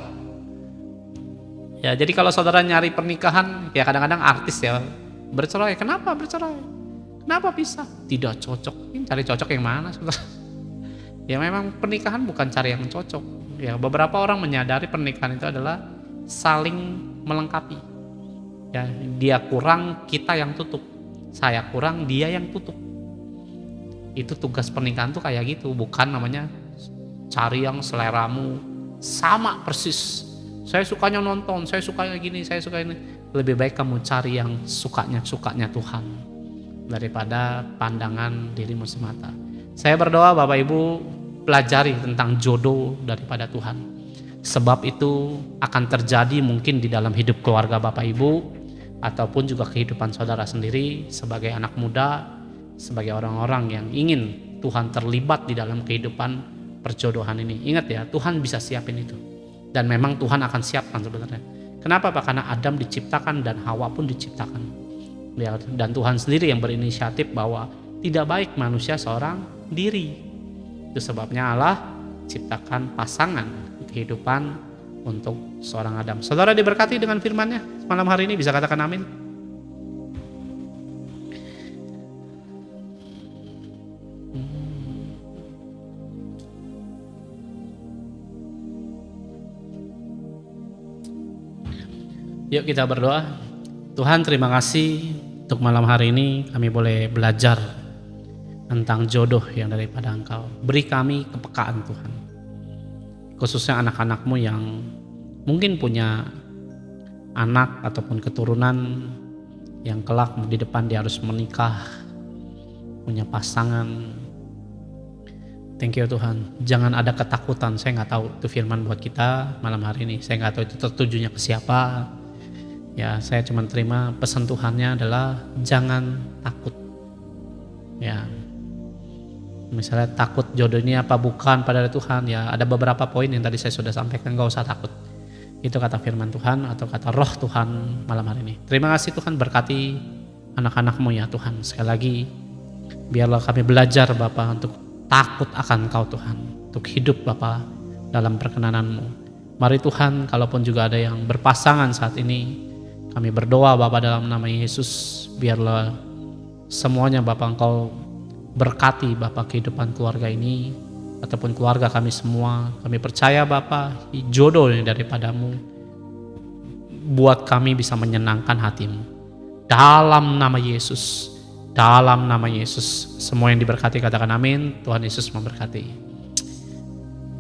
Ya jadi kalau saudara nyari pernikahan, ya kadang-kadang artis ya bercerai. Kenapa bercerai? Kenapa pisah? Tidak cocok. Ini cari cocok yang mana saudara? Ya memang pernikahan bukan cari yang cocok. Ya beberapa orang menyadari pernikahan itu adalah saling melengkapi. Ya dia kurang, kita yang tutup. Saya kurang, dia yang tutup. Itu tugas pernikahan tuh kayak gitu, bukan namanya cari yang seleramu sama persis. Saya sukanya nonton, saya sukanya gini, saya suka ini. Lebih baik kamu cari yang sukanya Tuhan daripada pandangan dirimu semata. Saya berdoa Bapak Ibu pelajari tentang jodoh daripada Tuhan. Sebab itu akan terjadi mungkin di dalam hidup keluarga Bapak Ibu ataupun juga kehidupan saudara sendiri sebagai anak muda, sebagai orang-orang yang ingin Tuhan terlibat di dalam kehidupan perjodohan ini. Ingat ya, Tuhan bisa siapin itu. Dan memang Tuhan akan siapkan sebenarnya. Kenapa Pak? Karena Adam diciptakan dan Hawa pun diciptakan. Ya, dan Tuhan sendiri yang berinisiatif bahwa tidak baik manusia seorang diri. Itu sebabnya Allah ciptakan pasangan kehidupan untuk seorang Adam. Saudara diberkati dengan firman-Nya malam hari ini, bisa katakan amin. Yuk kita berdoa. Tuhan, terima kasih untuk malam hari ini kami boleh belajar tentang jodoh yang daripada Engkau. Beri kami kepekaan Tuhan, khususnya anak-anak-Mu yang mungkin punya anak ataupun keturunan yang kelak di depan dia harus menikah, punya pasangan. Thank you Tuhan, jangan ada ketakutan. Saya nggak tahu itu firman buat kita malam hari ini, saya nggak tahu itu tertujunya ke siapa. Ya, saya cuma terima pesan Tuhannya adalah jangan takut. Ya, misalnya takut jodoh ini apa bukan pada Tuhan, ya ada beberapa poin yang tadi saya sudah sampaikan, gak usah takut. Itu kata firman Tuhan atau kata roh Tuhan malam hari ini. Terima kasih Tuhan, berkati anak-anak-Mu ya Tuhan. Sekali lagi, biarlah kami belajar Bapa untuk takut akan Kau Tuhan, untuk hidup Bapa dalam perkenanan-Mu. Mari Tuhan, kalaupun juga ada yang berpasangan saat ini, kami berdoa Bapa dalam nama Yesus, biarlah semuanya Bapa Engkau berkati Bapa kehidupan keluarga ini ataupun keluarga kami semua. Kami percaya Bapa, jodoh daripada-Mu buat kami bisa menyenangkan hati-Mu. Dalam nama Yesus, dalam nama Yesus, semua yang diberkati katakan amin. Tuhan Yesus memberkati.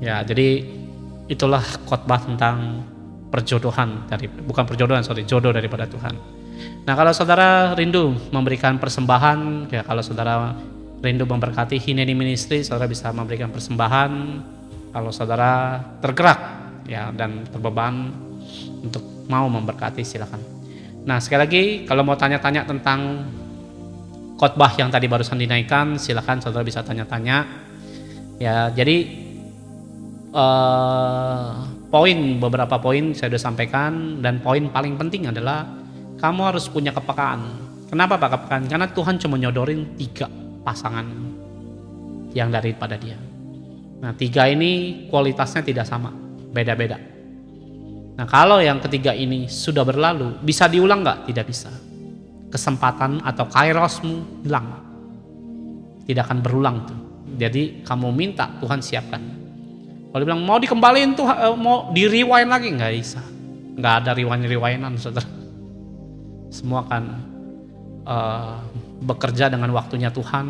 Ya, jadi itulah khotbah tentang perjodohan jodoh daripada Tuhan. Nah, kalau saudara rindu memberikan persembahan, ya kalau saudara rindu memberkati Hineni Ministry, saudara bisa memberikan persembahan. Kalau saudara tergerak ya dan terbeban untuk mau memberkati, silakan. Nah, sekali lagi kalau mau tanya-tanya tentang khotbah yang tadi barusan dinaikkan, silakan saudara bisa tanya-tanya. Ya, jadi beberapa poin saya sudah sampaikan, dan poin paling penting adalah kamu harus punya kepekaan. Kenapa Pak kepekaan? Karena Tuhan cuma nyodorin 3 pasangan yang daripada Dia. Nah, 3 ini kualitasnya tidak sama, beda-beda. Nah, kalau yang ketiga ini sudah berlalu, bisa diulang nggak? Tidak bisa. Kesempatan atau kairosmu hilang, tidak akan berulang tuh. Jadi kamu minta Tuhan siapkan. Kalau bilang mau dikembaliin tuh, mau di-rewind lagi, nggak bisa. Nggak ada rewind-rewindan saudara. Semua akan bekerja dengan waktunya Tuhan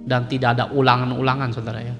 dan tidak ada ulangan-ulangan saudara ya.